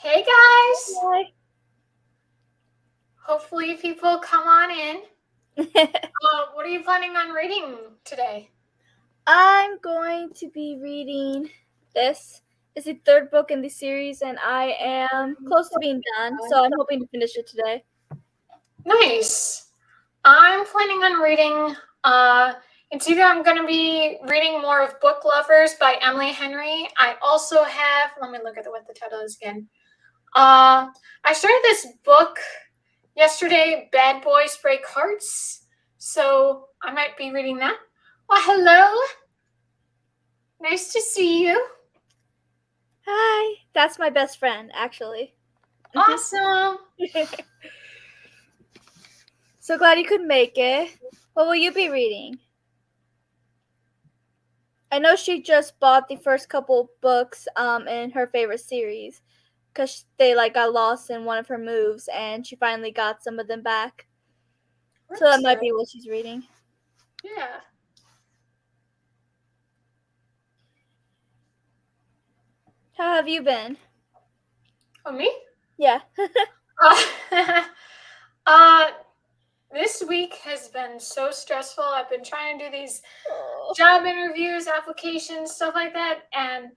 Hey guys! Hi. Hopefully people come on in. What are you planning on reading today? I'm going to be reading this. It's the third book in the series, and I am close to being done, so I'm hoping to finish it today. Nice. I'm planning on reading, it's either I'm going to be reading more of Book Lovers by Emily Henry. I also have, let me look at what the title is again. I started this book yesterday, Bad Boys Break Hearts, so I might be reading that. Well, hello. Nice to see you. Hi. That's my best friend, actually. Awesome. So glad you could make it. What will you be reading? I know she just bought the first couple books in her favorite series because they got lost in one of her moves, and she finally got some of them back. So that might be what she's reading. Yeah. How have you been? Oh, me? Yeah. uh, this week has been so stressful. I've been trying to do these job interviews, applications, stuff like that, and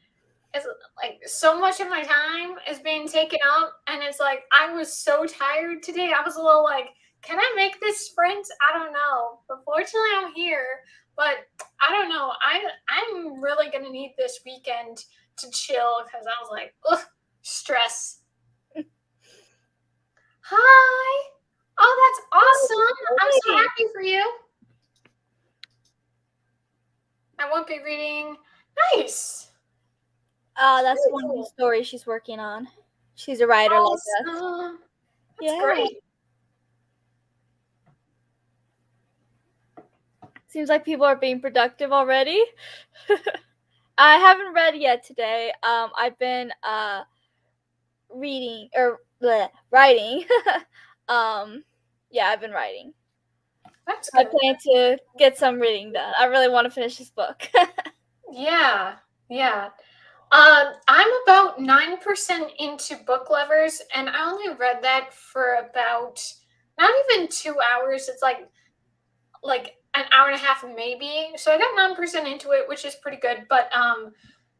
it's like so much of my time is being taken up, and it's like I was so tired today. I was a little like, can I make this sprint? I don't know. But fortunately, I'm here. But I don't know. I'm really gonna need this weekend to chill because I was like, ugh, stress. Hi. Oh, that's awesome. I'm so happy for you. I won't be reading. Nice. That's one of the stories she's working on. She's a writer like that. Awesome. That's Yeah. great. Seems like people are being productive already. I haven't read yet today. I've been reading or writing. Yeah, I've been writing. That's I good. plan to get some reading done. I really want to finish this book. Yeah. Yeah. I'm about 9% into Book Lovers, and I only read that for about not even 2 hours. It's like an hour and a half maybe. So I got 9% into it, which is pretty good. But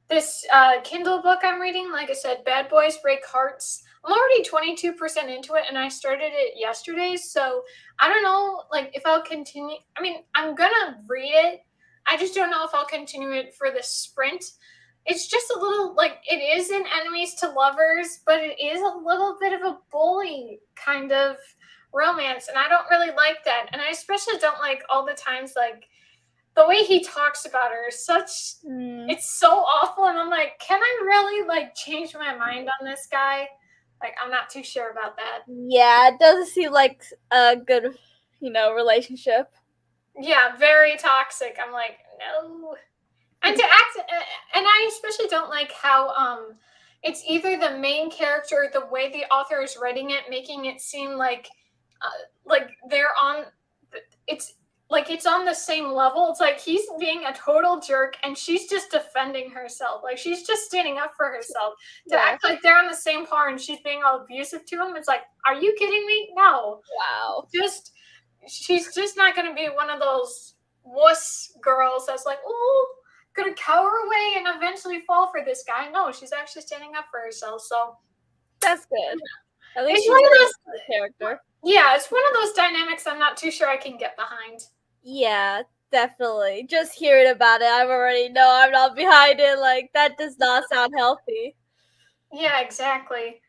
this Kindle book I'm reading, like I said, Bad Boys Break Hearts. I'm already 22% into it, and I started it yesterday. So I don't know, like if I'll continue. I mean, I'm gonna read it. I just don't know if I'll continue it for the sprint. It's just a little like it is in Enemies to Lovers, but it is a little bit of a bully kind of romance, and I don't really like that. And I especially don't like all the times like the way he talks about her is such it's so awful, and I'm like, can I really like change my mind on this guy? Like, I'm not too sure about that. Yeah, it doesn't seem like a good, relationship. Yeah, very toxic. I'm like, no. And to act and I especially don't like how it's either the main character or the way the author is writing it, making it seem like they're on it's like it's on the same level. It's like he's being a total jerk and she's just defending herself. Like she's just standing up for herself. To act like they're on the same par and she's being all abusive to him, it's like, are you kidding me? No. Wow. She's just not gonna be one of those wuss girls that's like, oh, gonna cower away and eventually fall for this guy. No, she's actually standing up for herself. So that's good. At least it's she's one of those character. Yeah, it's one of those dynamics I'm not too sure I can get behind. Yeah, definitely. Just hearing about it, I already know I'm not behind it. Like, that does not sound healthy. Yeah, exactly.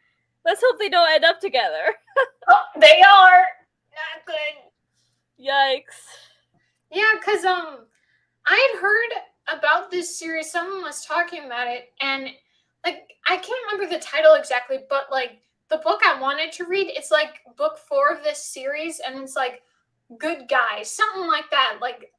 Let's hope they don't end up together. Oh, they are not good. Yikes. Yeah, because I had heard about this series. Someone was talking about it, and like I can't remember the title exactly, but like the book I wanted to read, it's like book 4 of this series, and it's like Good Guy, something like that, like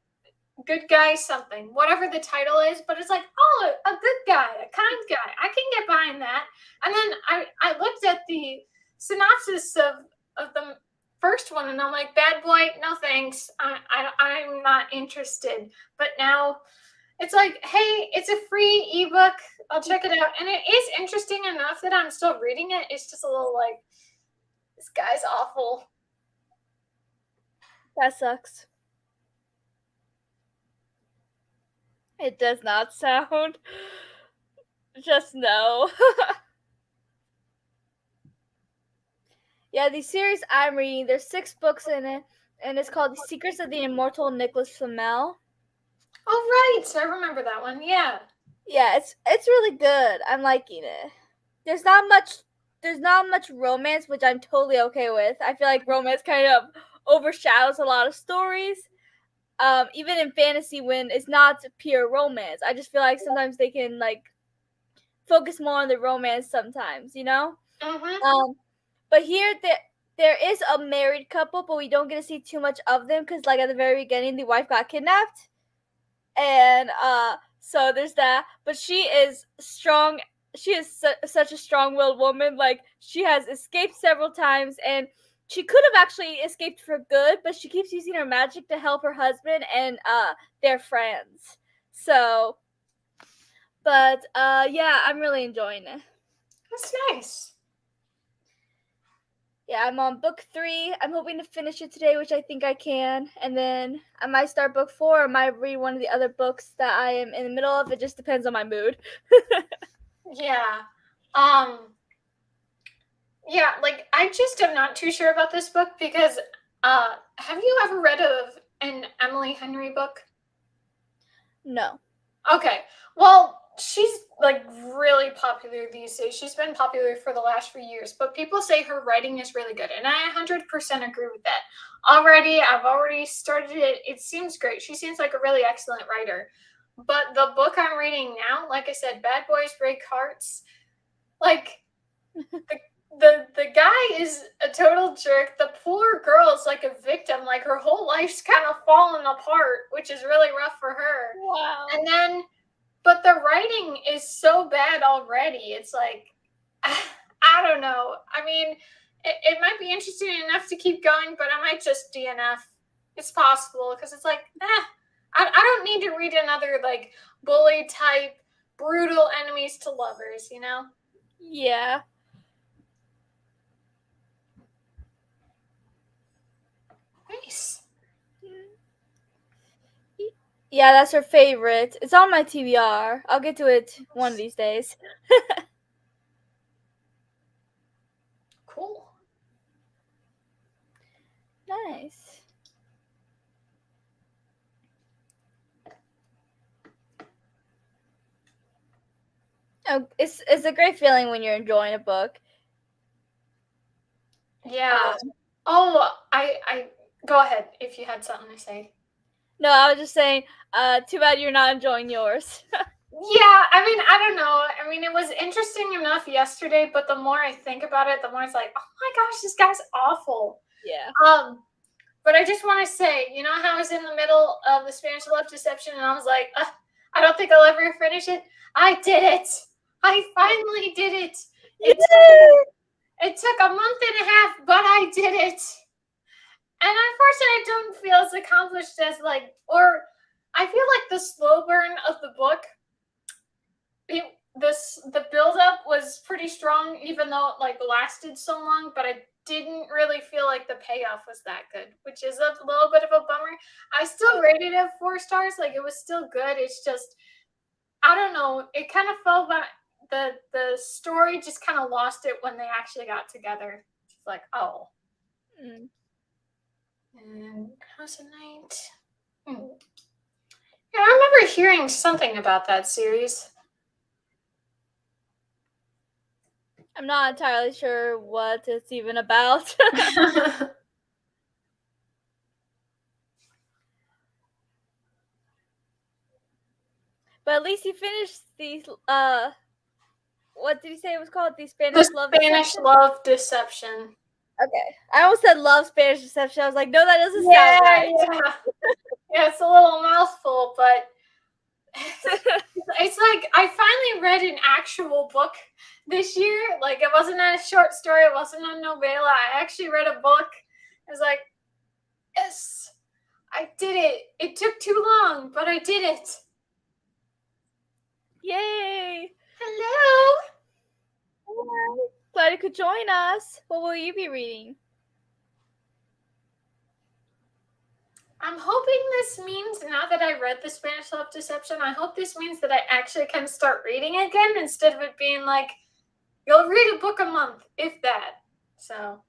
Good Guy something, whatever the title is. But it's like, oh, a good guy, a kind guy. I can get behind that. And then I looked at the synopsis of the first one, and I'm like, bad boy, no thanks. I'm not interested. But now It's like, hey, it's a free ebook. I'll check it out. And it is interesting enough that I'm still reading it. It's just a little like, this guy's awful. That sucks. It does not sound. Just no. Yeah, the series I'm reading, there's 6 books in it, and it's called The Secrets of the Immortal Nicholas Flamel. Oh, right. I remember that one. Yeah. Yeah, it's really good. I'm liking it. There's not much romance, which I'm totally okay with. I feel like romance kind of overshadows a lot of stories. Even in fantasy when it's not pure romance. I just feel like sometimes they can like focus more on the romance sometimes, you know? Mm-hmm. But here there is a married couple, but we don't get to see too much of them because like at the very beginning the wife got kidnapped. And so there's that, but she is strong. She is such a strong-willed woman. Like she has escaped several times, and she could have actually escaped for good, but she keeps using her magic to help her husband and their friends. So but yeah, I'm really enjoying it. That's nice. Yeah, I'm on book 3. I'm hoping to finish it today, which I think I can. And then I might start book 4 or I might read one of the other books that I am in the middle of. It just depends on my mood. Yeah. Yeah, like I just am not too sure about this book because have you ever read of an Emily Henry book? No. Okay. Well, she's like really popular these days. She's been popular for the last few years, but people say her writing is really good, and I 100% agree with that. I've already started it. It seems great. She seems like a really excellent writer. But the book I'm reading now, like I said, Bad Boys Break Hearts, like the guy is a total jerk. The poor girl is like a victim. Like her whole life's kind of fallen apart, which is really rough for her. Wow. And then but the writing is so bad already. It's like, I don't know. I mean, it might be interesting enough to keep going, but I might just DNF. It's possible because it's like, I don't need to read another like bully type, brutal enemies to lovers, you know? Yeah. Nice. Yeah, that's her favorite. It's on my TBR. I'll get to it one of these days. Cool. Nice. Oh, it's a great feeling when you're enjoying a book. Yeah. I go ahead if you had something to say. No, I was just saying, too bad you're not enjoying yours. Yeah, I mean, I don't know. I mean, it was interesting enough yesterday, but the more I think about it, the more it's like, oh my gosh, this guy's awful. Yeah. But I just want to say, you know how I was in the middle of the Spanish Love Deception and I was like, I don't think I'll ever finish it. I did it. I finally did it. It took a month and a half, but I did it. And unfortunately, I don't feel as accomplished as like, or I feel like the slow burn of the book the build up was pretty strong, even though it like lasted so long. But I didn't really feel like the payoff was that good, which is a little bit of a bummer. I still rated it 4 stars. Like it was still good. It's just I don't know. It kind of felt that the story just kind of lost it when they actually got together. It's like oh. Mm. And how's the night? Yeah, I remember hearing something about that series. I'm not entirely sure what it's even about. But at least you finished these. What did you say it was called? The The Spanish Love Spanish Deception. Love Deception. Okay, I almost said Love Spanish Deception. I was like, no, that doesn't sound Yeah, right. yeah. Yeah, it's a little mouthful, but it's like I finally read an actual book this year. Like it wasn't a short story, it wasn't a novella. I actually read a book. I was like, yes, I did it. It took too long, but I did it. Yay! Hello. Hi. Glad you could join us. What will you be reading? I'm hoping this means, now that I read The Spanish Love Deception, I hope this means that I actually can start reading again instead of it being like, you'll read a book a month, if that. So.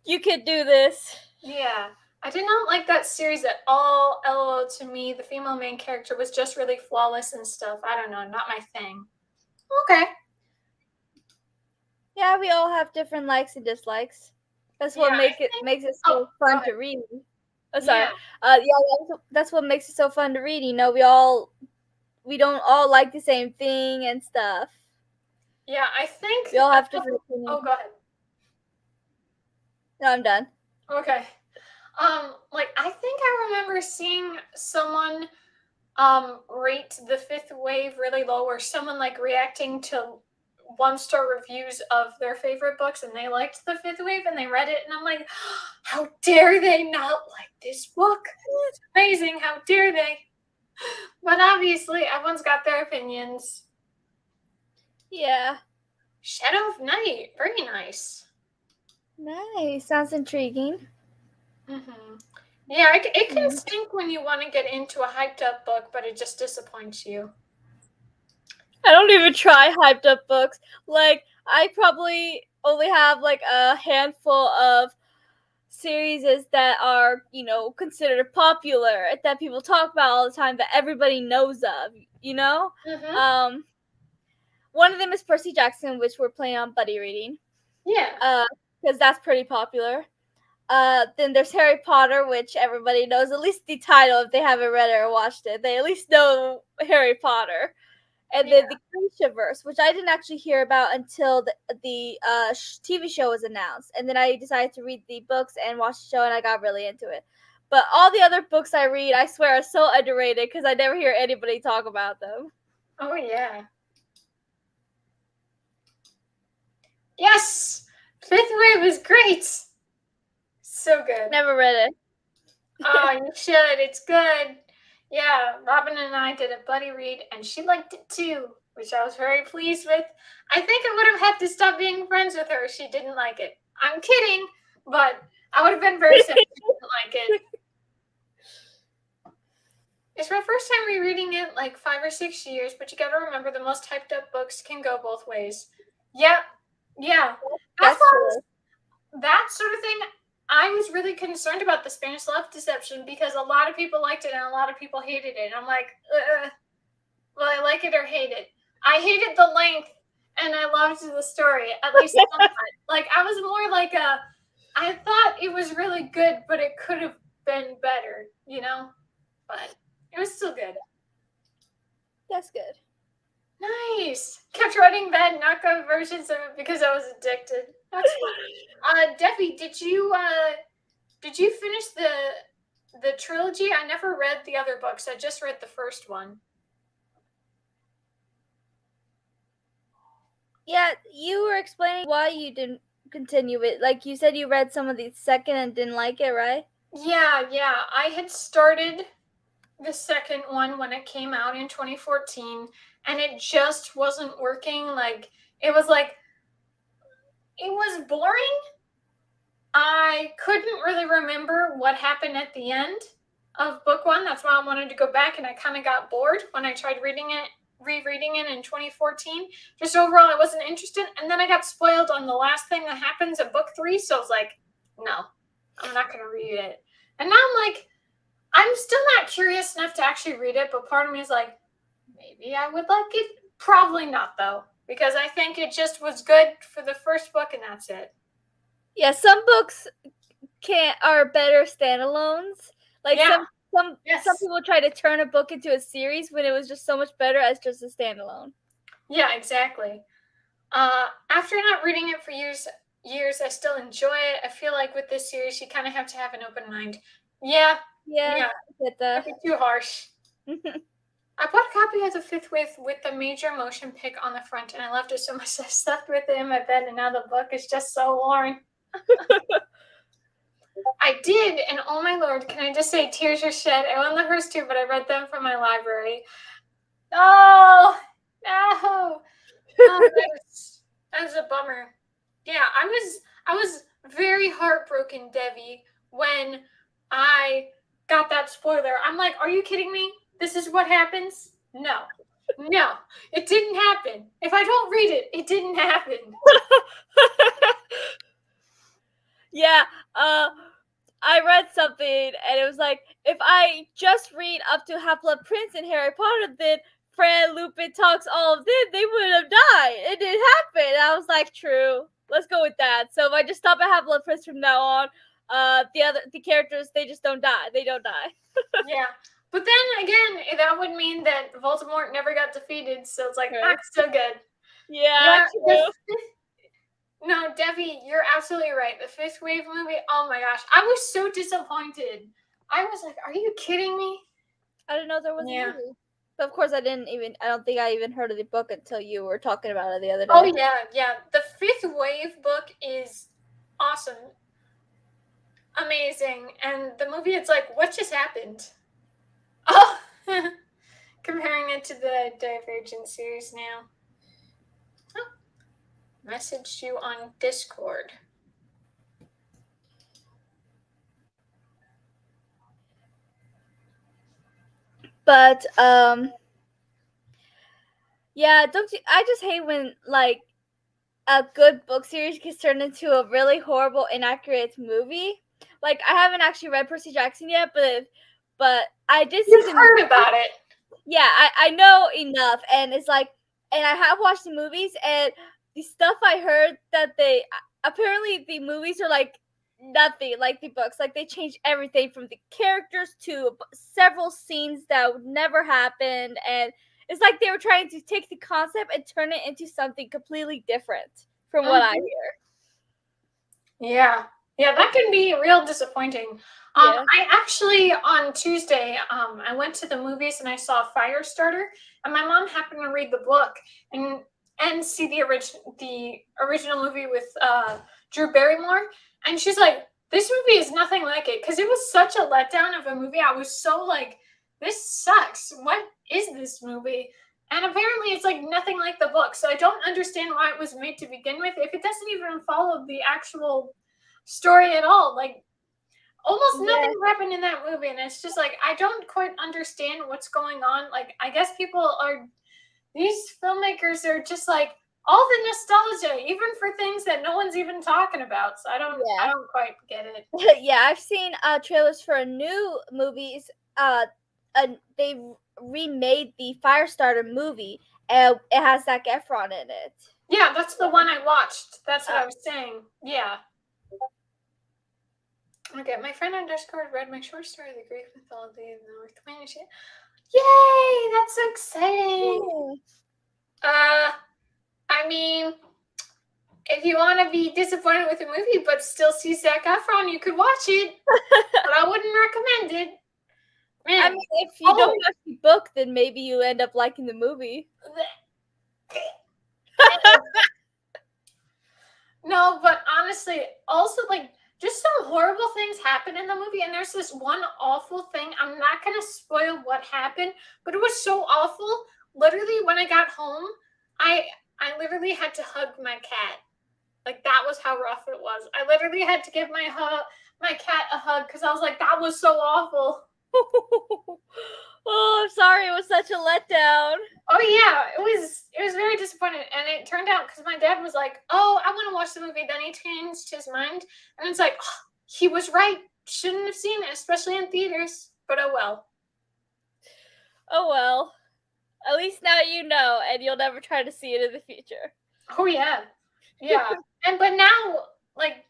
You could do this. Yeah. I did not like that series at all. LOL, to me, the female main character was just really flawless and stuff. I don't know, not my thing. Okay. Yeah, we all have different likes and dislikes. That's what Yeah, makes it so fun to read. Oh, sorry. Yeah. That's what makes it so fun to read. You know, we don't all like the same thing and stuff. Yeah, I think We all have different opinions. Oh, go ahead. No, I'm done. Okay. Like I think I remember seeing someone rate The Fifth Wave really low, or someone like reacting to 1-star reviews of their favorite books, and they liked The Fifth Wave and they read it, and I'm like, how dare they not like this book? It's amazing, how dare they? But obviously everyone's got their opinions. Yeah. Shadow of Night, very nice. Nice. Sounds intriguing. Mm-hmm. Yeah, it can stink when you want to get into a hyped up book, but it just disappoints you. I don't even try hyped up books. Like, I probably only have like a handful of series that are, you know, considered popular, that people talk about all the time, that everybody knows of, you know? Mm-hmm. One of them is Percy Jackson, which we're playing on buddy reading. Yeah. Because that's pretty popular. Then there's Harry Potter, which everybody knows, at least the title, if they haven't read it or watched it. They at least know Harry Potter. And then the Grishaverse, which I didn't actually hear about until the TV show was announced. And then I decided to read the books and watch the show, and I got really into it. But all the other books I read, I swear, are so underrated because I never hear anybody talk about them. Oh, yeah. Yes! Fifth Wave is great! So good. Never read it. Oh, you should. It's good. Yeah, Robin and I did a buddy read, and she liked it too, which I was very pleased with. I think I would have had to stop being friends with her if she didn't like it. I'm kidding, but I would have been very sad if she didn't like it. It's my first time rereading it, like 5 or 6 years, but you gotta remember the most hyped up books can go both ways. Yeah. That's true. That sort of thing. I was really concerned about The Spanish Love Deception because a lot of people liked it and a lot of people hated it. And I'm like, will I like it or hate it? I hated the length and I loved the story, at least somewhat. Like, I was more like I thought it was really good, but it could have been better, you know? But it was still good. That's good. Nice. Kept writing bad knockoff versions of it because I was addicted. That's fun. Debbie, did you finish the trilogy? I never read the other books. I just read the first one. Yeah, you were explaining why you didn't continue it. Like, you said you read some of the second and didn't like it, right? Yeah. I had started the second one when it came out in 2014, and it just wasn't working. It was boring. I couldn't really remember what happened at the end of book one. That's why I wanted to go back, and I kind of got bored when I tried rereading it in 2014. Just overall, I wasn't interested. And then I got spoiled on the last thing that happens in book 3, so I was like, no, I'm not going to read it. And now I'm still not curious enough to actually read it, but part of me is like, maybe I would like it. Probably not, though, because I think it just was good for the first book, and that's it. Yeah, some books are better standalones. Like, some people try to turn a book into a series when it was just so much better as just a standalone. Yeah, exactly. After not reading it for years, I still enjoy it. I feel like with this series, you kind of have to have an open mind. Yeah. That'd be too harsh. I bought a copy of The Fifth Wave with the major motion pic on the front, and I loved it so much I slept with it in my bed, and now the book is just so worn. I did, and oh my lord, can I just say, tears are shed. I own the first two, but I read them from my library. Oh, no. Oh, that is a bummer. Yeah, I was very heartbroken, Debbie, when I got that spoiler. I'm like, are you kidding me? This is what happens? No. No, it didn't happen. If I don't read it, it didn't happen. Yeah, I read something and it was like, if I just read up to Half-Blood Prince and Harry Potter, then Fran, Lupin, Tonks, all of them, they would have died. It didn't happen. And I was like, true. Let's go with that. So if I just stop at Half-Blood Prince from now on, the characters, they just don't die. They don't die. Yeah. But then again, that would mean that Voldemort never got defeated, so it's like, True. still good. Yeah, true. No, Debbie, you're absolutely right. The Fifth Wave movie, oh my gosh. I was so disappointed. I was like, are you kidding me? I didn't know there was a movie. But of course, I don't think I even heard of the book until you were talking about it the other day. Oh, yeah. The Fifth Wave book is awesome. Amazing. And the movie, it's like, what just happened? Oh, comparing it to the Divergent series now. Oh, messaged you on Discord. But yeah, don't you? I just hate when like a good book series gets turned into a really horrible, inaccurate movie. Like I haven't actually read Percy Jackson yet, but I did see You've heard about it. Yeah, I know enough, and it's like, and I have watched the movies, and the stuff I heard that they apparently the movies are like nothing like the books. Like they changed everything from the characters to several scenes that would never happened, and it's like they were trying to take the concept and turn it into something completely different from what I hear. Yeah, that can be real disappointing. Yeah. I actually on Tuesday, I went to the movies and I saw Firestarter, and my mom happened to read the book and see the original movie with Drew Barrymore, and she's like, "This movie is nothing like it," because it was such a letdown of a movie. I was so like, "This sucks. What is this movie?" And apparently it's like nothing like the book. So I don't understand why it was made to begin with if it doesn't even follow the actual story at all. Like almost nothing happened in that movie. And it's just like I don't quite understand what's going on. Like I guess these filmmakers are just like all the nostalgia, even for things that no one's even talking about. So I don't quite get it. Yeah, I've seen trailers for new movies. They remade the Firestarter movie, and it has Zac Efron in it. Yeah, that's the one I watched. That's what I was saying. Yeah. Okay, my friend on Discord read my short story, The Greek Mythology of the North Wind. Yay! That's so exciting. I mean, if you want to be disappointed with a movie but still see Zac Efron, you could watch it. But I wouldn't recommend it. Man. I mean, if you don't watch the book, then maybe you end up liking the movie. No, but honestly, also like just some horrible things happen in the movie, and there's this one awful thing. I'm not gonna spoil what happened, but it was so awful. Literally, when I got home, I literally had to hug my cat. Like that was how rough it was. I literally had to give my cat a hug because I was like, that was so awful. Oh, I'm sorry. It was such a letdown. Oh yeah, it was very disappointing, and it turned out because my dad was like, "Oh, I want to watch the movie." Then he changed his mind, and it's like, oh, he was right. Shouldn't have seen it, especially in theaters. But oh well. Oh well. At least now you know, and you'll never try to see it in the future. Oh yeah. But now, like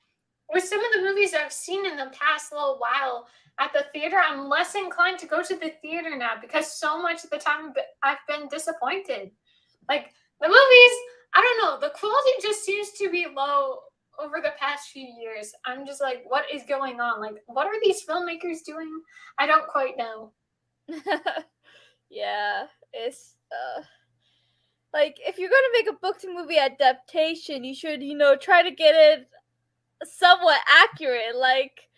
with some of the movies I've seen in the past little while at the theater, I'm less inclined to go to the theater now because so much of the time I've been disappointed. Like the movies, I don't know, the quality just seems to be low over the past few years. I'm just like, what is going on? Like, what are these filmmakers doing? I don't quite know. Yeah, it's like if you're gonna make a book to movie adaptation, you should, try to get it somewhat accurate. Like,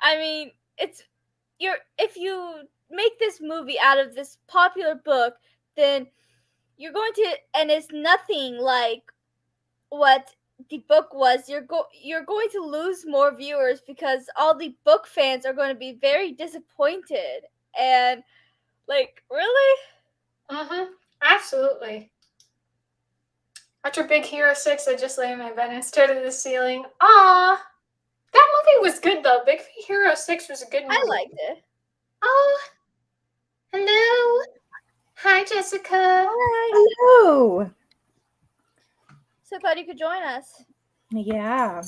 I mean, if you make this movie out of this popular book, then you're going to, and it's nothing like what the book was. You're going to lose more viewers because all the book fans are going to be very disappointed. And like, really? Absolutely. After Big Hero 6, I just lay in my bed and stared at the ceiling. Ah, that movie was good though. Big Hero 6 was a good movie. I liked it. Oh, hello. Hi, Jessica. Hi. Hello. So glad you could join us. Yeah.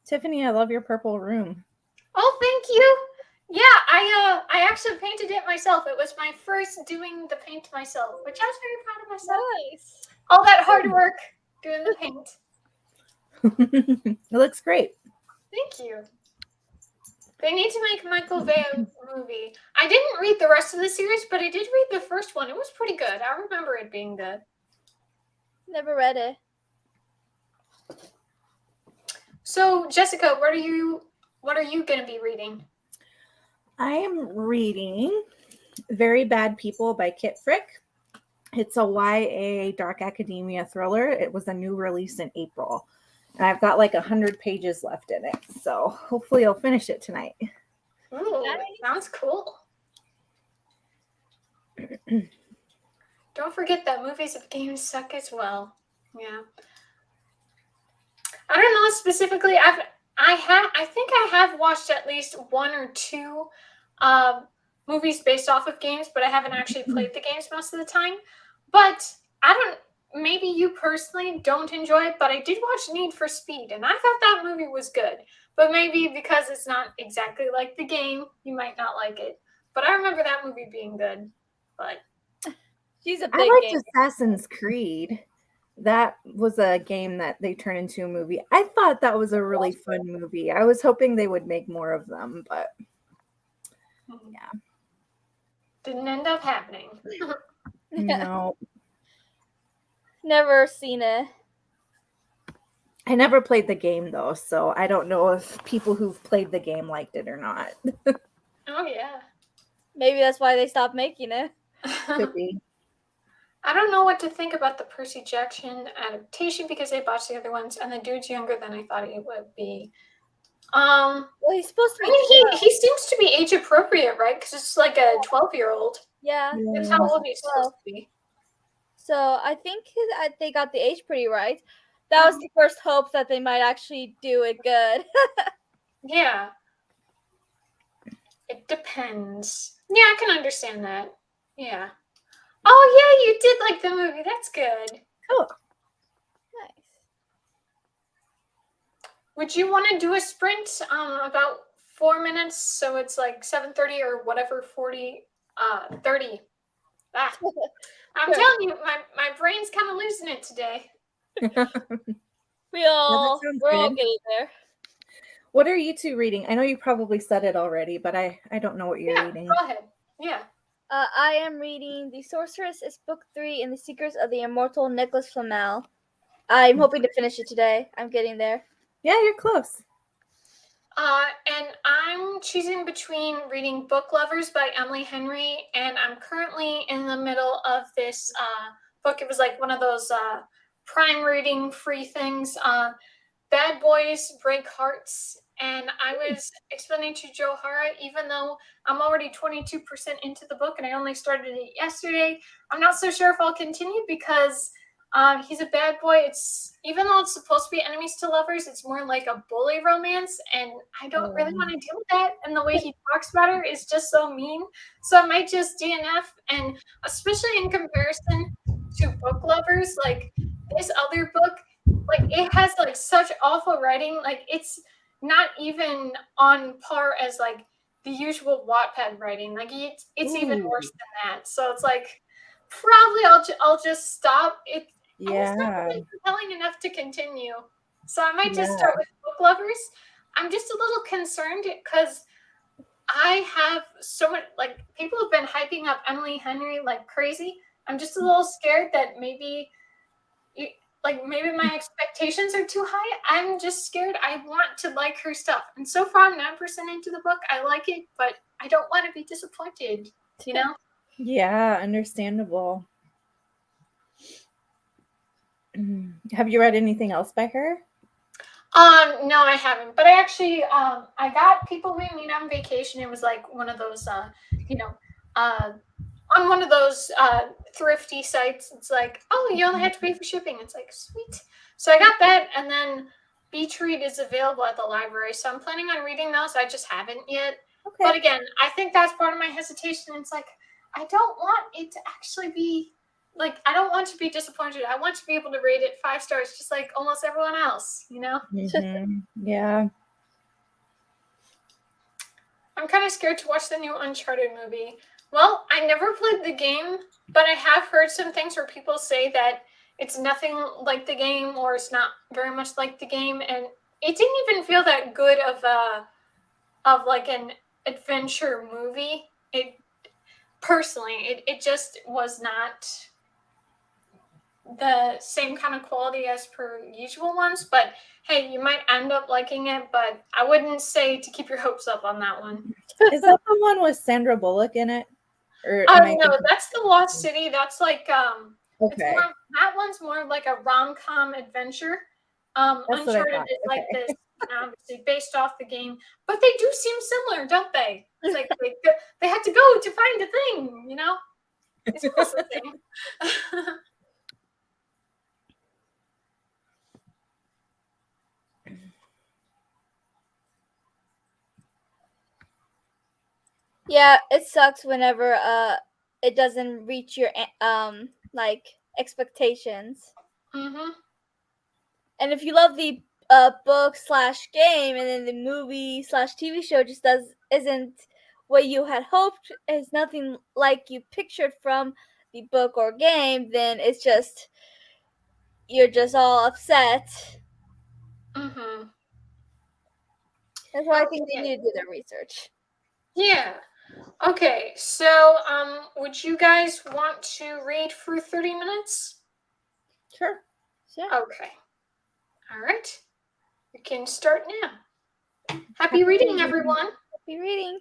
Tiffany, I love your purple room. Oh, thank you. Yeah, I actually painted it myself. It was my first doing the paint myself, which I was very proud of myself. Nice. All that hard work doing the paint. It looks great. Thank you. They need to make Michael Bay a movie. I didn't read the rest of the series, but I did read the first one. It was pretty good. I remember it being good. Never read it. So, Jessica, what are you going to be reading? I am reading Very Bad People by Kit Frick. It's a YA dark academia thriller. It was a new release in April. And I've got like 100 pages left in it. So hopefully I'll finish it tonight. Ooh, nice. Sounds cool. Don't forget that movies of games suck as well. Yeah. I don't know specifically. I think I have watched at least one or two movies based off of games, but I haven't actually played the games most of the time. But maybe you personally don't enjoy it, but I did watch Need for Speed, and I thought that movie was good. But maybe because it's not exactly like the game, you might not like it. But I remember that movie being good. But she's a big I liked gamer. Assassin's Creed. That was a game that they turned into a movie. I thought that was a really fun movie. I was hoping they would make more of them, but yeah. Didn't end up happening. No. Never seen it. I never played the game though, so I don't know if people who've played the game liked it or not. Oh yeah. Maybe that's why they stopped making it. Could be. I don't know what to think about the Percy Jackson adaptation because they botched the other ones, and the dude's younger than I thought he would be. Well, he's supposed to be. I mean, he seems to be age appropriate, right? Because it's like a 12-year-old. Yeah. That's how old he's supposed to be. So I think they got the age pretty right. That was the first hope that they might actually do it good. Yeah. It depends. Yeah, I can understand that. Yeah. Oh, yeah, you did like the movie. That's good. Cool. Nice. Would you want to do a sprint about 4 minutes? So it's like 7:30 or whatever, 30. Ah. I'm telling you, my brain's kind of losing it today. We're all getting there. What are you two reading? I know you probably said it already, but I don't know what you're reading. Go ahead. Yeah. I am reading The Sorceress. It's book 3 in the Secrets of the Immortal Nicholas Flamel. I'm hoping to finish it today. I'm getting there. Yeah, you're close. And I'm choosing between reading Book Lovers by Emily Henry, and I'm currently in the middle of this book. It was like one of those Prime reading free things, Bad Boys Break Hearts. And I was explaining to Joharra, even though I'm already 22% into the book and I only started it yesterday, I'm not so sure if I'll continue because he's a bad boy. Even though it's supposed to be enemies to lovers, it's more like a bully romance, and I don't really want to deal with that. And the way he talks about her is just so mean. So I might just DNF, and especially in comparison to Book Lovers, like this other book, like it has like such awful writing. Like it's not even on par as like the usual Wattpad writing. Like it's even worse than that. So it's like probably I'll just stop it. Yeah. It's not really compelling enough to continue. So I might just start with Book Lovers. I'm just a little concerned because I have so much, like, people have been hyping up Emily Henry like crazy. I'm just a little scared that maybe my expectations are too high. I'm just scared. I want to like her stuff. And so far I'm 9% into the book. I like it, but I don't want to be disappointed, you know? Yeah, understandable. Have you read anything else by her? No, I haven't. But I actually, I got People We Meet on Vacation. It was like one of those, you know, uh, on one of those thrifty sites. It's like, oh, you only have to pay for shipping. It's like, sweet. So I got that, and then Beach Read is available at the library. So I'm planning on reading those. I just haven't yet. Okay. But again, I think that's part of my hesitation. It's like, I don't want it to actually be like, I don't want to be disappointed. I want to be able to rate it 5 stars, just like almost everyone else, you know? Mhm. Yeah. I'm kind of scared to watch the new Uncharted movie. Well, I never played the game, but I have heard some things where people say that it's nothing like the game, or it's not very much like the game, and it didn't even feel that good of like an adventure movie. It just was not the same kind of quality as per usual ones. But hey, you might end up liking it, but I wouldn't say to keep your hopes up on that one. Is that the one with Sandra Bullock in it? Or am I No, thinking? that's The Lost City. That's like it's Okay. more, that one's more like a rom-com adventure. That's what I Uncharted thought. is like Okay. this, obviously based off the game, but they do seem similar, don't they? It's like they had to go to find a thing, you know? It's almost the same. Yeah, it sucks whenever it doesn't reach your like expectations. Mm-hmm. And if you love the book slash game, and then the movie slash TV show just isn't what you had hoped, is nothing like you pictured from the book or game, then it's just you're just all upset. Mm-hmm. That's why I think they Yeah. need to do their research. Yeah. Okay, so would you guys want to read for 30 minutes? Sure. Sure. Okay. All right. You can start now. Happy reading, everyone. Happy reading.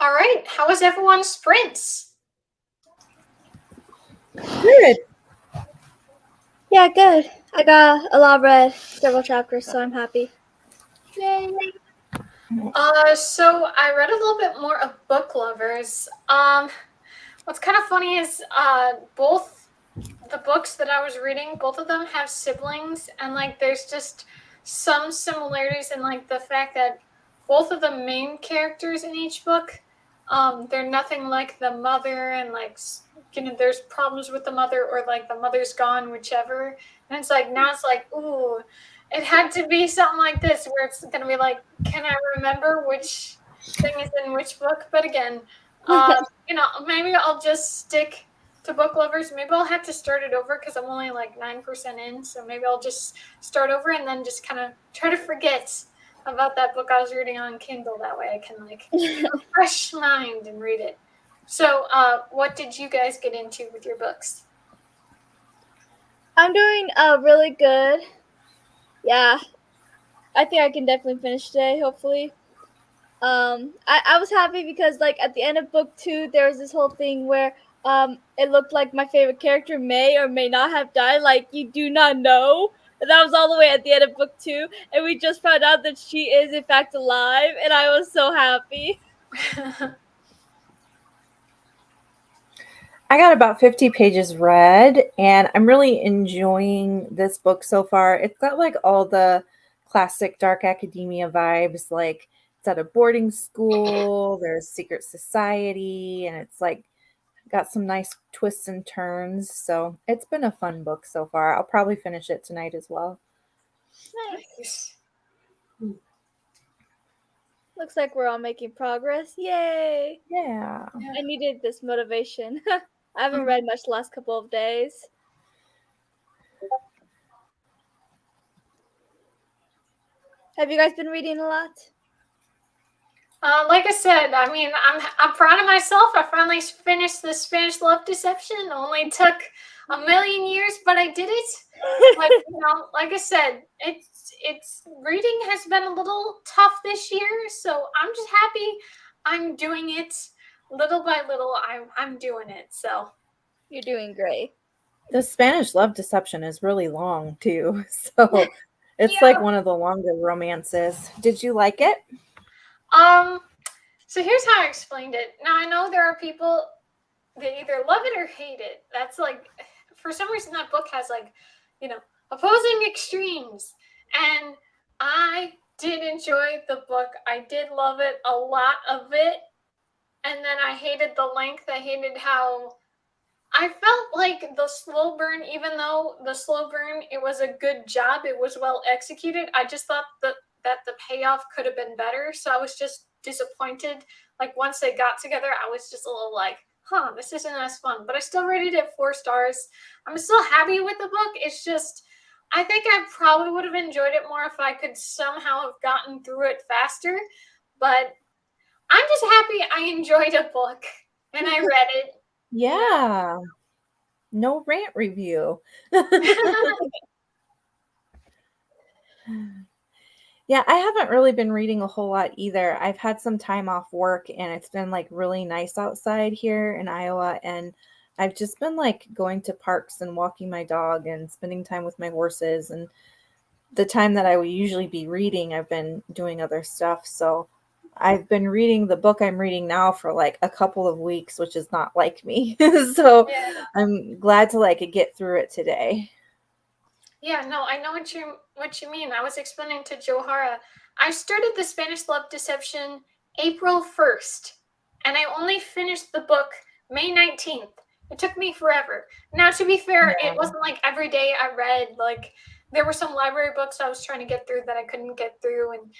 All right. How was everyone's sprints? Good. Yeah, good. I got a lot read, several chapters, so I'm happy. Yay! So I read a little bit more of Book Lovers. What's kind of funny is both the books that I was reading, both of them have siblings, and like there's just some similarities in like the fact that both of the main characters in each book, they're nothing like the mother, and like there's problems with the mother, or like the mother's gone, whichever. And it's like now it's like, ooh, it had to be something like this where it's gonna be like, can I remember which thing is in which book? But again, maybe I'll just stick to Book Lovers. Maybe I'll have to start it over because I'm only like 9% in. So maybe I'll just start over and then just kind of try to forget about that book I was reading on Kindle. That way I can like have a fresh mind and read it. So what did you guys get into with your books? I'm doing really good. Yeah, I think I can definitely finish today, hopefully. I was happy because like at the end of book 2 there was this whole thing where it looked like my favorite character may or may not have died, like you do not know. And that was all the way at the end of book 2, and we just found out that she is in fact alive, and I was so happy. I got about 50 pages read, and I'm really enjoying this book so far. It's got like all the classic dark academia vibes, like it's at a boarding school, there's secret society, and it's like got some nice twists and turns. So it's been a fun book so far. I'll probably finish it tonight as well. Nice. Looks like we're all making progress. Yay! Yeah. I needed this motivation. I haven't read much the last couple of days. Have you guys been reading a lot? Like I said, I mean, I'm proud of myself. I finally finished the Spanish Love Deception. It only took a million years, but I did it. Like like I said, it's reading has been a little tough this year, so I'm just happy I'm doing it little by little. I'm doing it. So You're doing great. The Spanish Love Deception is really long too. So it's yeah. like one of the longer romances. Did you like it? So here's how I explained it. Now I know there are people that either love it or hate it. That's like, for some reason that book has like, opposing extremes. And I did enjoy the book. I did love it, a lot of it. And then I hated the length. I hated how I felt like the slow burn, even though the slow burn, it was a good job, it was well executed. I just thought that the payoff could have been better. So I was just disappointed. Like once they got together, I was just a little like, this isn't as fun. But I still rated it 4 stars. I'm still happy with the book. It's just, I think I probably would have enjoyed it more if I could somehow have gotten through it faster. But I'm just happy I enjoyed a book and I read it. Yeah. No rant review. Yeah, I haven't really been reading a whole lot either. I've had some time off work, and it's been like really nice outside here in Iowa, and I've just been like going to parks and walking my dog and spending time with my horses, and the time that I would usually be reading, I've been doing other stuff. So I've been reading the book I'm reading now for like a couple of weeks, which is not like me. So Yeah. I'm glad to like get through it today. Yeah, no, I know what you mean. I was explaining to Joharra. I started the Spanish Love Deception April 1st, and I only finished the book May 19th. It took me forever. Now, to be fair, Yeah. it wasn't like every day I read. Like, there were some library books I was trying to get through that I couldn't get through. And,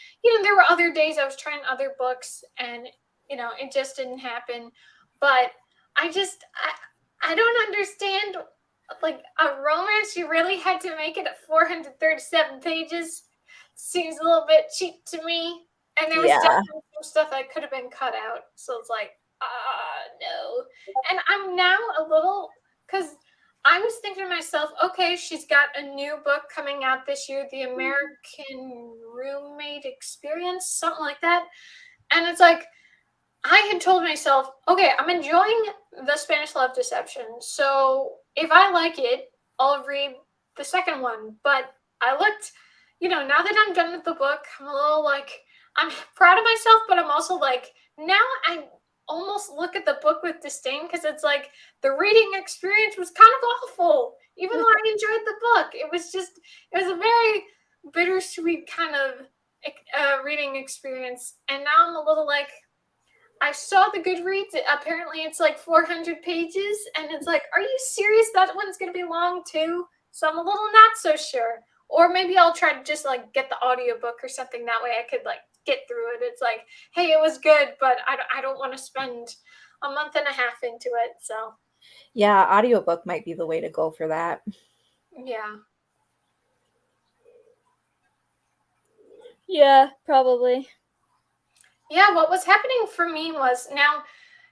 there were other days I was trying other books, and, it just didn't happen. But I don't understand, like, a romance you really had to make it at 437 pages seems a little bit cheap to me. And there was definitely some stuff that could have been cut out. So it's like, no. And I'm now a little, because I was thinking to myself, okay, she's got a new book coming out this year, The American Roommate Experience, something like that. And it's like, I had told myself, okay, I'm enjoying the Spanish Love Deception, so if I like it, I'll read the second one. But I looked, now that I'm done with the book, I'm a little like, I'm proud of myself, but I'm also like, now I almost look at the book with disdain because it's like the reading experience was kind of awful, even though I enjoyed the book. It was a very bittersweet kind of reading experience. And now I'm a little like, I saw the Goodreads. Apparently, it's like 400 pages, and it's like, are you serious? That one's gonna be long too. So I'm a little not so sure. Or maybe I'll try to just like get the audiobook or something. That way, I could like get through it. It's like, hey, it was good, but I don't want to spend a month and a half into it. So Yeah, audiobook might be the way to go for that. yeah. Yeah, probably. Yeah, what was happening for me was now,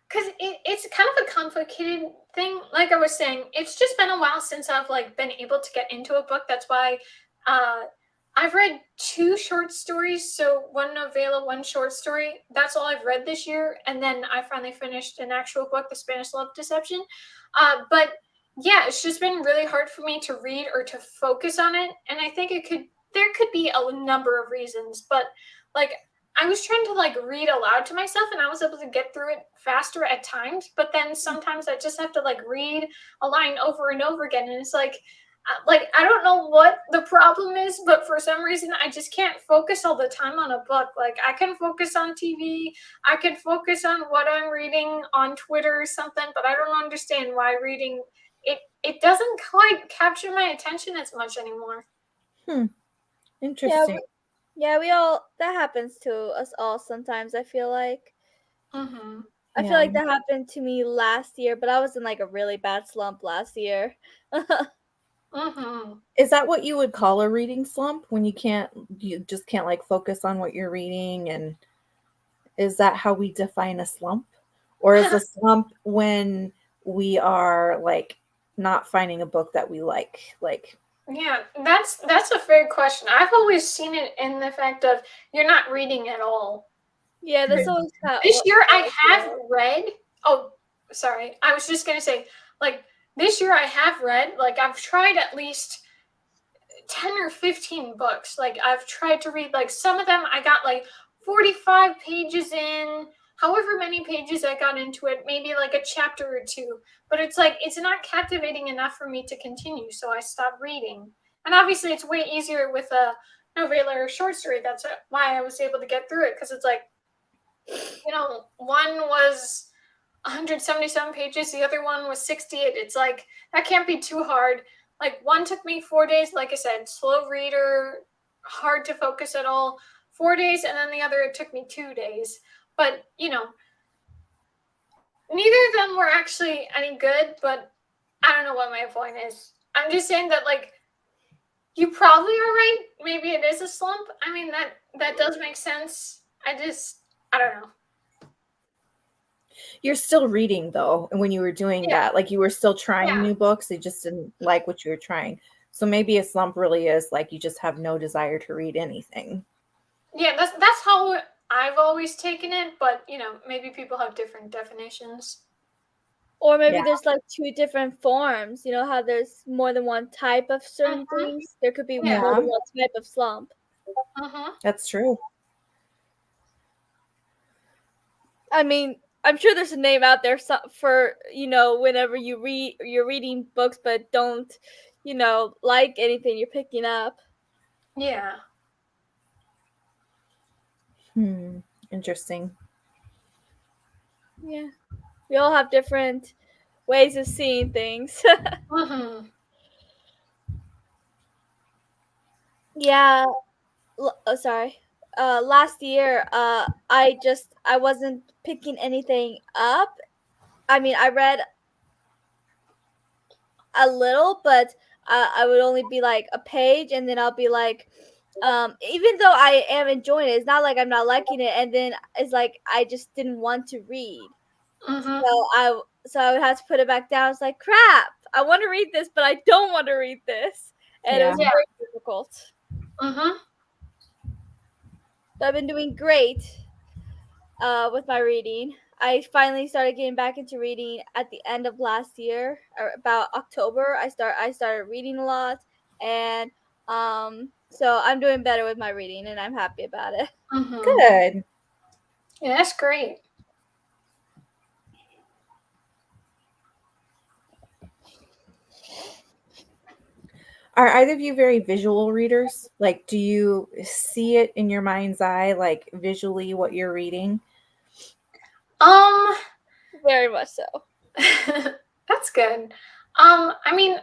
because it's kind of a complicated thing. Like I was saying, it's just been a while since I've like been able to get into a book. That's why uh, I've read 2 short stories. So 1 novella, 1 short story. That's all I've read this year. And then I finally finished an actual book, The Spanish Love Deception. But yeah, it's just been really hard for me to read or to focus on it. And I think there could be a number of reasons, but like I was trying to like read aloud to myself and I was able to get through it faster at times, but then sometimes I just have to like read a line over and over again. And it's like I don't know what the problem is, but for some reason I just can't focus all the time on a book. Like I can focus on TV, I can focus on what I'm reading on Twitter or something, but I don't understand why reading it doesn't quite capture my attention as much anymore. Yeah, Interesting. yeah, we all that happens to us all sometimes. I feel like Mm-hmm. I feel Yeah. like that happened to me last year, but I was in like a really bad slump last year. Mm-hmm. Is that what you would call a reading slump when you just can't like focus on what you're reading? And is that how we define a slump? Or is a slump when we are like not finding a book that we like? Like, Yeah, that's a fair question. I've always seen it in the fact of you're not reading at all. Yeah, that's always how. This year I have read. Oh, sorry. I was just gonna say, like this year I have read. Like I've tried at least 10 or 15 books. Like I've tried to read. Like some of them I got like 45 pages in. However many pages I got into it, maybe like a chapter or 2. But it's like it's not captivating enough for me to continue, so I stopped reading. And obviously, it's way easier with a novella or short story. That's why I was able to get through it because it's like one was 177 pages, the other one was 68. It's like that can't be too hard. Like one took me 4 days, like I said, slow reader, hard to focus at all. 4 days, and then the other it took me 2 days. But neither of them were actually any good. But I don't know what my point is. I'm just saying that like you probably are right. Maybe it is a slump. I mean that does make sense. I don't know. you're still reading though, and when you were doing Yeah. that, like you were still trying Yeah. new books, you just didn't like what you were trying. So maybe a slump really is like you just have no desire to read anything. Yeah, that's how I've always taken it, but maybe people have different definitions. Or maybe Yeah. there's like 2 different forms. You know how there's more than one type of certain Mhm. things? There could be Yeah. more Yeah, than one type of slump. Mhm. that's true. I mean, I'm sure there's a name out there for, whenever you're reading books but don't, like anything you're picking up. Yeah. Interesting. Yeah. We all have different ways of seeing things. Mhm. Yeah. Sorry. Last year, I wasn't picking anything up. I mean, I read a little, but I would only be like a page, and then I'll be like, even though I am enjoying it, it's not like I'm not liking it, and then it's like I just didn't want to read. Mhm. So I would have to put it back down. It's like crap. I want to read this, but I don't want to read this, and it Yeah. was Yeah. very difficult. Mhm. But I've been doing great. with my reading. I finally started getting back into reading at the end of last year, or about October. I started reading a lot, and so I'm doing better with my reading, and I'm happy about it. Mm-hmm. Good. Yeah, that's great. Are either of you very visual readers? Like, do you see it in your mind's eye, like visually what you're reading? Um, Very much so. that's good. I mean,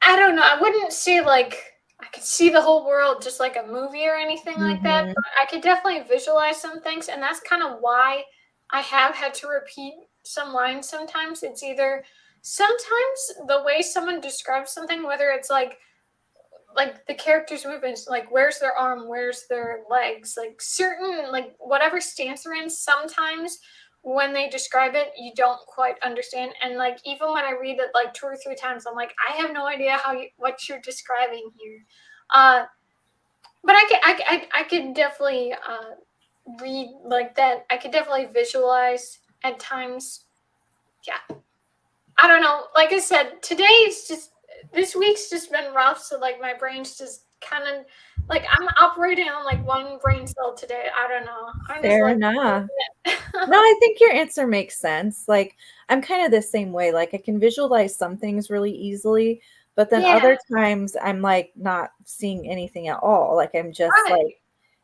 I don't know. I wouldn't say like I could see the whole world just like a movie or anything like that, Mm-hmm. but I could definitely visualize some things, and that's kind of why I have had to repeat some lines sometimes. It's either sometimes the way someone describes something, whether it's like the characters' movements, like where's their arm, where's their legs, like certain like whatever stance they're in, sometimes when they describe it you don't quite understand, and like even when I read it like 2 or 3 times I'm like I have no idea what you're describing here. uh but I could definitely read like that. I could definitely visualize at times. Yeah, I don't know. Like I said, this week's just been rough. So like my brain's just kind of like I'm operating on like one brain cell today. I don't know. I'm just Fair like. enough. No, I think your answer makes sense. Like, I'm kind of the same way. Like, I can visualize some things really easily, but then Yeah. other times I'm like not seeing anything at all. Like, I'm just like Right.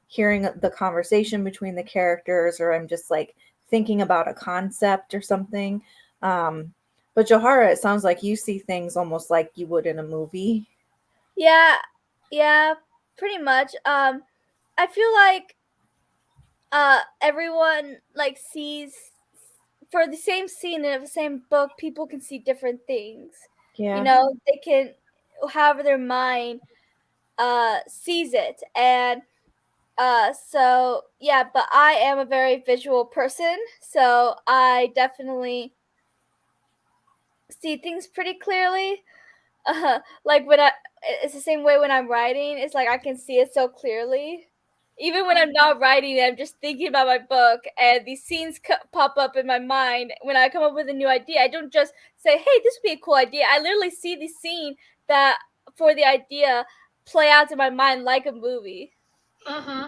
hearing the conversation between the characters, or I'm just like thinking about a concept or something. Um, but Johara, it sounds like you see things almost like you would in a movie. Yeah, yeah, pretty much. I feel like everyone like sees for the same scene in the same book, people can see different things. You Yeah. know, they can however their mind sees it, and so yeah. But I am a very visual person, so I definitely see things pretty clearly. Like when it's the same way when I'm writing. It's like I can see it so clearly. Even when I'm not writing, I'm just thinking about my book, and these scenes pop up in my mind. When I come up with a new idea, I don't just say, "Hey, this would be a cool idea." I literally see the scene that for the idea play out in my mind like a movie. Mm-hmm.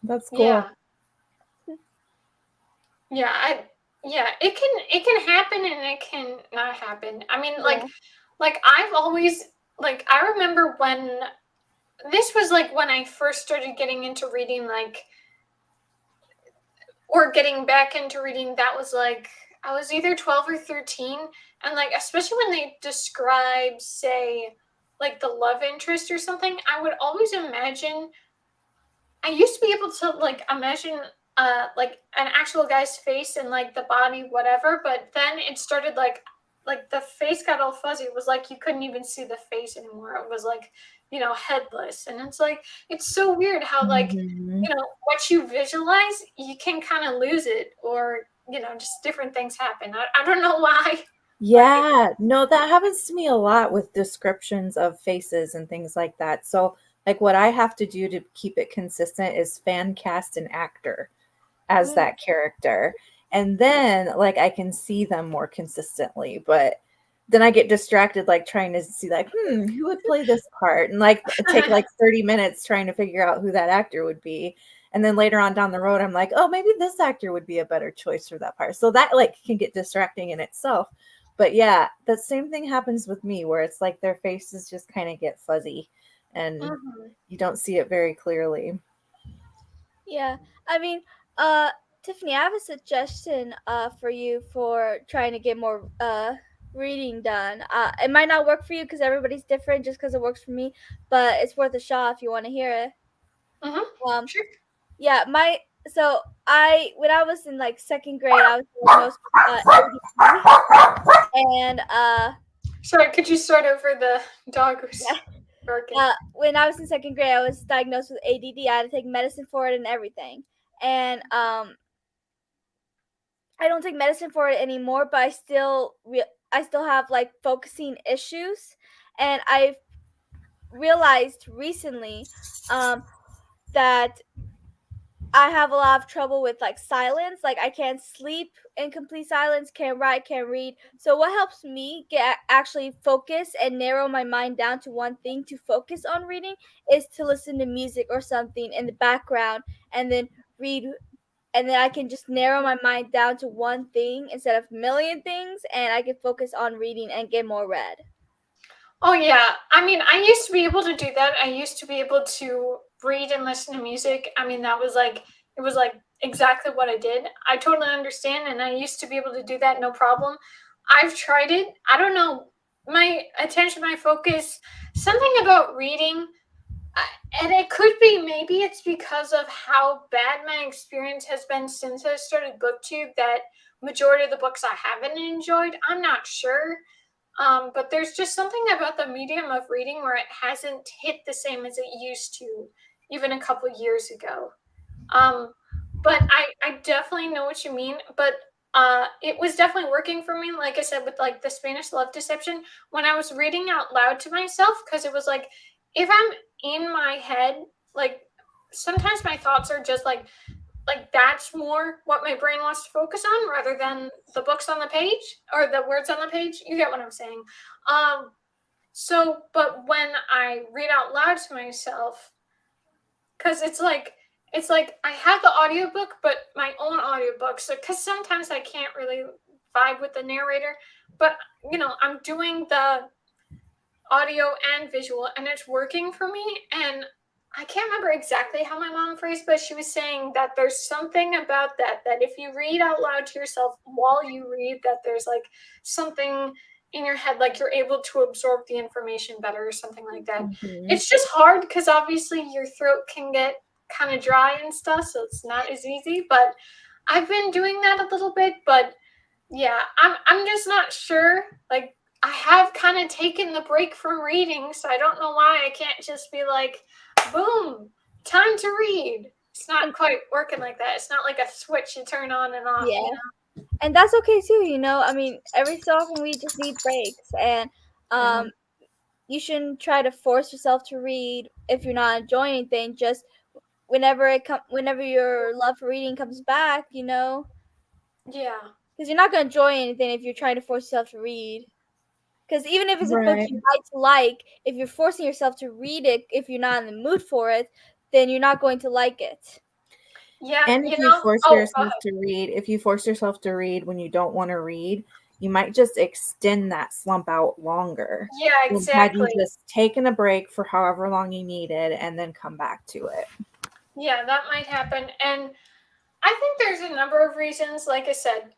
That's cool. Yeah. Yeah. It can happen and it can not happen. I mean, Yeah. like I've always like I remember when this was like when I first started getting into reading, like or getting back into reading. That was like I was either 12 or 13, and like especially when they describe say like the love interest or something, I would always imagine. I used to be able to like imagine like an actual guy's face and like the body whatever, but then it started like the face got all fuzzy. It was like you couldn't even see the face anymore. It was like, headless. And it's like it's so weird how like, Mhm. what you visualize, you can kind of lose it, or just different things happen. I don't know why. But Yeah, no, that happens to me a lot with descriptions of faces and things like that. So, like, what I have to do to keep it consistent is fan cast an actor as Mm. that character. And then, like, I can see them more consistently. But then I get distracted, like, trying to see, like, who would play this part? And, like, take like 30 minutes trying to figure out who that actor would be. And then later on down the road, I'm like, oh, maybe this actor would be a better choice for that part. So that, like, can get distracting in itself. But yeah, the same thing happens with me where it's like their faces just kind of get fuzzy and Mhm. you don't see it very clearly. Yeah, I mean, Tiffany, I have a suggestion for you for trying to get more reading done. It might not work for you because everybody's different, just because it works for me, but it's worth a shot if you want to hear it. Mhm. Um, Sure. yeah, so I when I was in like second grade, I was diagnosed with ADD, and Sorry, could you start over? The dog was yeah, barking. when I was in second grade, I was diagnosed with ADD. I had to take medicine for it and everything, and I don't take medicine for it anymore, but I still have like focusing issues, and I've realized recently that I have a lot of trouble with like silence. Like I can't sleep in complete silence, can't write, can't read. So what helps me get actually focus and narrow my mind down to one thing to focus on reading is to listen to music or something in the background and then read, and then I can just narrow my mind down to one thing instead of a million things, and I can focus on reading and get more read. Oh yeah. I mean, I used to be able to do that. I used to be able to read and listen to music. I mean, that was like it was like exactly what I did. I totally understand, and I used to be able to do that no problem. I've tried it. I don't know. My attention, my focus, something about reading, and it could be maybe it's because of how bad my experience has been since I started BookTube that majority of the books I haven't enjoyed. I'm not sure. But there's just something about the medium of reading where it hasn't hit the same as it used to, even a couple years ago. Um, but I definitely know what you mean. But it was definitely working for me. Like I said, with like the Spanish love deception, when I was reading out loud to myself, because it was like if I'm in my head, like sometimes my thoughts are just like that's more what my brain wants to focus on rather than the books on the page or the words on the page. You get what I'm saying. But when I read out loud to myself, because it's like I have the audiobook, but my own audiobook. So because sometimes I can't really vibe with the narrator, but I'm doing the audio and visual, and it's working for me. And I can't remember exactly how my mom phrased, but she was saying that there's something about that if you read out loud to yourself while you read, that there's like something in your head, like you're able to absorb the information better or something like that. Mhm. It's just hard because obviously your throat can get kind of dry and stuff, so it's not as easy. But I've been doing that a little bit, but yeah, I'm just not sure. Like I have kind of taken the break from reading, so I don't know why I can't just be like, boom, time to read. It's not quite working like that. It's not like a switch you turn on and off, Yeah. And that's okay too, I mean, every so often we just need breaks, and Mhm. you shouldn't try to force yourself to read if you're not enjoying anything. Just whenever your love for reading comes back, Yeah. because you're not gonna enjoy anything if you're trying to force yourself to read. Because even if it's a book Right. you might like, if you're forcing yourself to read it, if you're not in the mood for it, then you're not going to like it. Yeah, And you know. Go ahead. if you force yourself to read when you don't want to read, you might just extend that slump out longer. Yeah, Than had you exactly. just taken a break for however long you needed and then come back to it. Yeah, that might happen. And I think there's a number of reasons, like I said.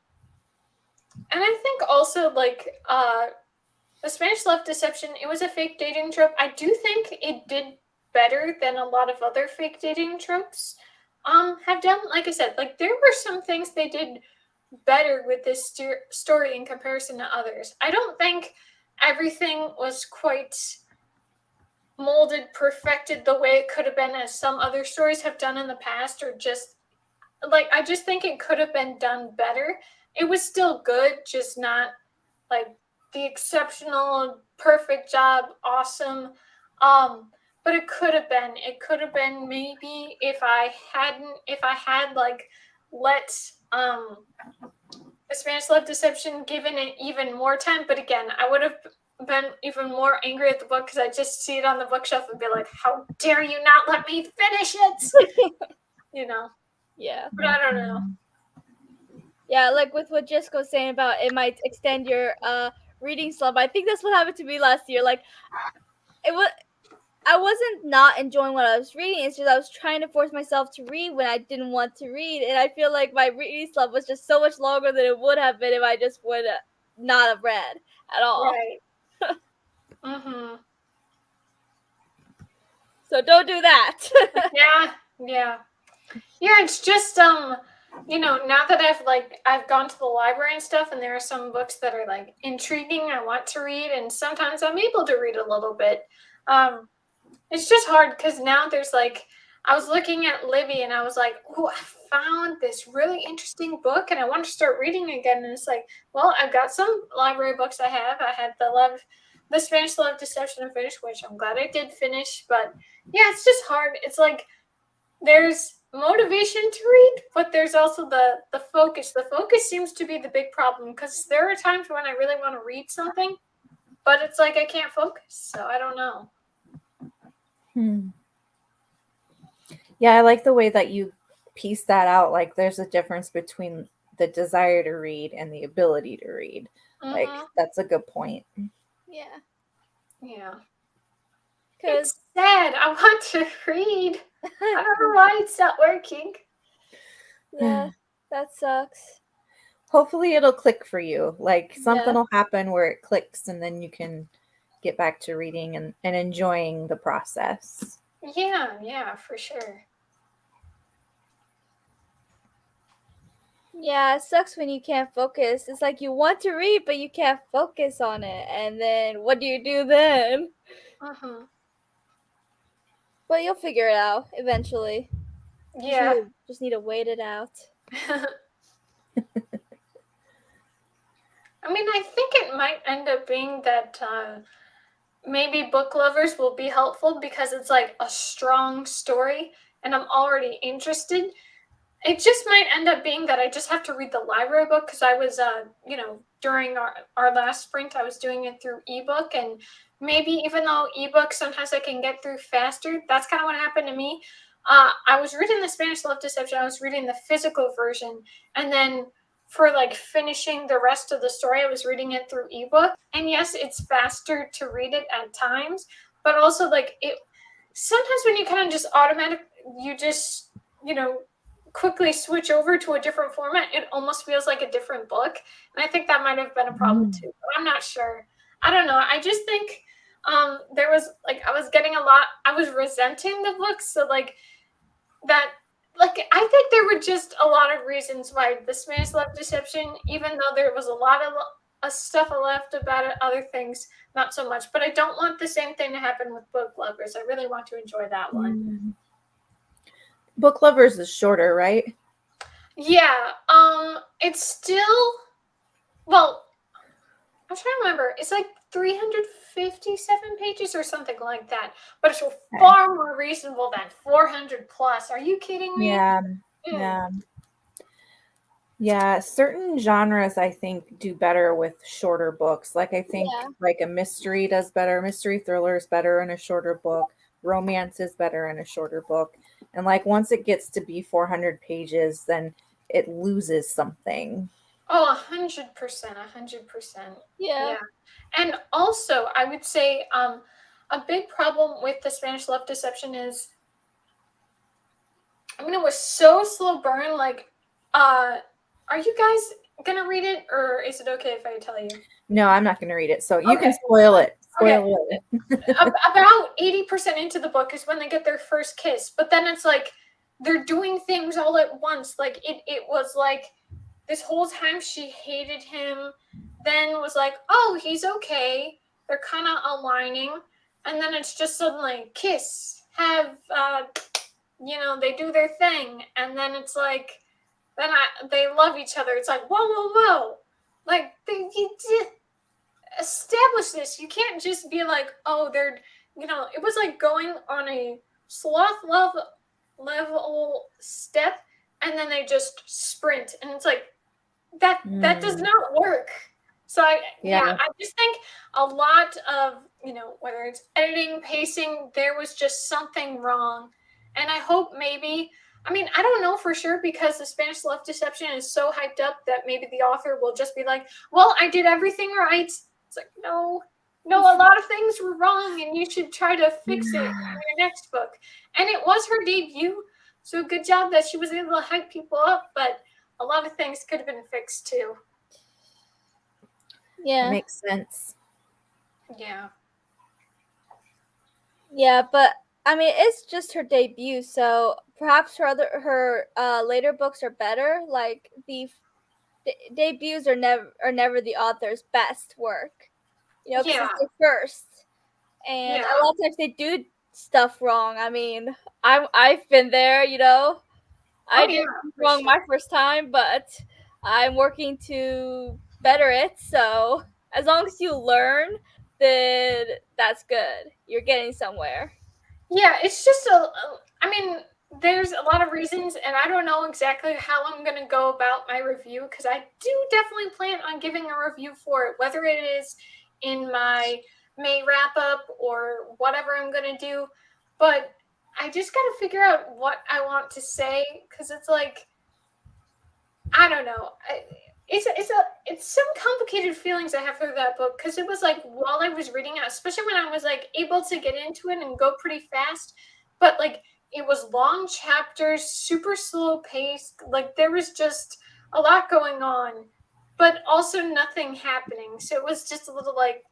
And I think also like the Spanish love deception, it was a fake dating trope. I do think it did better than a lot of other fake dating tropes have done. Like I said, like there were some things they did better with this story in comparison to others. I don't think everything was quite molded, perfected the way it could have been as some other stories have done in the past, or just like I just think it could have been done better. It was still good, just not like the exceptional, perfect job, awesome. But it could have been maybe if I had like let the Spanish love deception given it even more time. But again, I would have been even more angry at the book because I just see it on the bookshelf and be like, how dare you not let me finish it? Yeah. But I don't know. Yeah, like with what Jessica was saying about it might extend your reading slump. I think that's what happened to me last year. Like it was I wasn't not enjoying what I was reading. It's just I was trying to force myself to read when I didn't want to read, and I feel like my reading slump was just so much longer than it would have been if I just would not have read at all. Right. Mm-hmm. So don't do that. Yeah. Yeah. Yeah, it's just now that I've gone to the library and stuff, and there are some books that are like intriguing I want to read, and sometimes I'm able to read a little bit. Um it's just hard because now there's like I was looking at Livy and I was like, oh, I found this really interesting book and I want to start reading again. And it's like, well, I've got some library books I have. I had the Spanish Love Deception and Finish, which I'm glad I did finish. But yeah, it's just hard. It's like there's motivation to read, but there's also the focus. The focus seems to be the big problem because there are times when I really want to read something, but it's like I can't focus, so I don't know. Yeah, I like the way that you piece that out. Like, there's a difference between the desire to read and the ability to read. Like, that's a good point. Yeah. Yeah. Because It's sad. I want to read. I don't know why it's not working. yeah, that sucks. Hopefully it'll click for you. Like, something Yeah. will happen where it clicks and then you can get back to reading and enjoying the process. Yeah, for sure. Yeah, it sucks when you can't focus. It's like you want to read, but you can't focus on it. And then what do you do then? But you'll figure it out eventually. Yeah. Just need to wait it out. I mean, I think it might end up being that maybe book lovers will be helpful because it's like a strong story and I'm already interested. It just might end up being that I just have to read the library book because I was, during our last sprint, I was doing it through ebook. And maybe even though ebook sometimes I can get through faster, that's kind of what happened to me. I was reading the Spanish Love Deception. I was reading the physical version. And then for like finishing the rest of the story, I was reading it through ebook. And yes, it's faster to read it at times, but also like it sometimes when you kind of just quickly switch over to a different format, it almost feels like a different book. And I think that might have been a problem too, but I'm not sure. I don't know. I just think there was like I was resenting the books, so like that like I think there were just a lot of reasons why the Spanish Love Deception, even though there was a lot of stuff left about it, other things not so much. But I don't want the same thing to happen with book lovers. I really want to enjoy that one. Book Lovers is shorter, right? Yeah. It's still, well, I'm trying to remember. It's like 357 pages or something like that. But it's far more reasonable than 400 plus. Are you kidding me? Yeah, certain genres I think do better with shorter books. Like, I think like a mystery does better. Mystery thriller is better in a shorter book. Romance is better in a shorter book. And like once it gets to be 400 pages, then it loses something. Oh, 100%, 100%. Yeah. And also, I would say a big problem with the Spanish Love Deception is, I mean, it was so slow burn. Like, are you guys gonna read it, or is it okay if I tell you? No, I'm not gonna read it. So you can spoil it. About 80% into the book is when they get their first kiss, but then it's like they're doing things all at once. Like it was like this whole time she hated him, then was like, oh, he's okay. They're kind of aligning, and then it's just suddenly kiss, have they do their thing, and then it's like they love each other. It's like whoa, like you did establish this. You can't just be like, oh, they're it was like going on a sloth love level step, and then they just sprint, and it's like that does not work. So I just think a lot of whether it's editing, pacing, there was just something wrong. And I hope maybe, I mean, I don't know for sure because the Spanish Love Deception is so hyped up that maybe the author will just be like, well, I did everything right. It's like, no, a lot of things were wrong and you should try to fix it in your next book. And it was her debut, so good job that she was able to hype people up, but a lot of things could have been fixed too. Yeah. Makes sense. Yeah. Yeah, but I mean, it's just her debut, so perhaps her later books are better. Like the debuts are never the author's best work, because it's their first, and a lot of times they do stuff wrong. I mean, I've been there, I did wrong my first time, but I'm working to better it. So as long as you learn, then that's good. You're getting somewhere. Yeah, it's just I mean, there's a lot of reasons, and I don't know exactly how I'm going to go about my review because I do definitely plan on giving a review for it, whether it is in my May wrap up or whatever I'm going to do. But I just got to figure out what I want to say because it's like, I don't know. It's some complicated feelings I have for that book because it was like while I was reading it, especially when I was like able to get into it and go pretty fast, but like it was long chapters, super slow paced. Like there was just a lot going on, but also nothing happening. So it was just a little like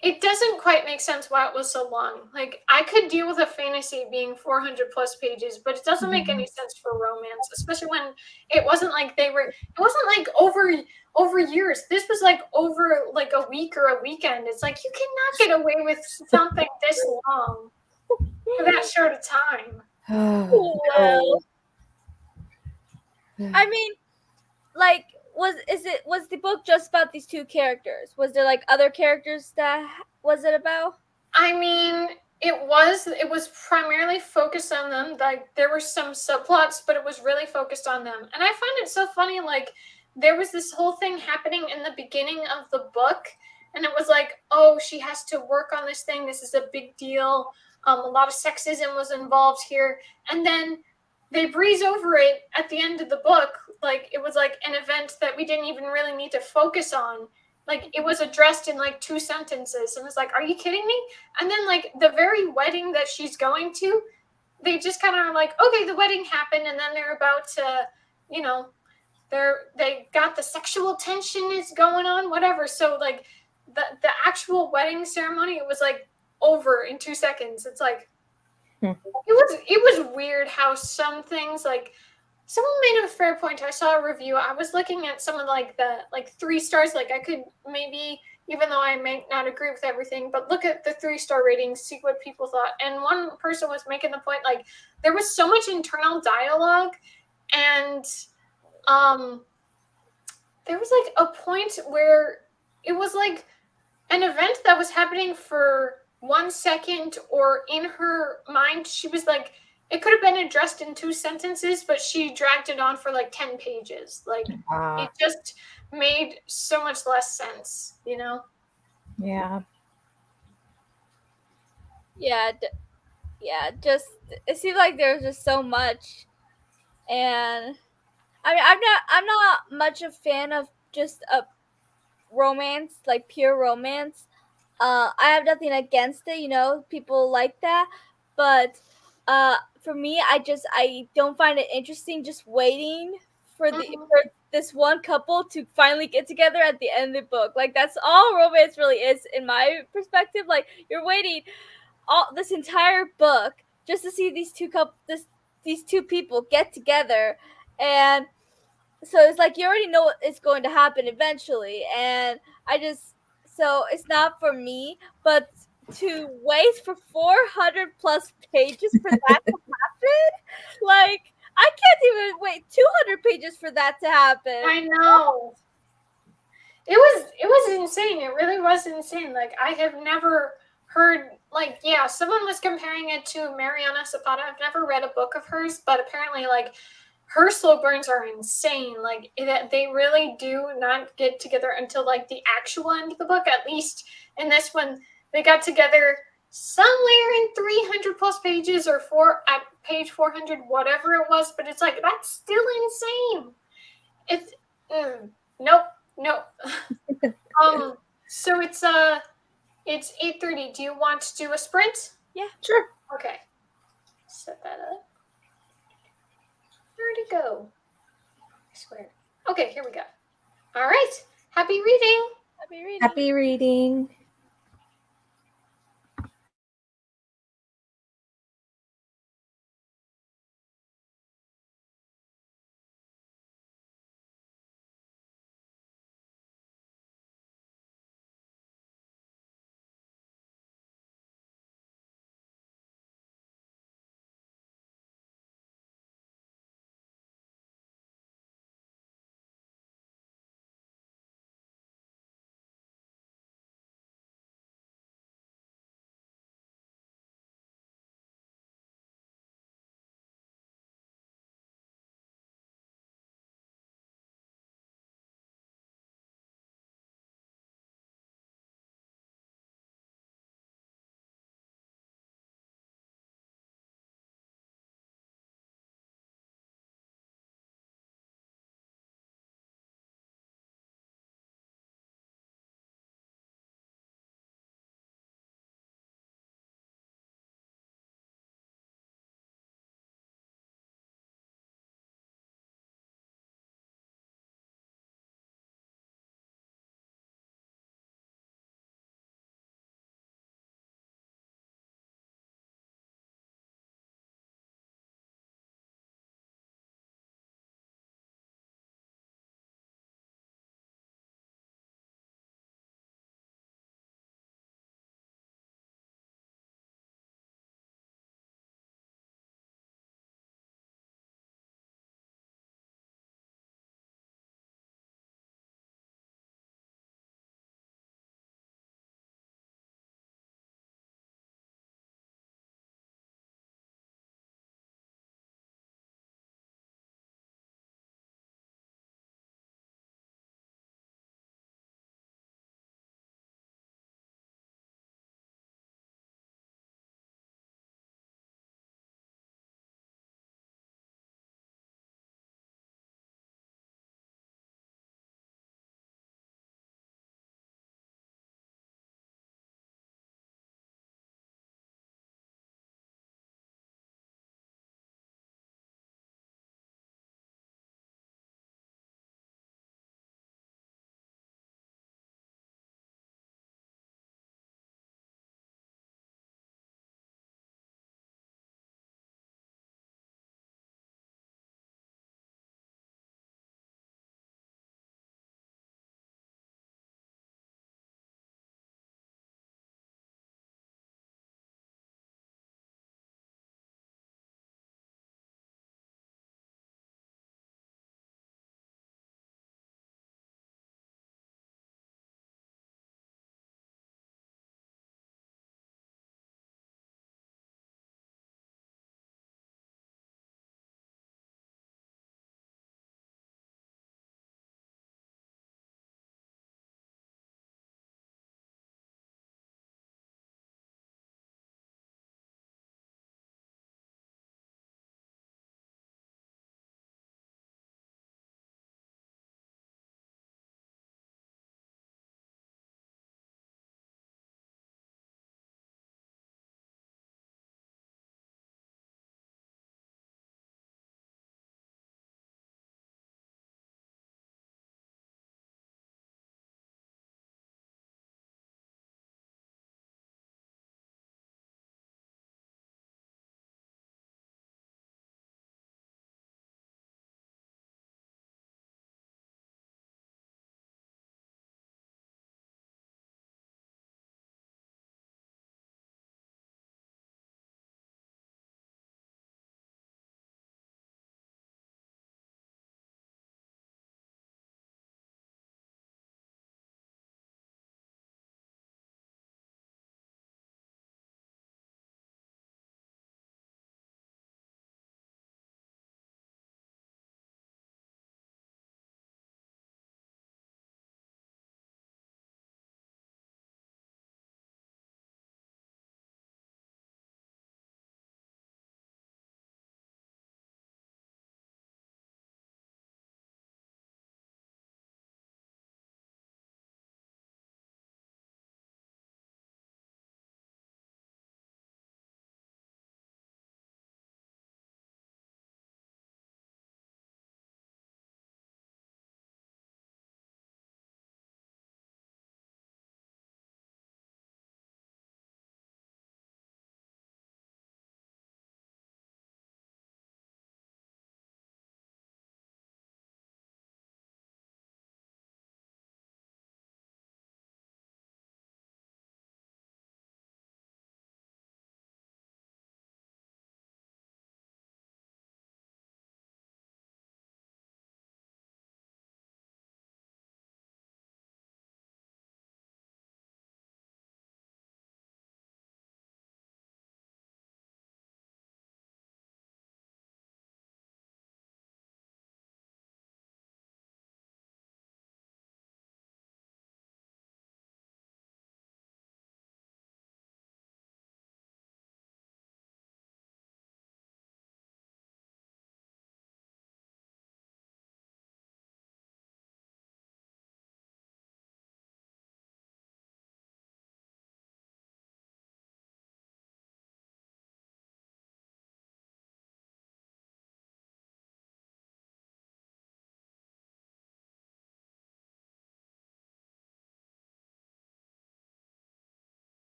it doesn't quite make sense why it was so long. Like I could deal with a fantasy being 400 plus pages, but it doesn't make any sense for romance, especially when it wasn't like it wasn't like over years. This was like over like a week or a weekend. It's like you cannot get away with something this long for that short of time. Oh, Well, no. I mean, like, was the book just about these two characters? Was there like other characters that was it about? I mean, it was primarily focused on them. Like there were some subplots, but it was really focused on them. And I find it so funny like there was this whole thing happening in the beginning of the book and it was like, "Oh, she has to work on this thing. This is a big deal. A lot of sexism was involved here." And then they breeze over it at the end of the book like it was like an event that we didn't even really need to focus on, like it was addressed in like 2 sentences and it's like, are you kidding me? And then like the very wedding that she's going to, they just kind of are like, okay, the wedding happened and then they're about to, you know, they got the sexual tension is going on, whatever. So like the actual wedding ceremony, it was like over in 2 seconds. It's like it was weird how some things like someone made a fair point. I saw a review. I was looking at some of like the like 3 stars. Like I could maybe, even though I may not agree with everything, but look at the 3 star ratings, see what people thought. And one person was making the point like there was so much internal dialogue, and um, there was like a point where it was like an event that was happening for 1 second, or in her mind she was like it could have been addressed in 2 sentences, but she dragged it on for like 10 pages. Like it just made so much less sense, you know? Yeah. Yeah, yeah. Just it seemed like there was just so much, and I mean, I'm not much a fan of just a romance, like pure romance. I have nothing against it, you know, people like that, but for me, I don't find it interesting just waiting Mhm. for this one couple to finally get together at the end of the book. Like that's all romance really is in my perspective. Like you're waiting all this entire book just to see these two people get together, and so it's like you already know what is going to happen eventually, and I just so it's not for me. But to wait for 400 plus pages for that to happen, like I can't even wait 200 pages for that to happen. I know. It was insane. It really was insane. Like I have never heard like, yeah, someone was comparing it to Mariana Zapata. I've never read a book of hers, but apparently like her slow burns are insane. Like they really do not get together until like the actual end of the book. At least in this one, they got together somewhere in 300 plus pages or four at page 400, whatever it was. But it's like that's still insane. It's nope, nope. So it's 8:30. Do you want to do a sprint? Yeah. Sure. Okay. Set that up. Where'd it go? I swear. Okay, here we go. All right. Happy reading. Happy reading. Happy reading.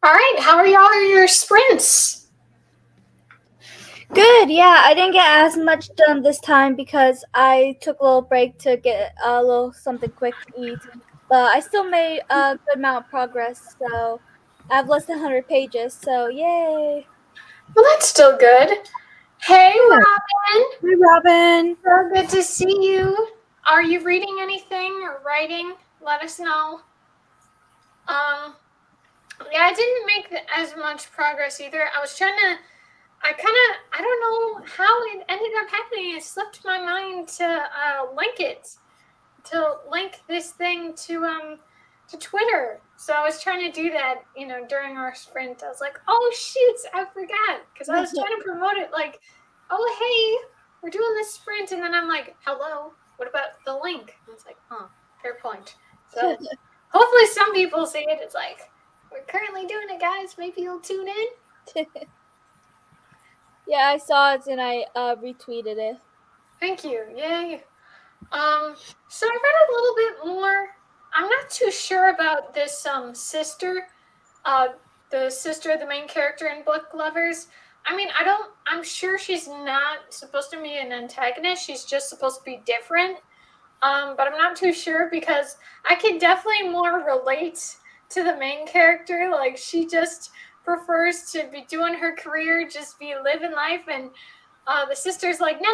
All right, how are your sprints? Good, yeah. I didn't get as much done this time because I took a little break to get a little something quick to eat. But I still made a good amount of progress, so I have less than 100 pages, so yay. Well, that's still good. Hey, Good. Robin. Hi, Robin. So good to see you. Are you reading anything or writing? Let us know. Yeah, I didn't make as much progress either. I don't know how it ended up happening. It slipped my mind to link this thing to Twitter. So I was trying to do that, during our sprint. I was like, oh shoot, I forgot, because I was trying to promote it like, oh hey, we're doing this sprint, and then I'm like, hello, what about the link? And it's like, oh, fair point. So hopefully some people see it. It's like, we're currently doing it, guys. Maybe you'll tune in. Yeah, I saw it and I retweeted it. Thank you. Yay. So I read a little bit more. I'm not too sure about this sister, the sister of the main character in Book Lovers. I mean, I'm sure she's not supposed to be an antagonist. She's just supposed to be different. But I'm not too sure because I can definitely more relate to the main character. Like, she just prefers to be doing her career, just be living life, and the sister's like, no.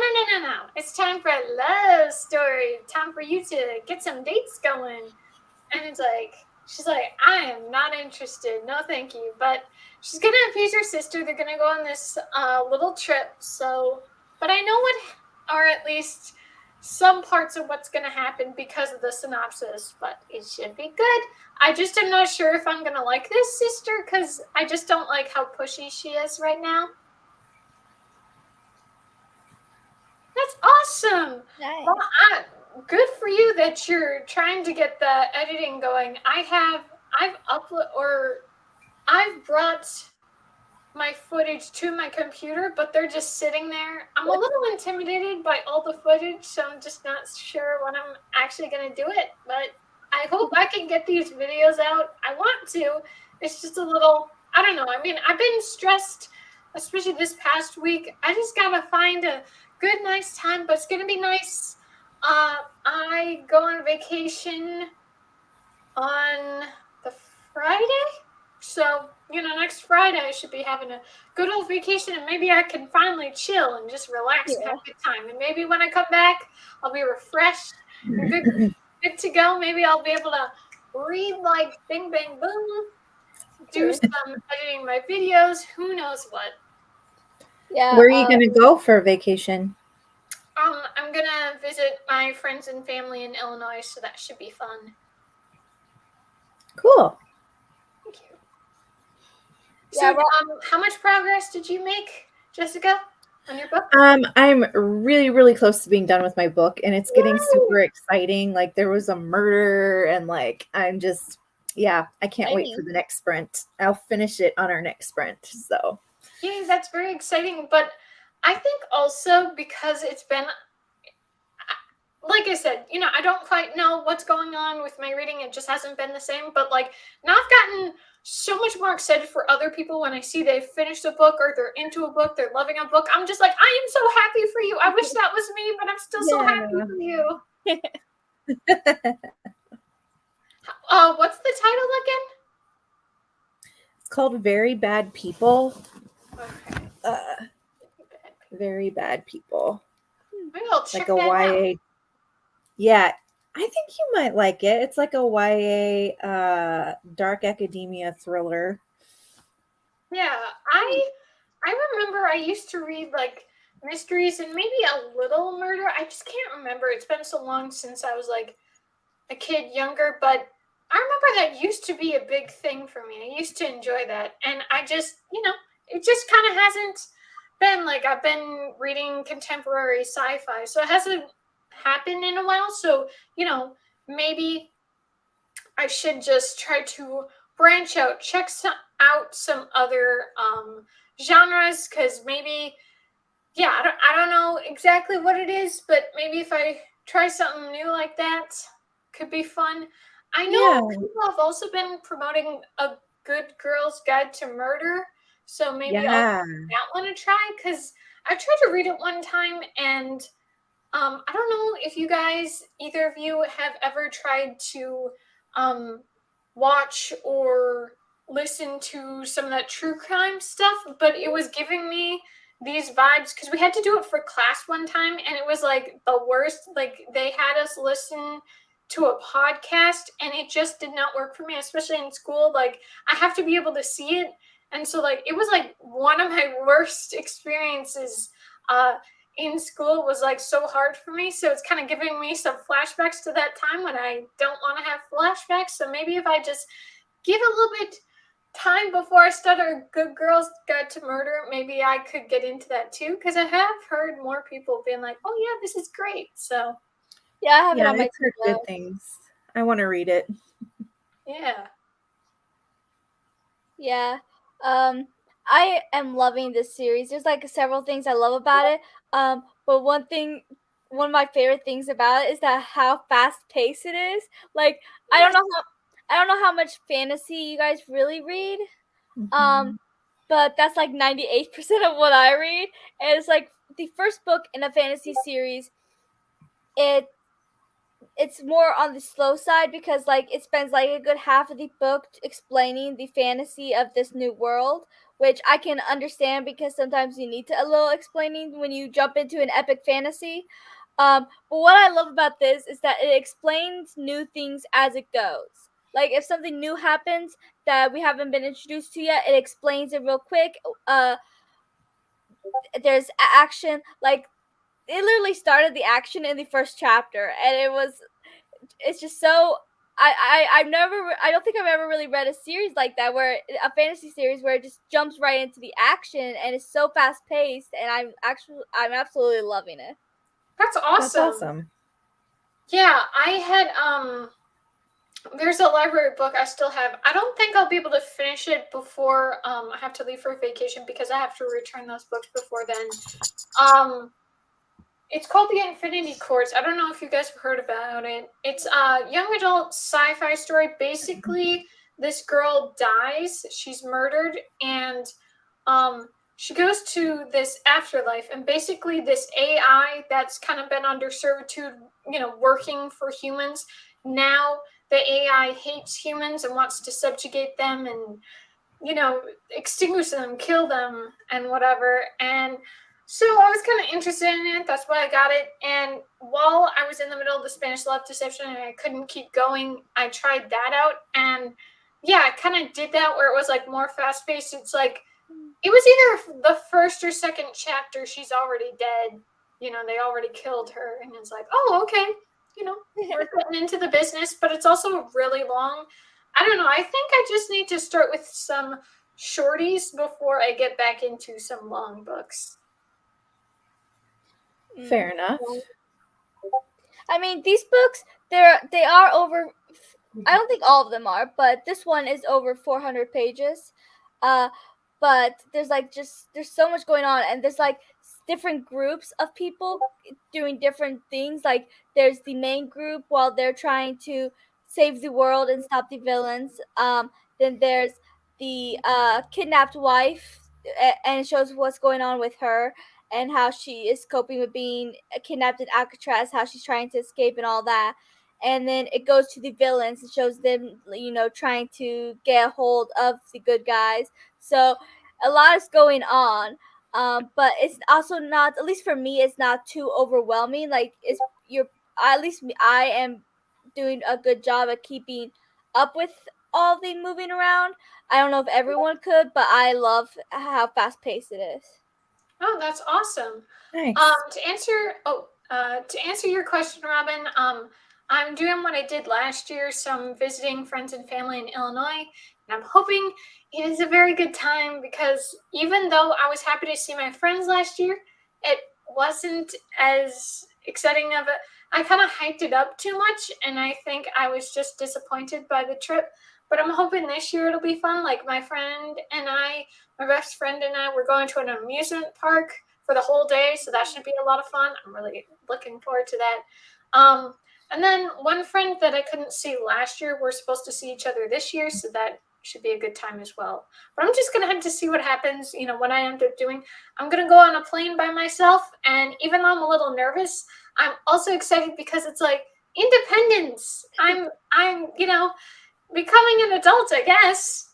It's time for a love story. Time for you to get some dates going. And it's like, she's like, I am not interested. No, thank you. But she's going to appease her sister. They're going to go on this little trip. So, but I know what, or at least some parts of what's going to happen because of the synopsis. But it should be good. I just am not sure if I'm going to like this sister because I just don't like how pushy she is right now. That's awesome. Nice. Well, good for you that you're trying to get the editing going. I've brought my footage to my computer, but they're just sitting there. I'm a little intimidated by all the footage, so I'm just not sure when I'm actually going to do it. But I hope I can get these videos out. I want to. It's just a little, I don't know. I mean, I've been stressed, especially this past week. I just got to find a good, nice time, but it's going to be nice. I go on vacation on the Friday. So, next Friday I should be having a good old vacation, and maybe I can finally chill and just relax and have a good time. And maybe when I come back, I'll be refreshed and good to go. Maybe I'll be able to read like bing, bang, boom, do some editing my videos. Who knows what? Yeah. Where are you going to go for vacation? I'm going to visit my friends and family in Illinois, so that should be fun. Cool. Thank you. So, how much progress did you make, Jessica, on your book? I'm really, really close to being done with my book, and it's getting super exciting. Like, there was a murder, and I'm just, I can't wait for the next sprint. I'll finish it on our next sprint. So, yeah, that's very exciting. But I think also because it's been, like I said, I don't quite know what's going on with my reading. It just hasn't been the same. But now I've gotten so much more excited for other people when I see they've finished a book or they're into a book, they're loving a book. I'm just like, I am so happy for you. I wish that was me, but I'm still so happy for you. What's the title again? It's called Very Bad People. Okay. Very Bad People. Maybe I'll check like a YA. out. Yeah, I think you might like it. It's like a YA dark academia thriller. Yeah, I remember I used to read mysteries and maybe a little murder. I just can't remember. It's been so long since I was a kid younger, but I remember that used to be a big thing for me. I used to enjoy that. And I just, it just kind of hasn't been I've been reading contemporary sci-fi. So it hasn't happened in a while. So, maybe I should just try to branch out, check out some other genres, because maybe, I don't know exactly what it is, but maybe if I try something new like that, could be fun. I know people have also been promoting a Good Girl's Guide to Murder. So maybe I'll Yeah. give that one a try, because I tried to read it one time, and I don't know if you guys, either of you, have ever tried to watch or listen to some of that true crime stuff, but it was giving me these vibes because we had to do it for class one time, and it was like the worst. Like, they had us listen to a podcast, and it just did not work for me, especially in school. Like, I have to be able to see it, and so like it was like one of my worst experiences in school. Was like so hard for me, so it's kind of giving me some flashbacks to that time when I don't want to have flashbacks. So maybe if I just give a little bit time before I stutter Good Girls Guide to Murder, maybe I could get into that too, because I have heard more people being like, oh yeah, this is great. So Yeah, I have it Yeah, on my I've heard to-go. good things. I want to read it. yeah. Yeah. I am loving this series. There's like several things I love about it. But one of my favorite things about it is that how fast paced it is. Like I don't know how much fantasy you guys really read. Mhm. But that's like 98% of what I read. And it's like the first book in a fantasy series. It it's more on the slow side because like it spends like a good half of the book explaining the fantasy of this new world, which I can understand because sometimes you need a little explaining when you jump into an epic fantasy. But what I love about this is that it explains new things as it goes. Like if something new happens that we haven't been introduced to yet, it explains it real quick. There's action, like it literally started the action in the first chapter, and it's just so I don't think I've ever really read a series like that, where a fantasy series where it just jumps right into the action and is so fast paced, and I'm absolutely loving it. That's That's awesome. awesome. Yeah, I had there's a library book I still have. I don't think I'll be able to finish it before I have to leave for vacation, because I have to return those books before then. It's called The Infinity Course. I don't know if you guys have heard about it. It's a young adult sci-fi story. Basically, this girl dies. She's murdered, and she goes to this afterlife, and basically this AI that's kind of been under servitude, working for humans. Now the AI hates humans and wants to subjugate them and, extinguish them, kill them, and whatever. And so I was kind of interested in it. That's why I got it. And while I was in the middle of the Spanish Love Deception and I couldn't keep going, I tried that out. And yeah, I kind of did that where it was like more fast paced. It's like, it was either the first or second chapter, she's already dead. They already killed her. And it's like, oh, okay. We're getting into the business, but it's also really long. I don't know. I think I just need to start with some shorties before I get back into some long books. Fair enough. I mean, these books they are over. I don't think all of them are, but this one is over 400 pages. But there's so much going on, and there's like different groups of people doing different things. Like there's the main group while they're trying to save the world and stop the villains. Then there's the kidnapped wife, and it shows what's going on with her and how she is coping with being kidnapped in Alcatraz, how she's trying to escape and all that. And then it goes to the villains and shows them, trying to get a hold of the good guys. So a lot is going on, but it's also not, at least for me, it's not too overwhelming. Like at least I am doing a good job at keeping up with all the moving around. I don't know if everyone could, but I love how fast paced it is. Oh, that's awesome. Nice. To answer your question, Robin, I'm doing what I did last year, so I'm visiting friends and family in Illinois, and I'm hoping it is a very good time, because even though I was happy to see my friends last year, it wasn't as exciting of a. I kind of hyped it up too much, and I think I was just disappointed by the trip. But I'm hoping this year it'll be fun. Like my best friend and I, we're going to an amusement park for the whole day, so that should be a lot of fun. I'm really looking forward to that. And then one friend that I couldn't see last year, we're supposed to see each other this year, so that should be a good time as well. But I'm just gonna have to see what happens. What I end up doing. I'm gonna go on a plane by myself, and even though I'm a little nervous, I'm also excited because it's like independence. I'm becoming an adult, I guess.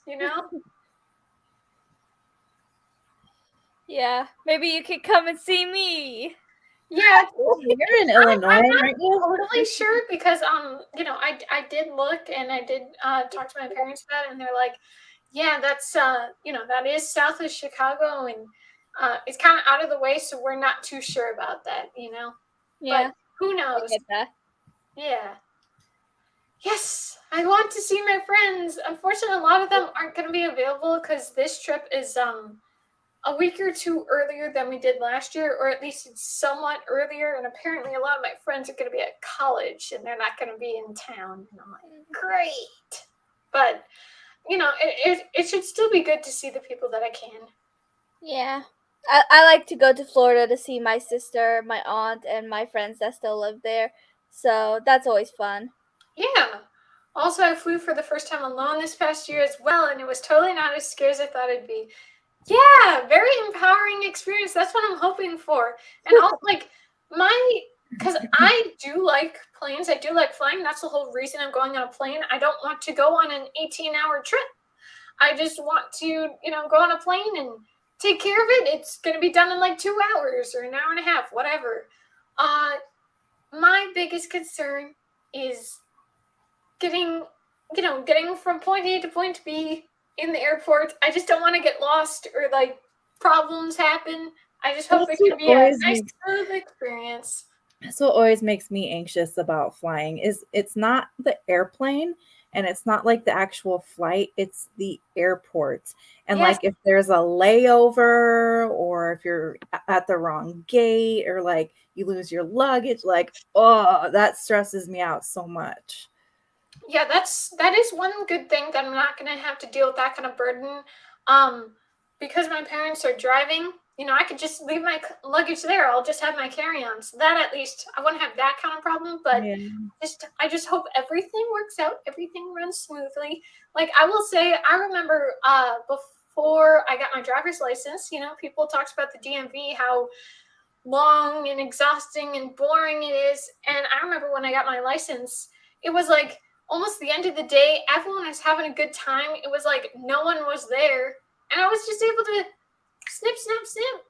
Yeah, maybe you could come and see me. Yeah, You're in Illinois, aren't you? totally sure because I did look and I did talk to my parents about it, and they're like, yeah, that's that is south of Chicago, and it's kind of out of the way, so we're not too sure about that. Yeah, But who I knows? get that. Yeah. Yes, I want to see my friends. Unfortunately, a lot of them aren't going to be available because this trip is a week or two earlier than we did last year, or at least it's somewhat earlier. And apparently, a lot of my friends are going to be at college and they're not going to be in town. And I'm like, great. But, it should still be good to see the people that I can. Yeah. I like to go to Florida to see my sister, my aunt, and my friends that still live there. So that's always fun. Yeah. Also, I flew for the first time alone this past year as well, and it was totally not as scary as I thought it'd be. Yeah, very empowering experience. That's what I'm hoping for. And also, because I do like planes, I do like flying. That's the whole reason I'm going on a plane. I don't want to go on an 18-hour trip. I just want to, go on a plane and take care of it. It's going to be done in like 2 hours or an hour and a half, whatever. My biggest concern is getting from point A to point B in the airport. I just don't want to get lost or like problems happen. I just hope it can be a nice, smooth experience. That's what always makes me anxious about flying is it's not the airplane and it's not like the actual flight, it's the airport. And Yes. like if there's a layover or if you're at the wrong gate or like you lose your luggage, like, oh, that stresses me out so much. Yeah, that is one good thing that I'm not going to have to deal with that kind of burden. Because my parents are driving, I could just leave my luggage there. I'll just have my carry-on. So that at least I wouldn't have that kind of problem. But Yeah. I just hope everything works out. Everything runs smoothly. Like I will say, I remember before I got my driver's license, people talked about the DMV, how long and exhausting and boring it is. And I remember when I got my license, it was like almost the end of the day. Everyone was having a good time. It was like no one was there. And I was just able to snip, snap, snip.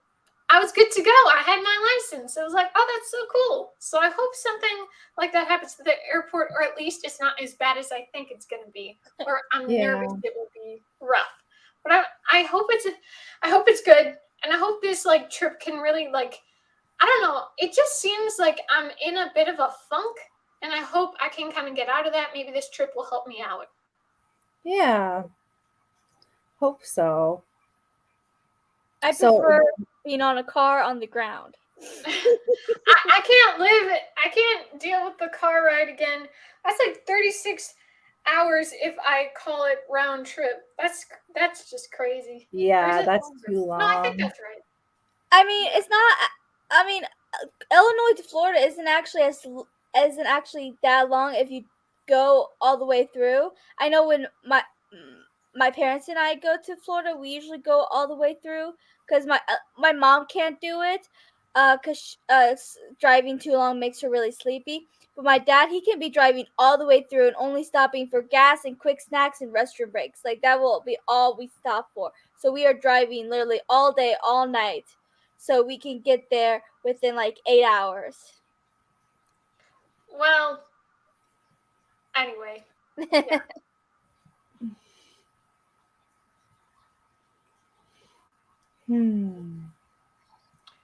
I was good to go. I had my license. I was like, oh, that's so cool. So I hope something like that happens to the airport, or at least it's not as bad as I think it's going to be. Or I'm nervous it will be rough. But I hope it's good. And I hope this like trip can really like, I don't know. It just seems like I'm in a bit of a funk, and I hope I can kind of get out of that. Maybe this trip will help me out. Yeah. Hope so. I prefer being on a car on the ground. I can't deal with the car ride again. That's like 36 hours if I call it round trip. That's just crazy. Yeah, that's too long. No, I think that's right. I mean, it's not. I mean, Illinois to Florida isn't actually that long if you go all the way through. I know when my parents and I go to Florida, we usually go all the way through because my mom can't do it because driving too long makes her really sleepy. But my dad, he can be driving all the way through and only stopping for gas and quick snacks and restroom breaks. Like that will be all we stop for. So we are driving literally all day, all night, so we can get there within like 8 hours. Well, anyway. Yeah.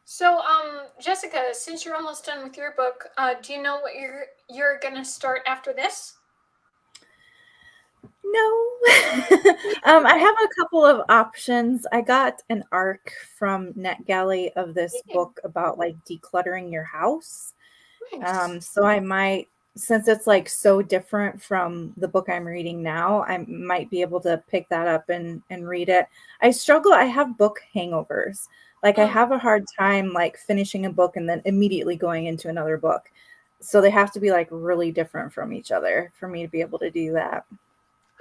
So, Jessica, since you're almost done with your book, do you know what you're gonna start after this? No. I have a couple of options. I got an arc from NetGalley of this book about like decluttering your house. Nice. So I might, since it's like so different from the book I'm reading now, I might be able to pick that up and read it. I have book hangovers. Like I have a hard time like finishing a book and then immediately going into another book. So they have to be like really different from each other for me to be able to do that.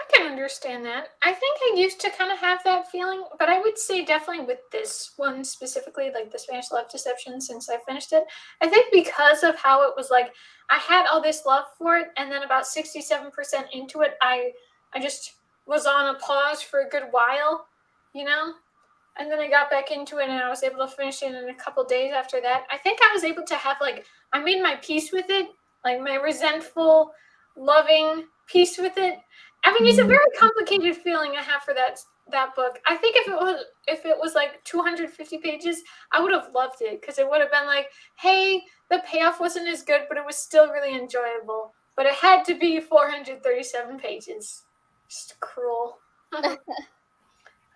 I can understand that. I think I used to kind of have that feeling, but I would say definitely with this one specifically, like the Spanish Love Deception, since I finished it, I think because of how it was like, I had all this love for it, and then about 67% into it, I just was on a pause for a good while, you know? And then I got back into it and I was able to finish it in a couple days after that. I think I was able to have, like, I made my peace with it, like my resentful, loving peace with it. I mean, it's a very complicated feeling I have for that book. I think if it was like 250 pages, I would have loved it because it would have been like, hey, the payoff wasn't as good, but it was still really enjoyable. But it had to be 437 pages. Just cruel.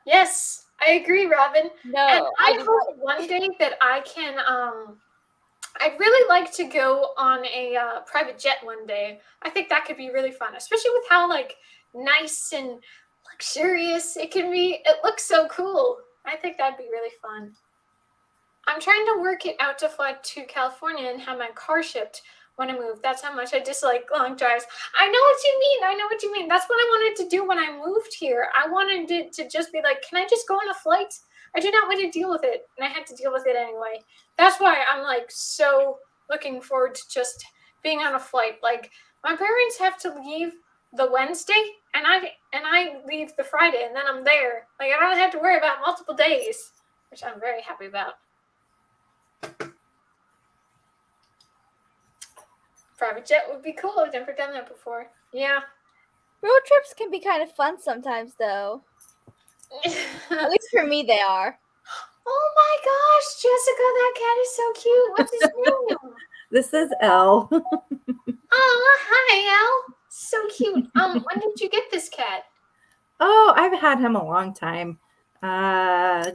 Yes, I agree, Robin. No, And I do hope one day that I can. I'd really like to go on a private jet one day. I think that could be really fun, especially with how like nice and luxurious it can be. It looks so cool. I think that'd be really fun. I'm trying to work it out to fly to California and have my car shipped when I move. That's how much I dislike long drives. I know what you mean. I know what you mean. That's what I wanted to do when I moved here. I wanted it to just be like, can I just go on a flight? I do not want to deal with it. And I had to deal with it anyway. That's why I'm like so looking forward to just being on a flight. Like my parents have to leave the Wednesday and I leave the Friday and then I'm there. Like I don't have to worry about multiple days, which I'm very happy about. Private jet would be cool. I've never done that before. Yeah. road trips can be kind of fun sometimes, though. At least for me, they are. Oh my gosh, Jessica, that cat is so cute. What's his name? This is Elle. Oh, hi, Elle. So cute. When did you get this cat? Oh, I've had him a long time.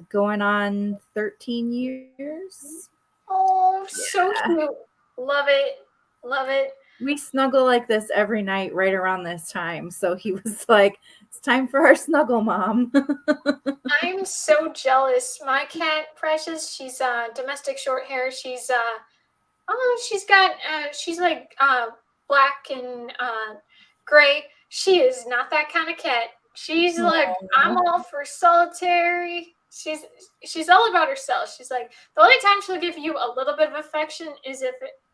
Going on 13 years. Oh, so cute. Love it. Love it. We snuggle like this every night right around this time. So he was like, it's time for our snuggle, Mom. I'm so jealous. My cat, Precious, she's domestic short hair. She's she's like black and gray. She is not that kind of cat. She's like, I'm all for solitary. She's all about herself. She's like, the only time she'll give you a little bit of affection is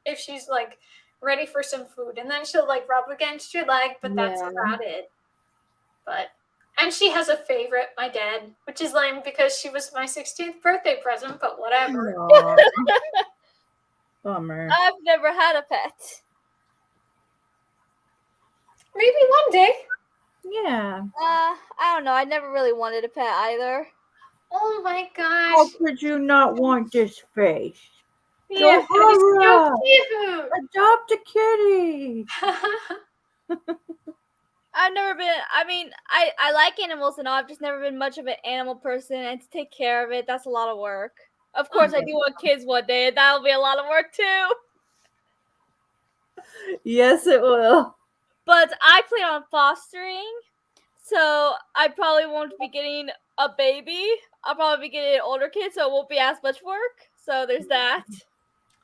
if she's like ready for some food, and then she'll like rub against your leg, but that's about it. And she has a favorite, my dad, which is lame because she was my 16th birthday present, but whatever. Bummer. I've never had a pet. Maybe one day. Yeah. I don't know. I never really wanted a pet either. Oh my gosh. How could you not want this face? Yeah, Joharra! so cute. Adopt a kitty. I've never been. I mean, I like animals and all. I've just never been much of an animal person, and to take care of it, that's a lot of work. Of course, I do want kids one day, and that'll be a lot of work too. Yes, it will. But I plan on fostering, so I probably won't be getting a baby. I'll probably be getting an older kid, so it won't be as much work. So there's that.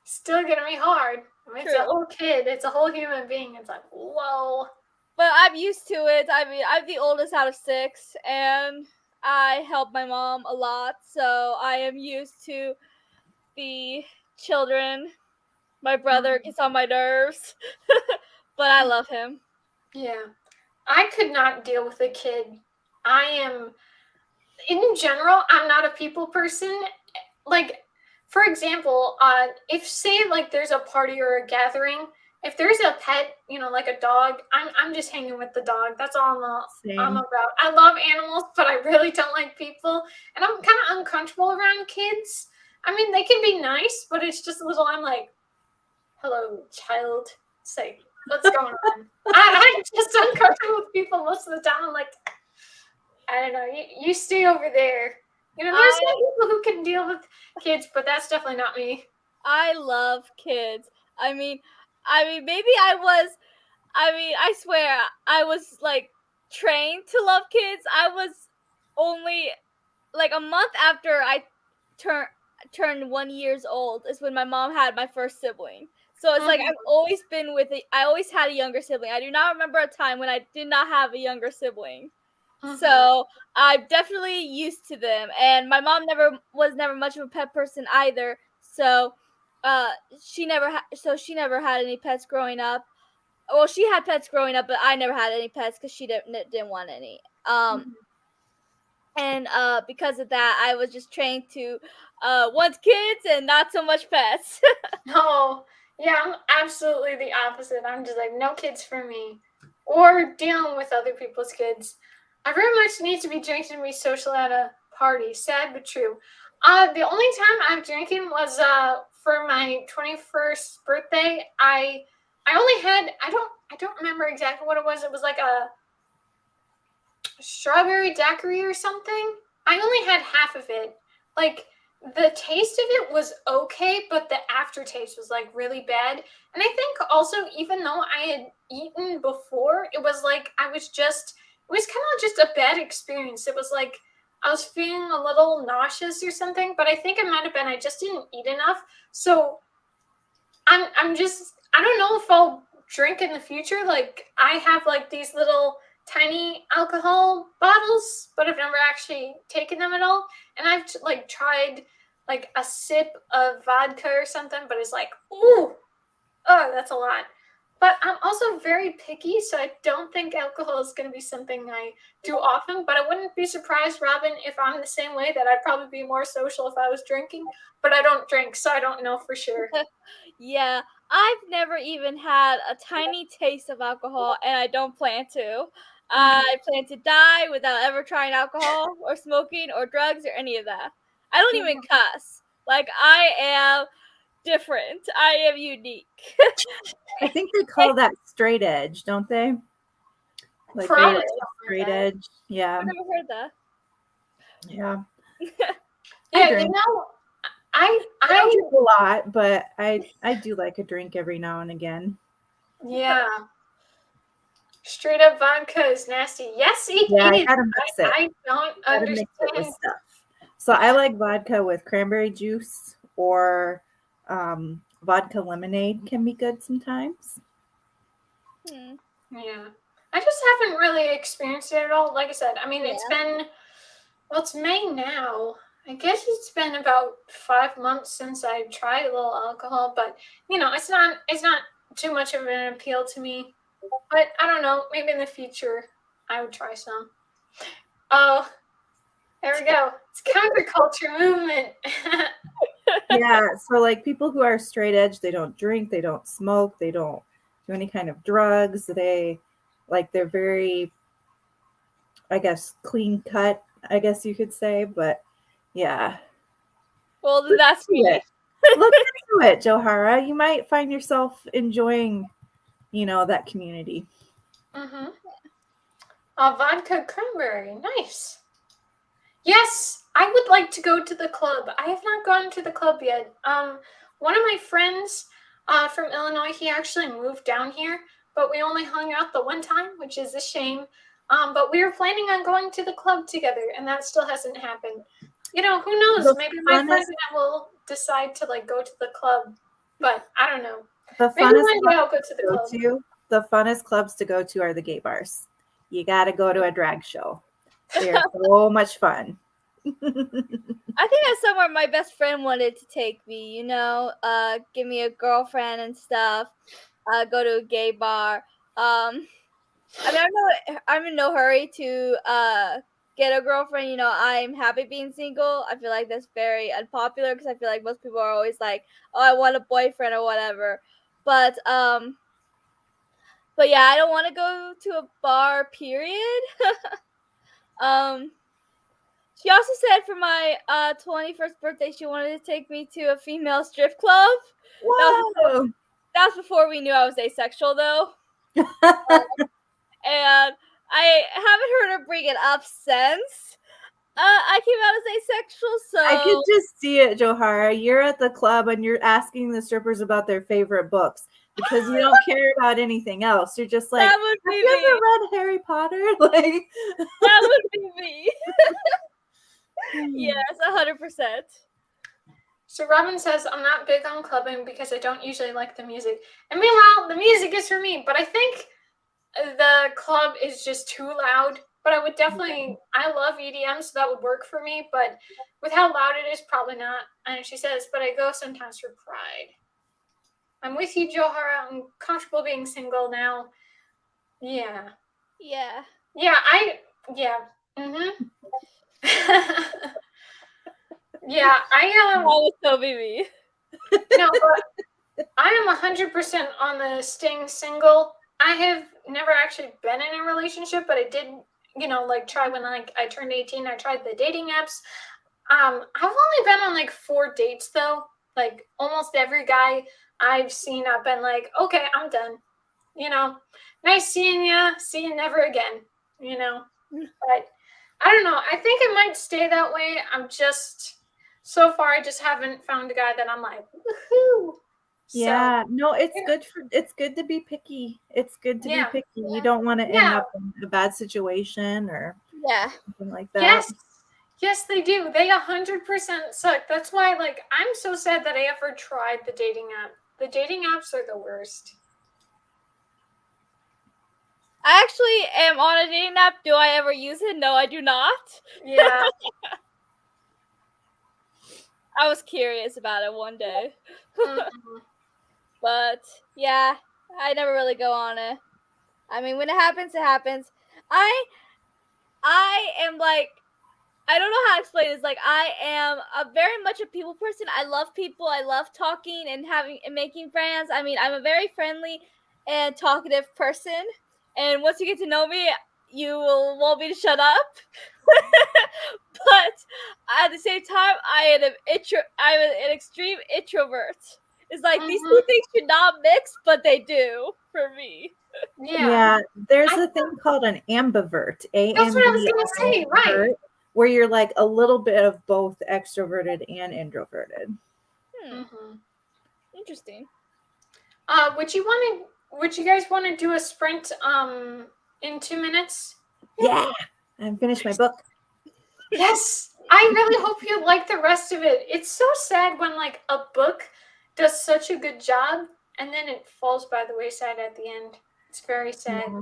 Still gonna be hard. I mean, it's a whole kid. It's a whole human being. It's like, whoa. But I'm used to it. I mean, I'm the oldest out of 6, and I help my mom a lot, so I am used to the children. My brother gets on my nerves, but I love him. Yeah. I could not deal with a kid. I am, in general, I'm not a people person. Like, for example, if say like there's a party or a gathering, if there's a pet, you know, like a dog, I'm just hanging with the dog. That's all I'm about. I love animals, but I really don't like people, and I'm kind of uncomfortable around kids. I mean, they can be nice, but it's just a little. I'm like, hello, child. It's like, what's going on? I'm just uncomfortable with people most of the time. I'm like, I don't know. You stay over there. You know, there's some people who can deal with kids, but that's definitely not me. I love kids. I mean, maybe I swear, I was, like, trained to love kids. I was only, like, a month after I turned 1 year old is when my mom had my first sibling. So it's like, I've always been I always had a younger sibling. I do not remember a time when I did not have a younger sibling. So I'm definitely used to them. And my mom was never much of a pet person either. So she never had any pets growing up. Well, she had pets growing up, but I never had any pets because she didn't want any. And because of that, I was just trained to want kids and not so much pets. No, yeah, I'm absolutely the opposite. I'm just like, no kids for me. Or dealing with other people's kids. I very much need to be drinking to be social at a party. Sad but true. The only time I'm drinking was for my 21st birthday. I only had I don't remember exactly what it was. It was like a strawberry daiquiri or something. I only had half of it. Like the taste of it was okay, but the aftertaste was like really bad. And I think also, even though I had eaten before, it was like it was kind of just a bad experience. It was like I was feeling a little nauseous or something, but I think it might have been I just didn't eat enough. So I'm just I don't know if I'll drink in the future. Like I have like these little tiny alcohol bottles, but I've never actually taken them at all. And I've like tried like a sip of vodka or something, but it's like, ooh, oh, that's a lot. But I'm also very picky, so I don't think alcohol is going to be something I do often. But I wouldn't be surprised, Robin, if I'm the same way, that I'd probably be more social if I was drinking. But I don't drink, so I don't know for sure. Yeah, I've never even had a tiny taste of alcohol, and I don't plan to. I plan to die without ever trying alcohol or smoking or drugs or any of that. I don't even cuss. Like, I am different. I am unique. I think they call that straight edge, don't they? Like Probably you're something straight like that. edge. Yeah. I've never heard that. Yeah. Yeah, I drink. I don't drink a lot, but I do like a drink every now and again. Yeah. Straight up vodka is nasty. Yes, it Yeah, I is. gotta mix it. I don't Gotta mix it with understand. stuff. So I like vodka with cranberry juice or vodka lemonade can be good sometimes. Yeah. I just haven't really experienced it at all. Like I said, I mean, it's been, well, it's May now. I guess it's been about 5 months since I tried a little alcohol, but you know, it's not too much of an appeal to me. But I don't know, maybe in the future I would try some. Oh, there we go. It's counterculture movement. Yeah, so like people who are straight edge, they don't drink, they don't smoke, they don't do any kind of drugs. They're very, I guess, clean cut, I guess you could say, but yeah. Well, that's me. Look into it, Joharra. You might find yourself enjoying, that community. Mm-hmm. Vodka cranberry, nice. Yes, I would like to go to the club. I have not gone to the club yet. One of my friends from Illinois, he actually moved down here, but we only hung out the one time, which is a shame. But we were planning on going to the club together, and that still hasn't happened. You know, who knows? Maybe my friend and I will decide to like go to the club, but I don't know. Maybe one day I'll go to the club. The funnest clubs to go to are the gay bars. You got to go to a drag show. They're so much fun. I think that's somewhere my best friend wanted to take me, give me a girlfriend and stuff, go to a gay bar. I mean, I'm in no hurry to get a girlfriend. I'm happy being single. I feel like that's very unpopular because I feel like most people are always like, oh, I want a boyfriend or whatever. But yeah, I don't want to go to a bar, period. She also said for my 21st birthday, she wanted to take me to a female strip club. Whoa! That was before we knew I was asexual, though. And I haven't heard her bring it up since I came out as asexual, so... I could just see it, Joharra. You're at the club and you're asking the strippers about their favorite books because you don't care about anything else. You're just like, that would be have you ever read Harry Potter? Like, that would be me. Yes, 100%. So Robin says, I'm not big on clubbing because I don't usually like the music. And meanwhile, the music is for me, but I think the club is just too loud. but I would definitely, I love EDM, so that would work for me, but with how loud it is, probably not. And she says, but I go sometimes for pride. I'm with you, Joharra. I'm comfortable being single now. Yeah. Yeah. Yeah, yeah. Mm-hmm. Yeah, That was so me. No, but I am 100% on the staying single. I have never actually been in a relationship, but I did, like try when I turned 18. I tried the dating apps. I've only been on like 4 dates though. Like almost every guy I've seen, I've been like, okay, I'm done. Nice seeing you. See you never again. But I don't know. I think it might stay that way. So far, I just haven't found a guy that I'm like, woohoo. Yeah, no, it's good to be picky. It's good to be picky. You don't want to end up in a bad situation or something like that. Yes, they do. They 100% suck. That's why, like, I'm so sad that I ever tried the dating app. The dating apps are the worst. I actually am on a dating app. Do I ever use it? No, I do not. Yeah. I was curious about it one day. But yeah, I never really go on it. I mean, when it happens, it happens. I am like, I don't know how to explain this. Like, I am a very much a people person. I love people. I love talking and making friends. I mean, I'm a very friendly and talkative person. And once you get to know me, you will want me to shut up. But at the same time, I'm an extreme introvert. It's like these two things should not mix, but they do for me. Yeah, there's a thing called an ambivert. That's what I was going to say, right? Where you're like a little bit of both extroverted and introverted. Interesting. Would you guys want to do a sprint in 2 minutes? Yeah. I finished my book. Yes. I really hope you like the rest of it. It's so sad when like a book does such a good job and then it falls by the wayside at the end. It's very sad. Yeah.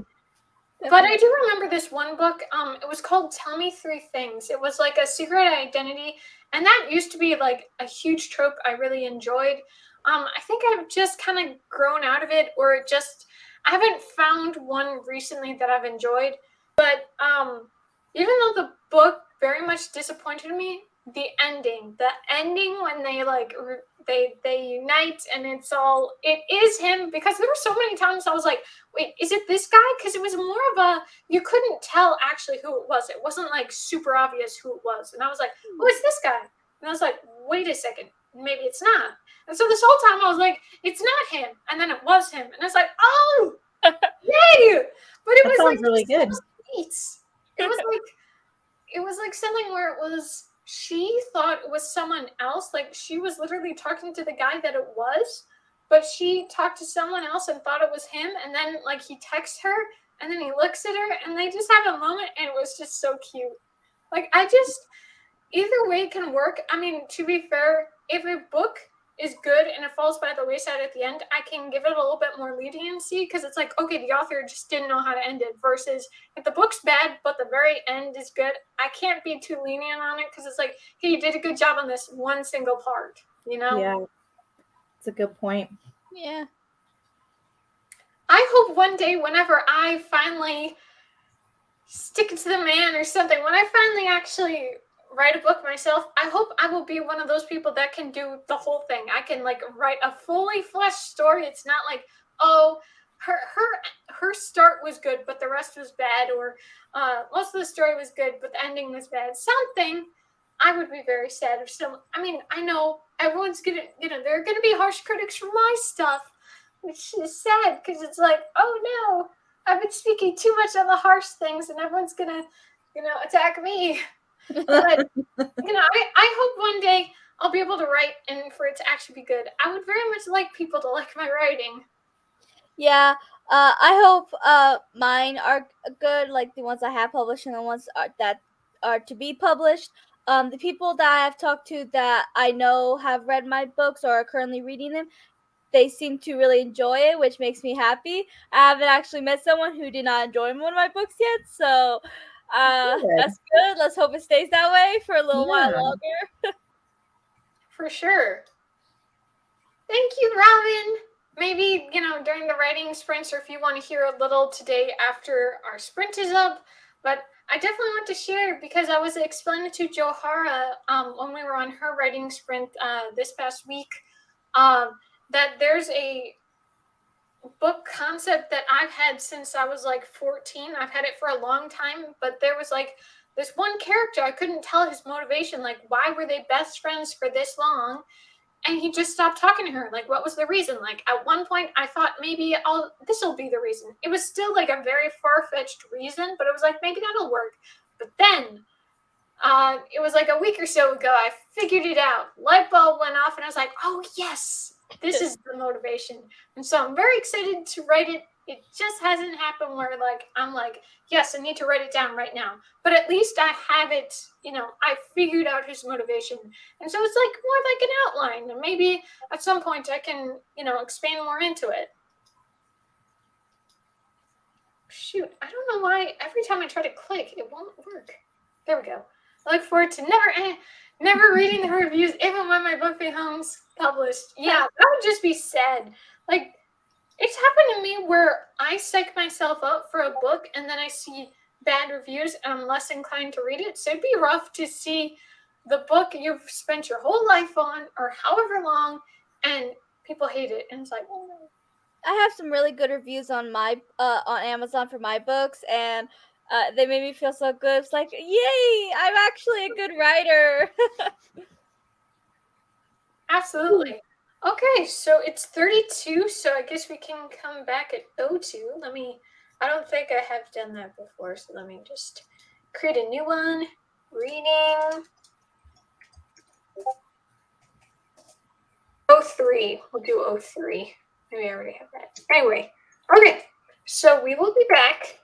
But I do remember this one book. It was called Tell Me 3 Things. It was like a secret identity, and that used to be like a huge trope I really enjoyed. I think I've just kind of grown out of it, or I haven't found one recently that I've enjoyed. But even though the book very much disappointed me, the ending when they like they unite and it is him, because there were so many times I was like, wait, is it this guy? Because it was more of you couldn't tell actually who it was. It wasn't like super obvious who it was, and I was like, oh, it's this guy, and I was like, wait a second, maybe it's not. And so this whole time I was like, it's not him, and then it was him, and I was like, oh, yay! But it was like really good. It was like something where it was, she thought it was someone else. Like she was literally talking to the guy that it was, but she talked to someone else and thought it was him. And then like he texts her and then he looks at her and they just have a moment, and it was just so cute. Like either way can work. I mean, to be fair, if a book is good and it falls by the wayside at the end, I can give it a little bit more leniency, because it's like, okay, the author just didn't know how to end it, versus if the book's bad but the very end is good, I can't be too lenient on it, because it's like, hey, you did a good job on this one single part, Yeah, it's a good point. Yeah. I hope one day, whenever I finally stick it to the man or something, when I finally actually write a book myself, I hope I will be one of those people that can do the whole thing. I can like write a fully fleshed story. It's not like, oh, her start was good but the rest was bad, or most of the story was good but the ending was bad. Something. I would be very sad if I mean, I know everyone's gonna, there are gonna be harsh critics for my stuff, which is sad, because it's like, oh no, I've been speaking too much on the harsh things and everyone's gonna, attack me. But I hope one day I'll be able to write and for it to actually be good. I would very much like people to like my writing. Yeah, I hope mine are good, like the ones I have published and the ones that are to be published. The people that I have talked to that I know have read my books or are currently reading them, they seem to really enjoy it, which makes me happy. I haven't actually met someone who did not enjoy one of my books yet, so Good. That's good. Let's hope it stays that way for a little while Yeah. longer. For sure. Thank you, Robin. Maybe, during the writing sprints, or if you want to hear a little today after our sprint is up. But I definitely want to share because I was explaining to Joharra when we were on her writing sprint this past week that there's a book concept that I've had since I was like 14. I've had it for a long time, but there was like this one character, I couldn't tell his motivation. Like, why were they best friends for this long? And he just stopped talking to her. Like, what was the reason? Like, at one point, I thought maybe this will be the reason. It was still like a very far-fetched reason, but it was like, maybe that'll work. But then, it was like a week or so ago, I figured it out. Light bulb went off, and I was like, oh, yes, this is the motivation. And so I'm very excited to write it. It just hasn't happened where I'm like, yes, I need to write it down right now. But at least I have it, I figured out his motivation. And so it's like more like an outline. And maybe at some point I can, expand more into it. Shoot, I don't know why every time I try to click, it won't work. There we go. I look forward to never reading the reviews, even when my book becomes published. Yeah, that would just be sad. Like, it's happened to me where I psych myself up for a book and then I see bad reviews and I'm less inclined to read it. So it'd be rough to see the book you've spent your whole life on or however long and people hate it. And it's like, oh no. I have some really good reviews on my on Amazon for my books, and they made me feel so good. It's like, yay! I'm actually a good writer. Absolutely. Okay, so it's 32, so I guess we can come back at 02. I don't think I have done that before, so let me just create a new one. Reading 03. We'll do 03. Maybe I already have that. Anyway, okay, so we will be back.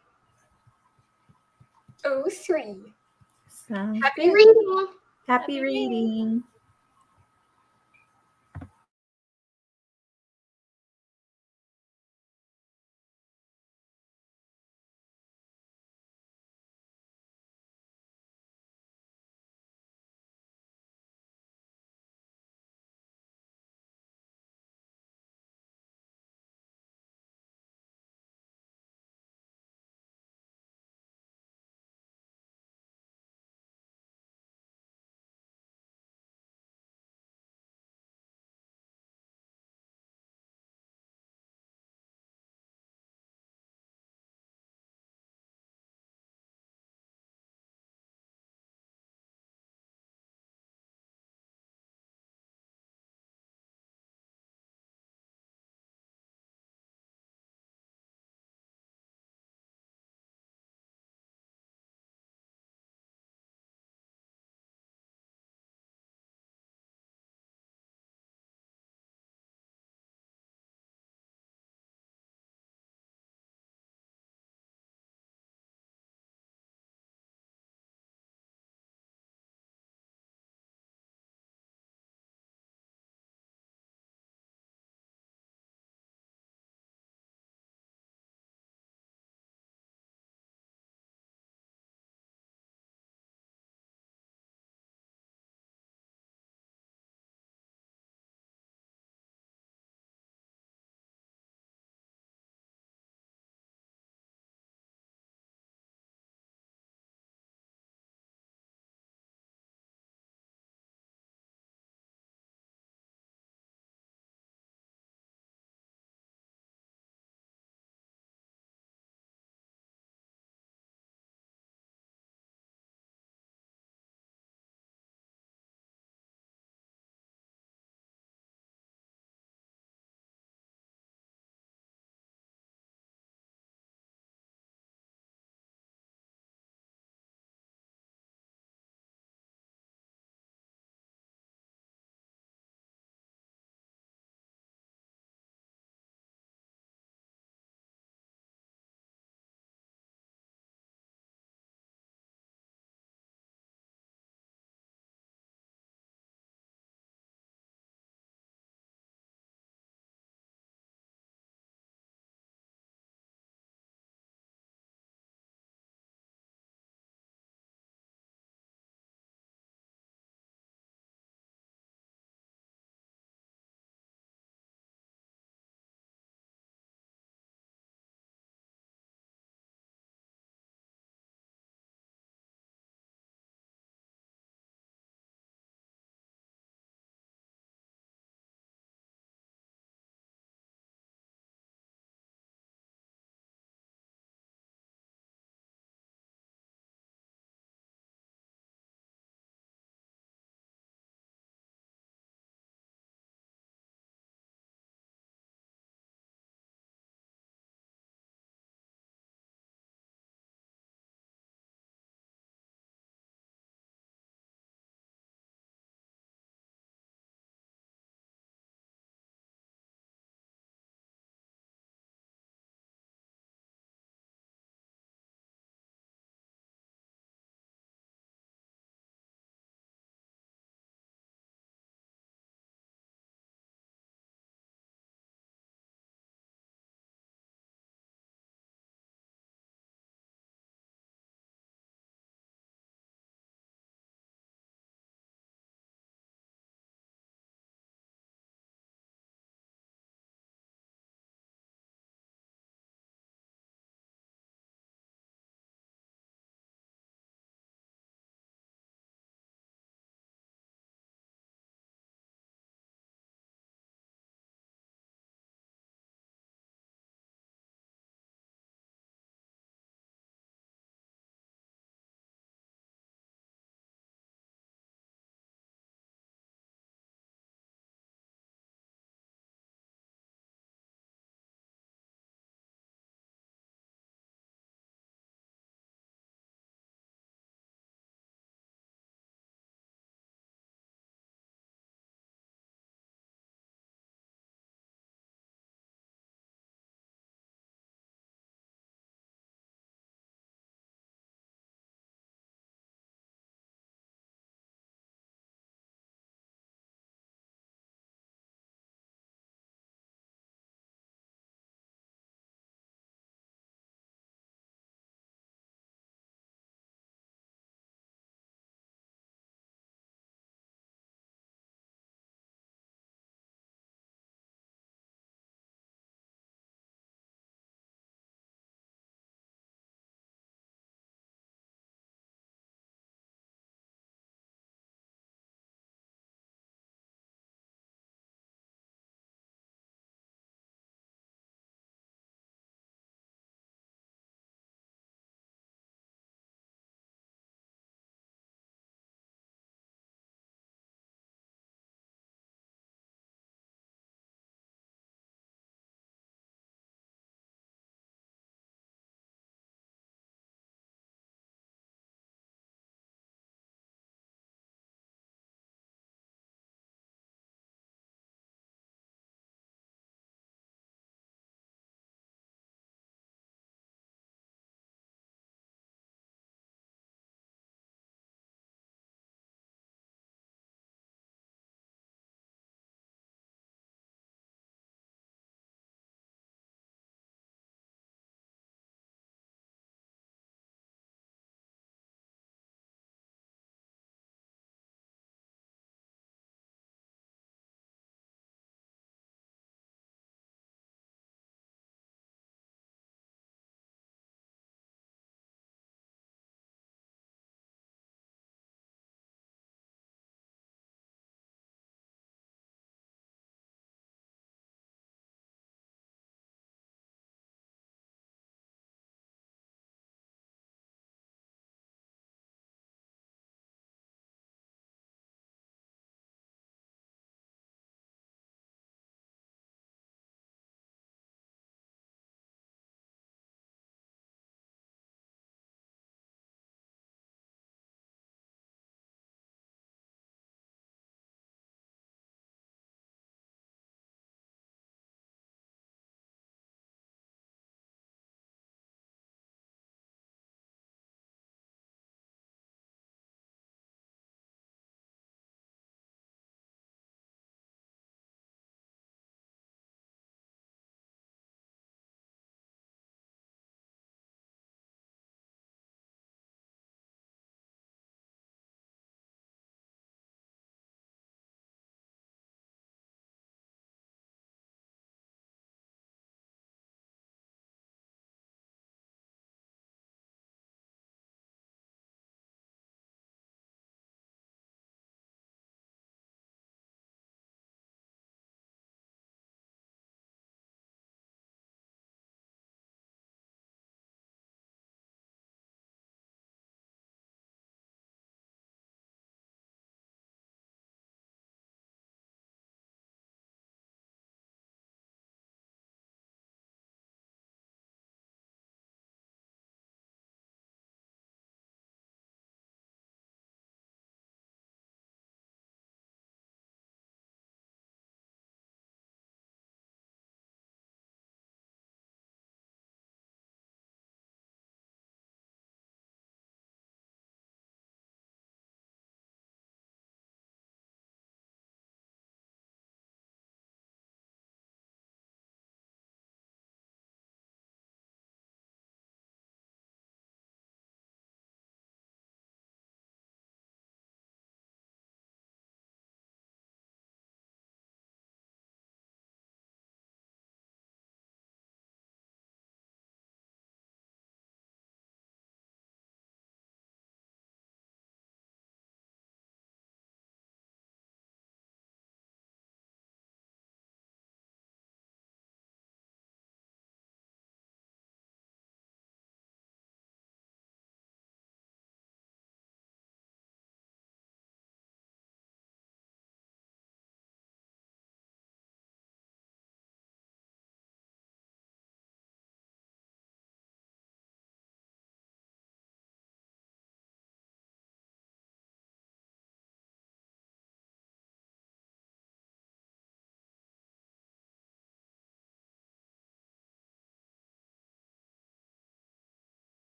03. Happy reading. Happy reading.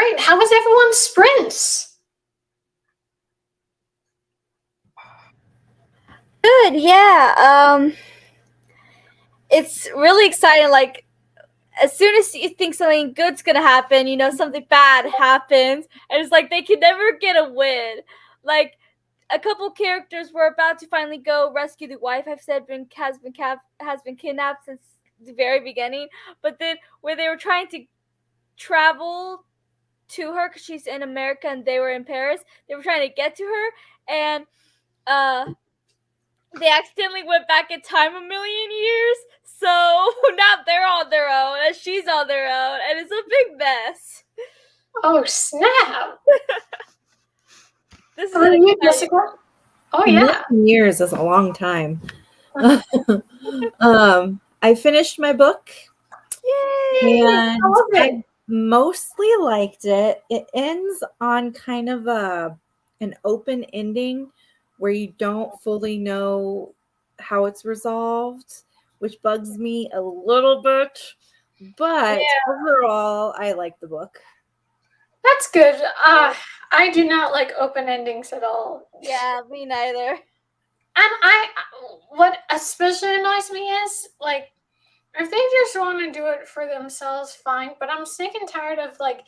right. How was everyone's sprints? Good, yeah. It's really exciting. Like, as soon as you think something good's gonna happen, something bad happens, and it's like they can never get a win. Like, a couple characters were about to finally go rescue the wife. I've said has been kidnapped since the very beginning, but then where they were trying to travel to her because she's in America and they were in Paris, they were trying to get to her, and they accidentally went back in time a million years. So now they're on their own and she's on their own, and it's a big mess. Oh, snap. This is How about you, Jessica? Oh, yeah. Years is a long time. I finished my book. Yay! And I mostly liked it. It ends on kind of an open ending where you don't fully know how it's resolved, which bugs me a little bit. But overall, I like the book. That's good. I do not like open endings at all. Yeah, me neither. And what especially annoys me is, like, if they just want to do it for themselves, fine. But I'm sick and tired of, like,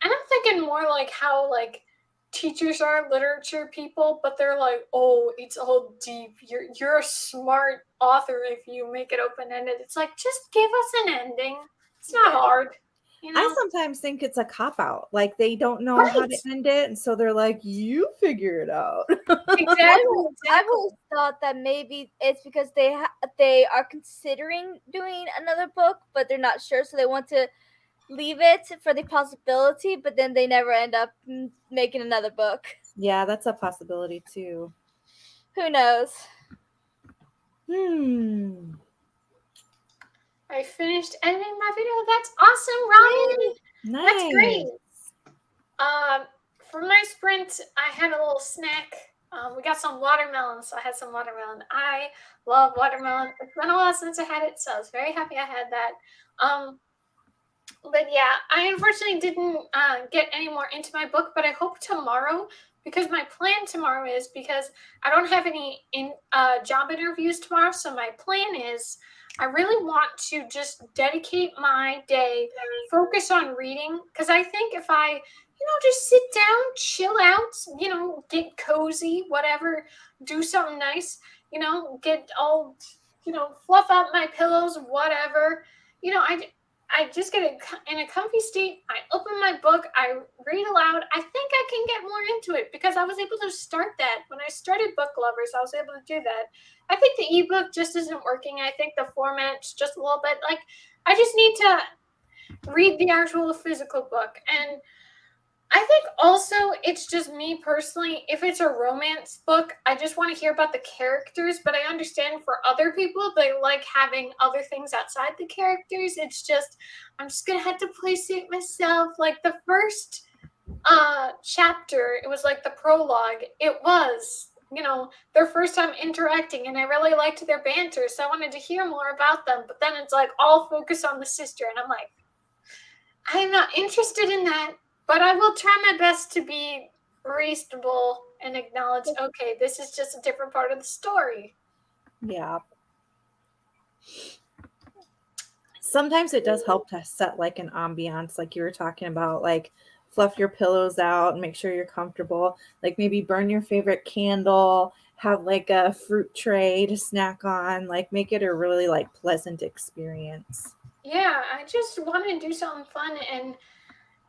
and I'm thinking more like how, like, teachers are literature people, but they're like, oh, it's all deep. You're a smart author if you make it open ended. It's like, just give us an ending. It's not hard. I sometimes think it's a cop out. Like they don't know how to end it, and so they're like, "You figure it out." Exactly. I've always thought that maybe it's because they are considering doing another book, but they're not sure, so they want to leave it for the possibility, but then they never end up making another book. Yeah, that's a possibility too. Who knows? I finished editing my video. That's awesome, Robin. Nice. That's great. For my sprint, I had a little snack. We got some watermelon, so I had some watermelon. I love watermelon. It's been a while since I had it, so I was very happy I had that. But yeah, I unfortunately didn't get any more into my book, but I hope tomorrow, because my plan tomorrow is, because I don't have any job interviews tomorrow, so my plan is I really want to just dedicate my day, focus on reading, because I think if I, just sit down, chill out, get cozy, whatever, do something nice, get all, fluff out my pillows, whatever, I just get in a comfy state. I open my book. I read aloud. I think I can get more into it because I was able to start that. When I started Book Lovers, I was able to do that. I think the ebook just isn't working. I think the format's just a little bit like, I just need to read the actual physical book. And I think also it's just me personally. If it's a romance book, I just want to hear about the characters, but I understand for other people, they like having other things outside the characters. It's just, I'm just going to have to place it myself. Like the first chapter, it was like the prologue. It was, their first time interacting, and I really liked their banter, so I wanted to hear more about them. But then it's like all focus on the sister, and I'm like, I'm not interested in that. But I will try my best to be reasonable and acknowledge, okay, this is just a different part of the story. Yeah. Sometimes it does help to set like an ambiance, like you were talking about, like fluff your pillows out and make sure you're comfortable. Like maybe burn your favorite candle, have like a fruit tray to snack on, like make it a really like pleasant experience. Yeah, I just want to do something fun, and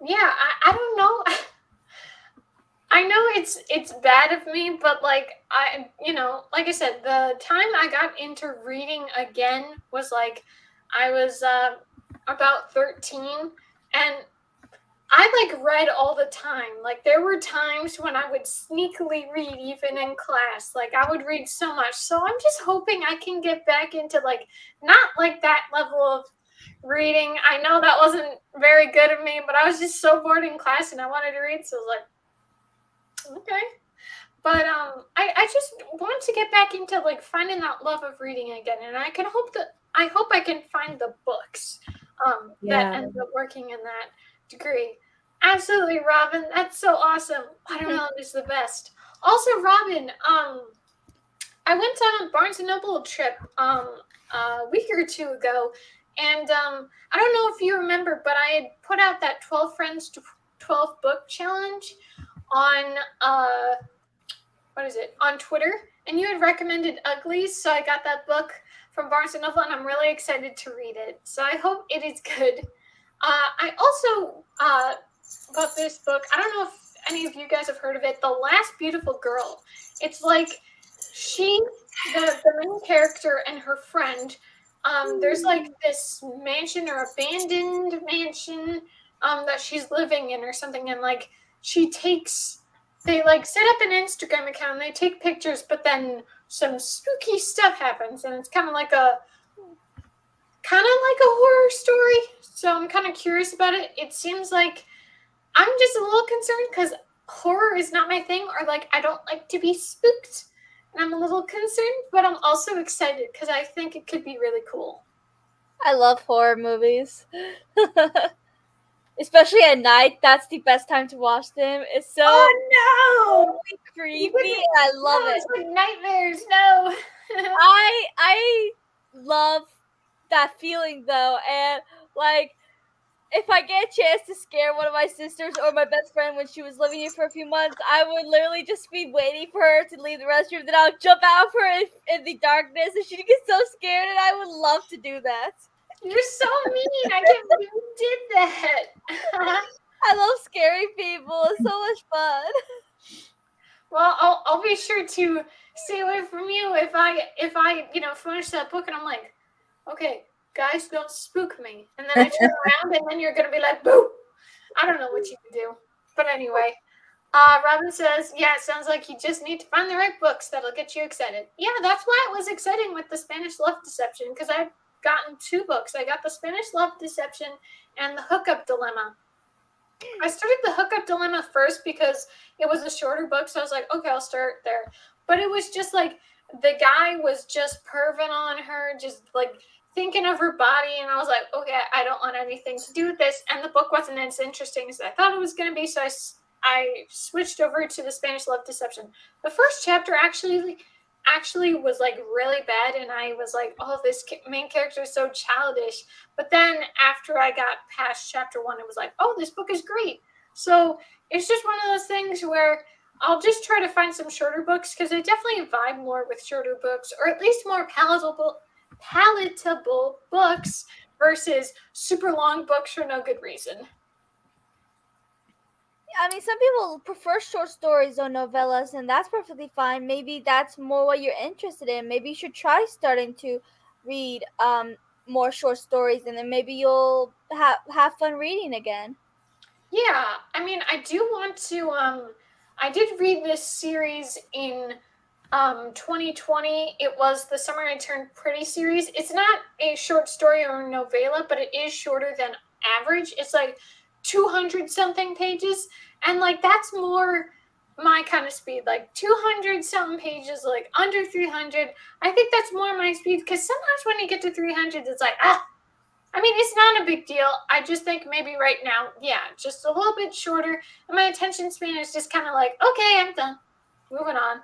yeah, I don't know. I know it's bad of me, but like like I said, the time I got into reading again was like I was about 13, and I like read all the time. Like there were times when I would sneakily read even in class. Like I would read so much. So I'm just hoping I can get back into like not like that level of reading. I know that wasn't very good of me, but I was just so bored in class and I wanted to read, so I was like, okay. But I just want to get back into like finding that love of reading again, and I hope I can find the books that end up working in that degree. Absolutely, Robin. That's so awesome. Watermelon is the best. Also, Robin, I went on a Barnes and Noble trip a week or two ago, and I don't know if you remember, but I had put out that 12 Friends 12 Book Challenge on what is it, on Twitter, and you had recommended Uglies, so I got that book from Barnes and Noble, and I'm really excited to read it. So I hope it is good. I also got this book. I don't know if any of you guys have heard of it, The Last Beautiful Girl. It's like the main character and her friend. There's like this mansion or abandoned mansion that she's living in or something, and like they like set up an Instagram account and they take pictures, but then some spooky stuff happens, and it's kind of like a horror story. So I'm kind of curious about it. It seems like I'm just a little concerned because horror is not my thing, or like I don't like to be spooked, and I'm a little concerned, but I'm also excited because I think it could be really cool. I love horror movies. Especially at night, that's the best time to watch them. It's so creepy. I love it. It's like nightmares. No. I love that feeling though, and like if I get a chance to scare one of my sisters or my best friend when she was living here for a few months, I would literally just be waiting for her to leave the restroom. Then I'll jump out for her in the darkness, and she'd get so scared, and I would love to do that. You're so mean. I can't believe you did that. I love scaring people. It's so much fun. Well, I'll be sure to stay away from you if I finish that book and I'm like, okay, guys, don't spook me. And then I turn around and then you're gonna be like, boo. I don't know what you can do. But anyway, Robin says, yeah, it sounds like you just need to find the right books that'll get you excited. Yeah, that's why it was exciting with the Spanish Love Deception, because I've gotten 2 books. I got the Spanish Love Deception and the Hookup Dilemma. I started the Hookup Dilemma first because it was a shorter book, so I was like, okay, I'll start there. But it was just like the guy was just perving on her, just like thinking of her body, and I was like, okay, I don't want anything to do with this. And the book wasn't as interesting as I thought it was going to be, so I switched over to the Spanish Love Deception. The first chapter actually was like really bad, and I was like, oh, this main character is so childish. But then after I got past chapter 1, it was like, oh, this book is great. So it's just one of those things where I'll just try to find some shorter books, because I definitely vibe more with shorter books, or at least more palatable books versus super long books for no good reason. I mean, some people prefer short stories or novellas, and that's perfectly fine. Maybe that's more what you're interested in. Maybe you should try starting to read more short stories, and then maybe you'll have fun reading again. Yeah, I mean, I do want to. I did read this series in 2020. It was the Summer I Turned Pretty series. It's not a short story or novella, but it is shorter than average. It's like 200 something pages, and like that's more my kind of speed, like 200 something pages, like under 300. I think that's more my speed, because sometimes when you get to 300, it's like, I mean, it's not a big deal. I just think maybe right now, yeah, just a little bit shorter, and my attention span is just kind of like, okay, I'm done, moving on.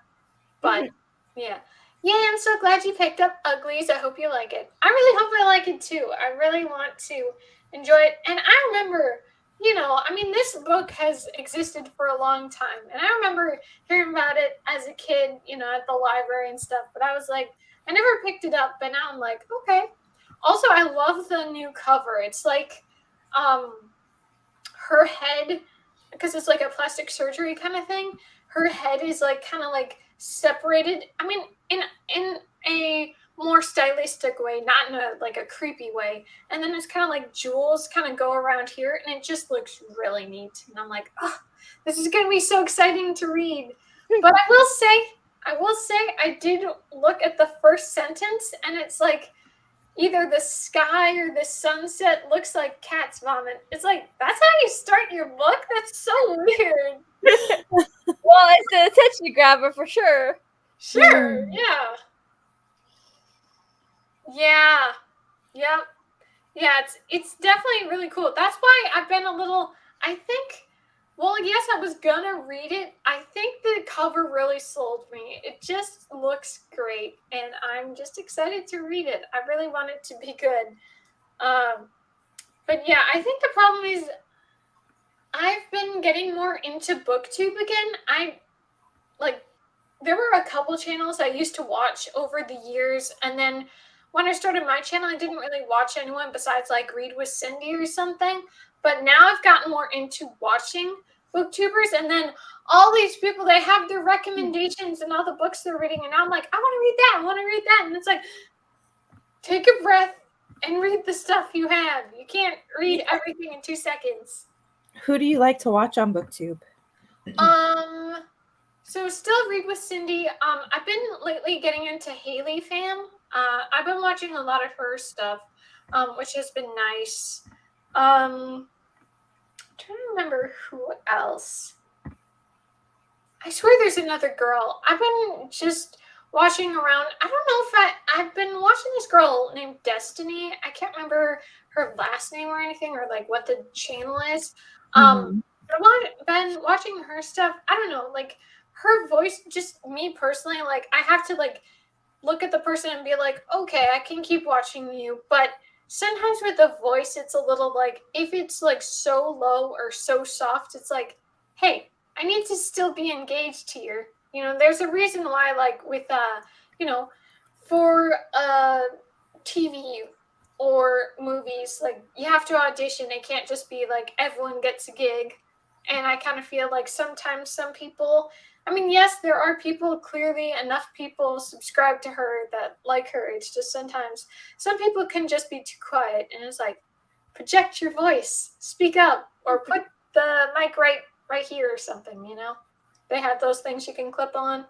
But yeah, I'm so glad you picked up Uglies. I hope you like it. I really hope I like it too. I really want to enjoy it. And I remember, I mean, this book has existed for a long time, and I remember hearing about it as a kid, at the library and stuff, but I was like, I never picked it up, but now I'm like, okay. Also, I love the new cover. It's like her head, because it's like a plastic surgery kind of thing, her head is like kind of like separated. I mean, in a more stylistic way, not in a creepy way. And then it's kind of like jewels kind of go around here, and it just looks really neat. And I'm like, oh, this is going to be so exciting to read. But I will say, I did look at the first sentence, and it's like either the sky or the sunset looks like cat's vomit. It's like, that's how you start your book? That's so weird. Well, it's an attention grabber for sure. Sure, yeah. Yeah. Yep. Yeah, it's definitely really cool. That's why I've been I think Well, yes, I was gonna read it. I think the cover really sold me. It just looks great, and I'm just excited to read it. I really want it to be good. But yeah, I think the problem is I've been getting more into BookTube again. There were a couple channels I used to watch over the years, and then when I started my channel, I didn't really watch anyone besides like Read with Cindy or something. But now I've gotten more into watching booktubers, and then all these people, they have their recommendations and all the books they're reading, and I'm like, I want to read that, I want to read that, and it's like, take a breath and read the stuff you have. You can't read everything in 2 seconds. Who do you like to watch on BookTube? So still Read with Cindy. I've been lately getting into Haley Fam. I've been watching a lot of her stuff, which has been nice. I'm trying to remember who else. I swear there's another girl. I've been just watching around. I don't know if I've been watching this girl named Destiny. I can't remember her last name or anything, or like what the channel is. But I've been watching her stuff. I don't know, like her voice, just me personally, like I have to like look at the person and be like, okay, I can keep watching you. But sometimes with the voice, it's a little like, if it's like so low or so soft, it's like, hey, I need to still be engaged here. You know, there's a reason why, like with for TV or movies, like you have to audition. It can't just be like everyone gets a gig. And I kind of feel like sometimes some people, I mean, yes, there are people, clearly enough people subscribe to her that like her. It's just sometimes some people can just be too quiet, and it's like, project your voice, speak up, or put the mic right here or something, you know? They have those things you can clip on.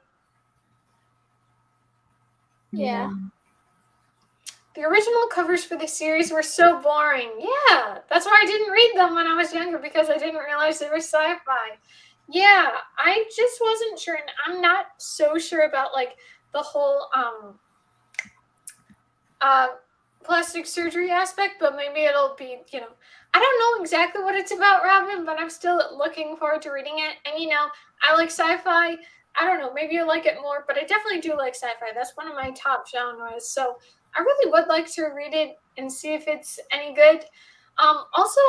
Yeah. The original covers for the series were so boring. Yeah, that's why I didn't read them when I was younger, because I didn't realize they were sci-fi. Yeah, I just wasn't sure, and I'm not so sure about like the whole plastic surgery aspect, but maybe it'll be, you know, I don't know exactly what it's about, Robin, but I'm still looking forward to reading it. And you know, I like sci-fi. I don't know, maybe you like it more, but I definitely do like sci-fi. That's one of my top genres. So I really would like to read it and see if it's any good. Also,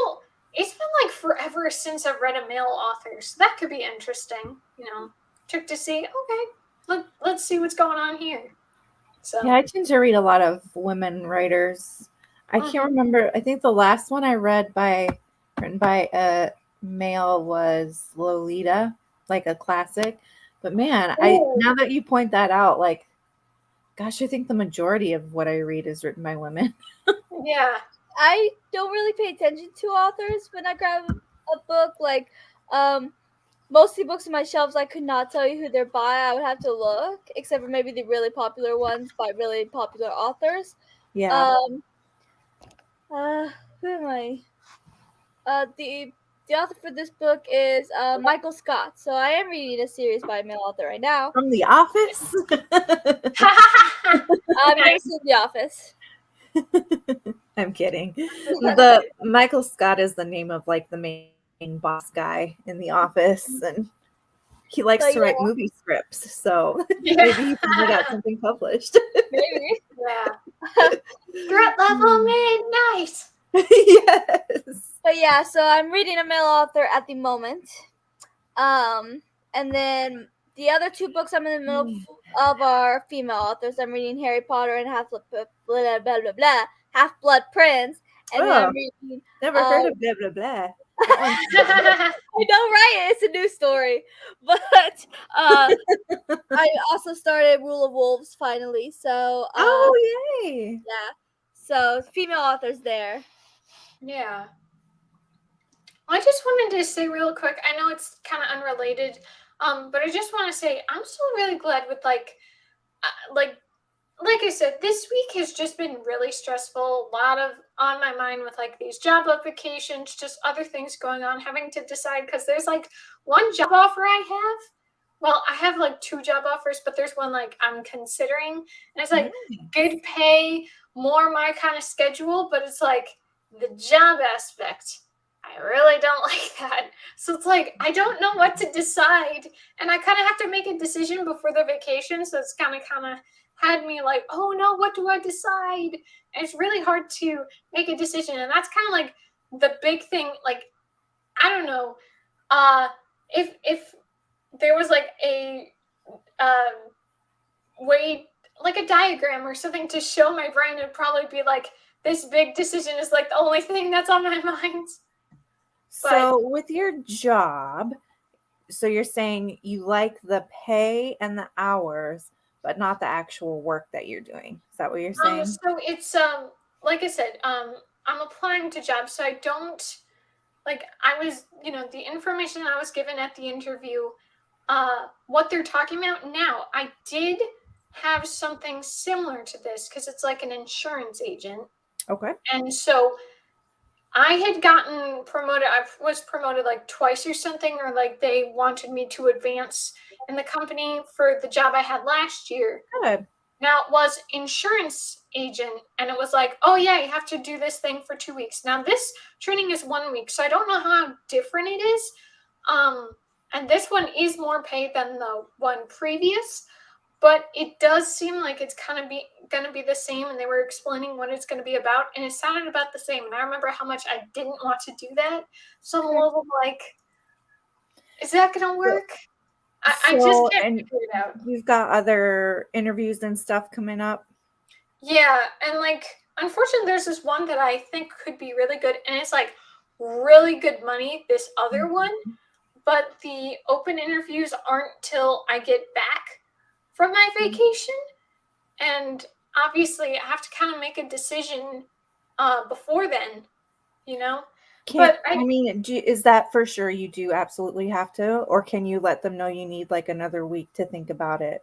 it's been like forever since I've read a male author, so that could be interesting. You know, to see, okay, let's see what's going on here. So Yeah, I tend to read a lot of women writers. I can't remember. I think the last one I read written by a male was Lolita, like a classic. But man, now that you point that out, like, gosh, I think the majority of what I read is written by women. Yeah. I don't really pay attention to authors when I grab a book. Like, mostly books on my shelves, I could not tell you who they're by. I would have to look, except for maybe the really popular ones by really popular authors. Yeah. Who am I? The author for this book is Michael Scott. So I am reading a series by a male author right now. From The Office? I've never seen The Office. I'm kidding. The Michael Scott is the name of like the main boss guy in The Office, and he likes to write movie scripts, so maybe he finally got something published. Maybe. Yeah. Threat level midnight. Yes. But yeah, so I'm reading a male author at the moment. And then the other two books I'm in the middle of are female authors. I'm reading Harry Potter and Half-Blood Prince. And then I'm reading... Never heard of blah, blah, blah. I know, right? It's a new story. But I also started Rule of Wolves finally. So yay. Yeah. So female authors there. Yeah. I just wanted to say real quick, I know it's kind of unrelated, but I just want to say I'm still really glad with like I said, this week has just been really stressful. A lot of on my mind with like these job applications, just other things going on, having to decide, because there's like one job offer I have. Well, I have like 2 job offers, but there's one like I'm considering, and it's like good pay, more my kind of schedule, but it's like the job aspect. I really don't like that. So it's like, I don't know what to decide. And I kind of have to make a decision before the vacation. So it's kind of had me like, oh no, what do I decide? And it's really hard to make a decision. And that's kind of like the big thing. Like, I don't know. If there was like a way, like a diagram or something to show my brain, it'd probably be like, this big decision is like the only thing that's on my mind. So with your job, so you're saying you like the pay and the hours, but not the actual work that you're doing. Is that what you're saying? So it's like I said, I'm applying to jobs, so I don't like I was, the information I was given at the interview, what they're talking about now. I did have something similar to this because it's like an insurance agent. Okay. And so I had gotten promoted. I was promoted like twice or something, or like they wanted me to advance in the company for the job I had last year. Good. Now it was insurance agent, and it was like, oh yeah, you have to do this thing for 2 weeks. Now this training is 1 week, so I don't know how different it is. And this one is more paid than the one previous, but it does seem like it's kind of going to be the same. And they were explaining what it's going to be about, and it sounded about the same. And I remember how much I didn't want to do that. So I'm a little like, is that going to work? I just can't figure it out. You've got other interviews and stuff coming up? Yeah, and like, unfortunately, there's this one that I think could be really good, and it's like really good money, this other one, but the open interviews aren't till I get back from my vacation, and obviously I have to kind of make a decision before then, Is that for sure you do absolutely have to, or can you let them know you need like another week to think about it?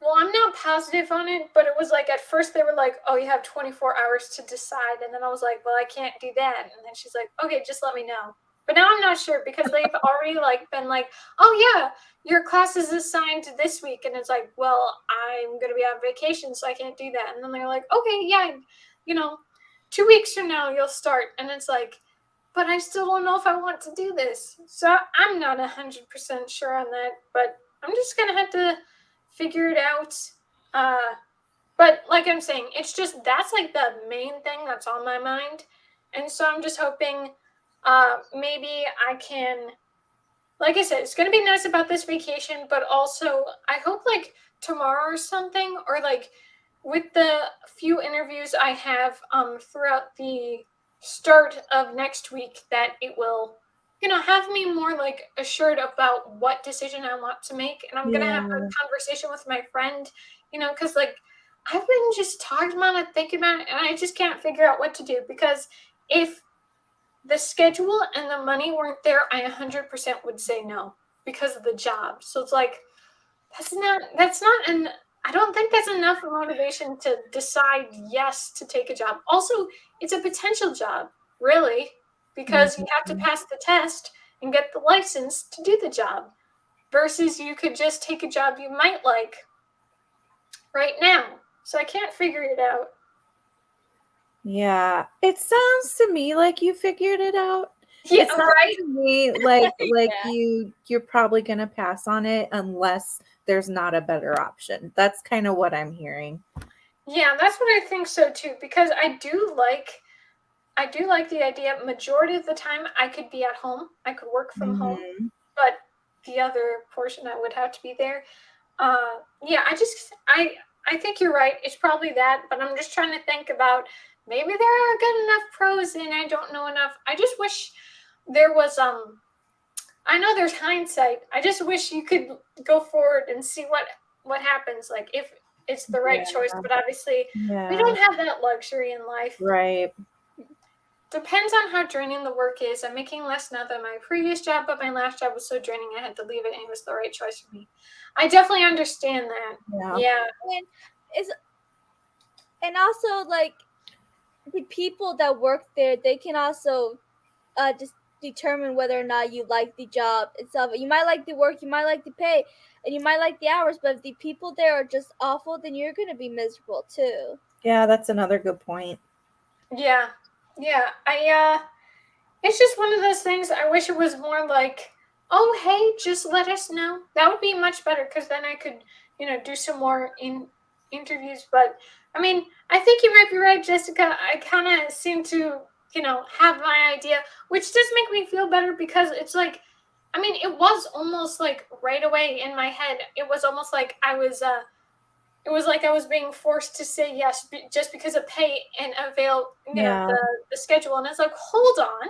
Well, I'm not positive on it, but it was like at first they were like, oh, you have 24 hours to decide. And then I was like, well, I can't do that. And then she's like, okay, just let me know. But now I'm not sure because they've already like been like, oh yeah, your class is assigned this week. And it's like, well, I'm going to be on vacation, so I can't do that. And then they're like, okay, yeah, 2 weeks from now you'll start. And it's like, but I still don't know if I want to do this. So I'm not 100% sure on that, but I'm just going to have to figure it out. But like I'm saying, it's just, that's like the main thing that's on my mind. And so I'm just hoping maybe I can, like I said, it's going to be nice about this vacation, but also I hope like tomorrow or something, or like with the few interviews I have throughout the start of next week, that it will have me more like assured about what decision I want to make. And I'm going to have a conversation with my friend, because like I've been just talking about it, thinking about it, and I just can't figure out what to do, because if the schedule and the money weren't there, I 100% would say no because of the job. So it's like, I don't think that's enough motivation to decide yes to take a job. Also, it's a potential job, really, because you have to pass the test and get the license to do the job, versus you could just take a job you might like right now. So I can't figure it out. Yeah, it sounds to me like you figured it out. Yeah, it sounds right. to me like Yeah. you're probably gonna pass on it unless there's not a better option. That's kind of what I'm hearing. Yeah, that's what I think so too, because I do like the idea. Majority of the time I could be at home. I could work from home, but the other portion I would have to be there. Yeah, I think you're right. It's probably that, but I'm just trying to think about, maybe there are good enough pros and I don't know enough. I just wish there was I know there's hindsight. I just wish you could go forward and see what happens, like if it's the right choice, but obviously we don't have that luxury in life. Right. Depends on how draining the work is. I'm making less now than my previous job, but my last job was so draining I had to leave it, and it was the right choice for me. I definitely understand that. Yeah. And also, like, the people that work there, they can also just determine whether or not you like the job itself. You might like the work, you might like the pay, and you might like the hours, but if the people there are just awful, then you're going to be miserable too. Yeah, that's another good point. Yeah. it's just one of those things. I wish it was more like, oh, hey, just let us know. That would be much better because then I could, do some more interviews. But I mean, I think you might be right, Jessica. I kind of seem to, have my idea, which does make me feel better because it's like, I mean, it was almost like right away in my head. It was almost like I was. It was like I was being forced to say yes just because of pay and avail, Yeah. the schedule. And it's like, hold on,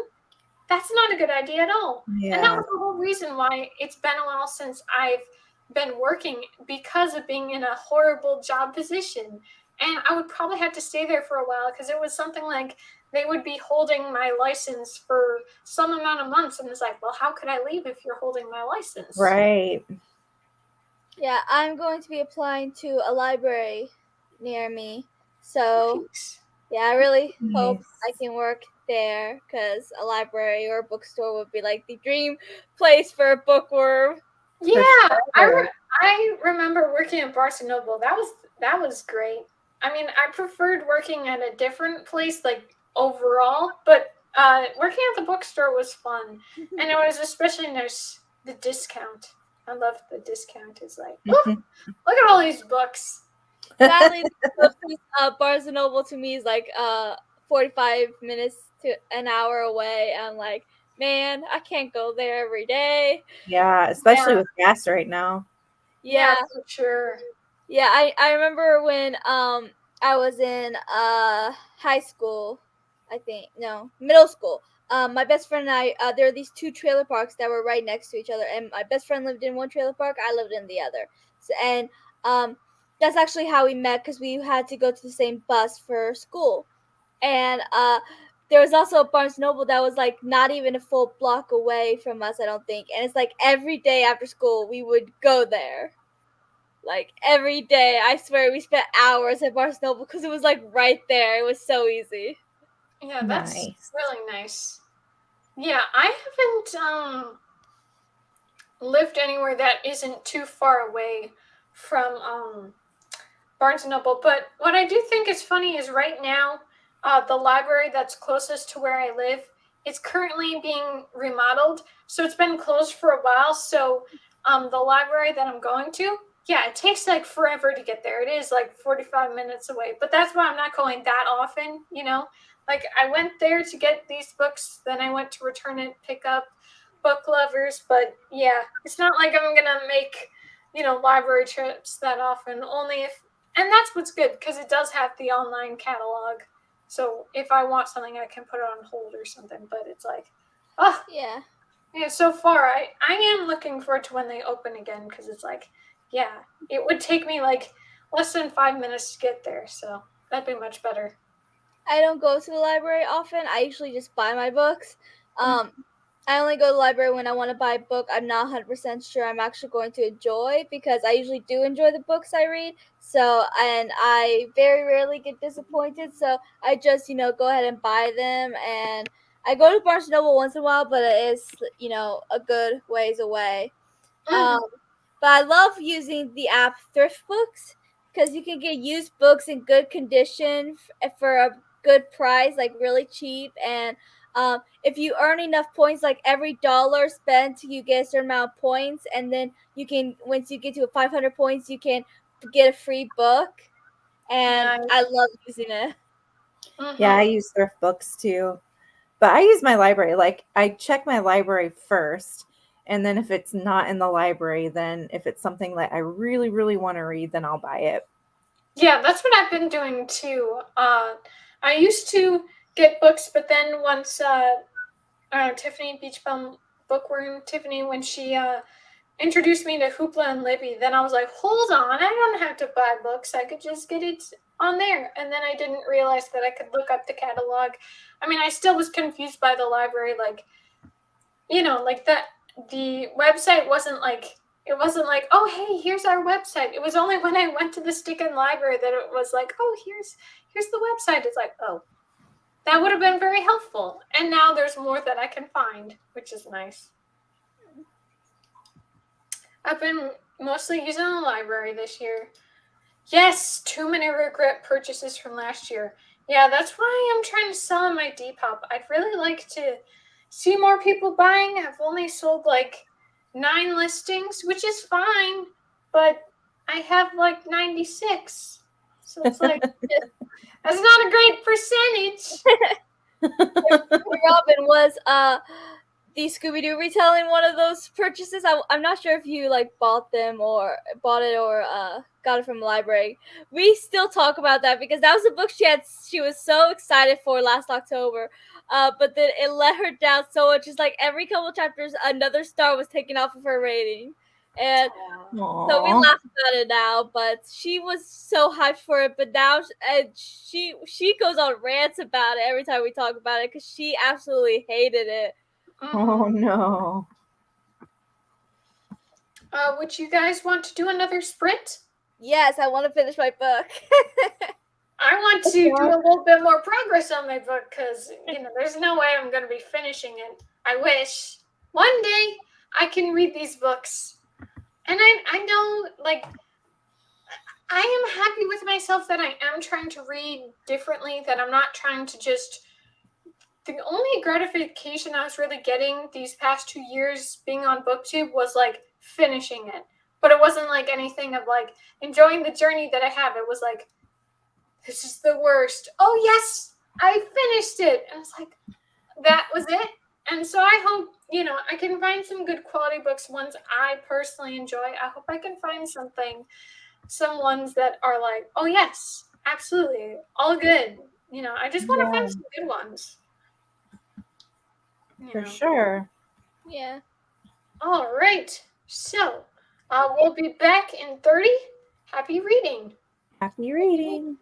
that's not a good idea at all. And that Yeah. was the whole reason why it's been a while since I've been working because of being in a horrible job position. And I would probably have to stay there for a while because it was something like they would be holding my license for some amount of months. And it's like, well, how could I leave if you're holding my license? Right. Yeah, I'm going to be applying to a library near me. So, Thanks. yeah, I really hope Nice. I can work there because a library or a bookstore would be like the dream place for a bookworm. Yeah, Sure. I remember working at Barnes and Noble. That was great. I mean, I preferred working at a different place, like overall, but working at the bookstore was fun, and it was especially nice the discount. I love the discount. It's like, oh, look at all these books. Sadly, the closest Barnes and Noble to me is like 45 minutes to an hour away. I'm like, man, I can't go there every day. Yeah, especially Yeah, with gas right now. yeah, Yeah, for sure. yeah. I remember when I was in high school, I think no middle school. My best friend and I, there were these two trailer parks that were right next to each other, and my best friend lived in one trailer park. I lived in the other, and um, that's actually how we met because we had to go to the same bus for school, and there was also a Barnes Noble that was like not even a full block away from us, I don't think, and it's like every day after school we would go there. Like every day, I swear we spent hours at Barnes Noble because it was like right there. It was so easy. Yeah, that's Nice. really nice. Yeah, I haven't lived anywhere that isn't too far away from Barnes and Noble. But what I do think is funny is right now, the library that's closest to where I live is currently being remodeled. So it's been closed for a while. So the library that I'm going to, yeah, it takes like forever to get there. It is like 45 minutes away. But that's why I'm not going that often. Like I went there to get these books, then I went to return it, pick up book lovers. But yeah, it's not like I'm going to make, library trips that often, only if and that's what's good because it does have the online catalog. So if I want something, I can put it on hold or something. But it's like, oh, Yeah. yeah. So far, I am looking forward to when they open again because it's like, yeah, it would take me like less than 5 minutes to get there. So that'd be much better. I don't go to the library often. I usually just buy my books. Mm. I only go to the library when I want to buy a book I'm not 100% sure I'm actually going to enjoy because I usually do enjoy the books I read. So, and I very rarely get disappointed. So I just, go ahead and buy them. And I go to Barnes& Noble once in a while, but it is, a good ways away. Mm. But I love using the app Thrift Books because you can get used books in good condition for a good price, like really cheap. And if you earn enough points, like every dollar spent, you get a certain amount of points. And then you can, once you get to 500 points, you can get a free book. And Nice. I love using it. Yeah, I Mm-hmm. use thrift books too. But I use my library. Like I check my library first. And then if it's not in the library, then if it's something that I really, really want to read, then I'll buy it. Yeah, that's what I've been doing too. I used to get books, but then once Tiffany Beachbum Bookworm Tiffany when she introduced me to Hoopla and Libby. Then I was like, hold on, I don't have to buy books. I could just get it on there. And then I didn't realize that I could look up the catalog. I mean, I still was confused by the library, like, like the website wasn't like it wasn't like, oh hey, here's our website. It was only when I went to the stick-in library that it was like, oh here's the website. It's like, oh, that would have been very helpful. And now there's more that I can find, which is nice. I've been mostly using the library this year. Yes, too many regret purchases from last year. Yeah, that's why I'm trying to sell my Depop. I'd really like to see more people buying. I've only sold like 9 listings, which is fine, but I have like 96. So it's like, that's not a great percentage. Robin, was the Scooby-Doo retelling one of those purchases? I'm not sure if you like bought it or got it from the library. We still talk about that because that was a book she was so excited for last October. But then it let her down so much. Just like every couple chapters, another star was taken off of her rating, and so we Aww. laugh about it now. But she was so hyped for it. But now she goes on rants about it every time we talk about it because she absolutely hated it. Oh no. Would you guys want to do another sprint? Yes, I want to finish my book. I want to do a little bit more progress on my book because, there's no way I'm going to be finishing it. I wish. One day I can read these books. And I know, like, I am happy with myself that I am trying to read differently, that I'm not trying to just. The only gratification I was really getting these past 2 years being on BookTube was, like, finishing it. But it wasn't, like, anything of, like, enjoying the journey that I have. It was, like, this is the worst. Oh, yes, I finished it. And it's like, that was it. And so I hope, I can find some good quality books, ones I personally enjoy. I hope I can find some ones that are like, oh, yes, absolutely, all good. I just want to find some good ones. For sure. Yeah. All right. So we'll be back in 30. Happy reading. Happy reading.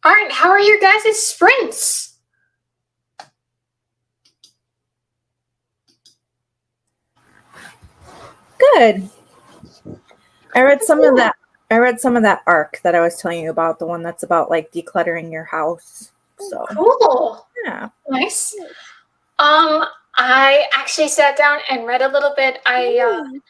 All right, how are your guys' sprints? Good. I read some of that. I read some of that arc that I was telling you about, the one that's about like decluttering your house. So Cool. yeah. Nice. I actually sat down and read a little bit. I'm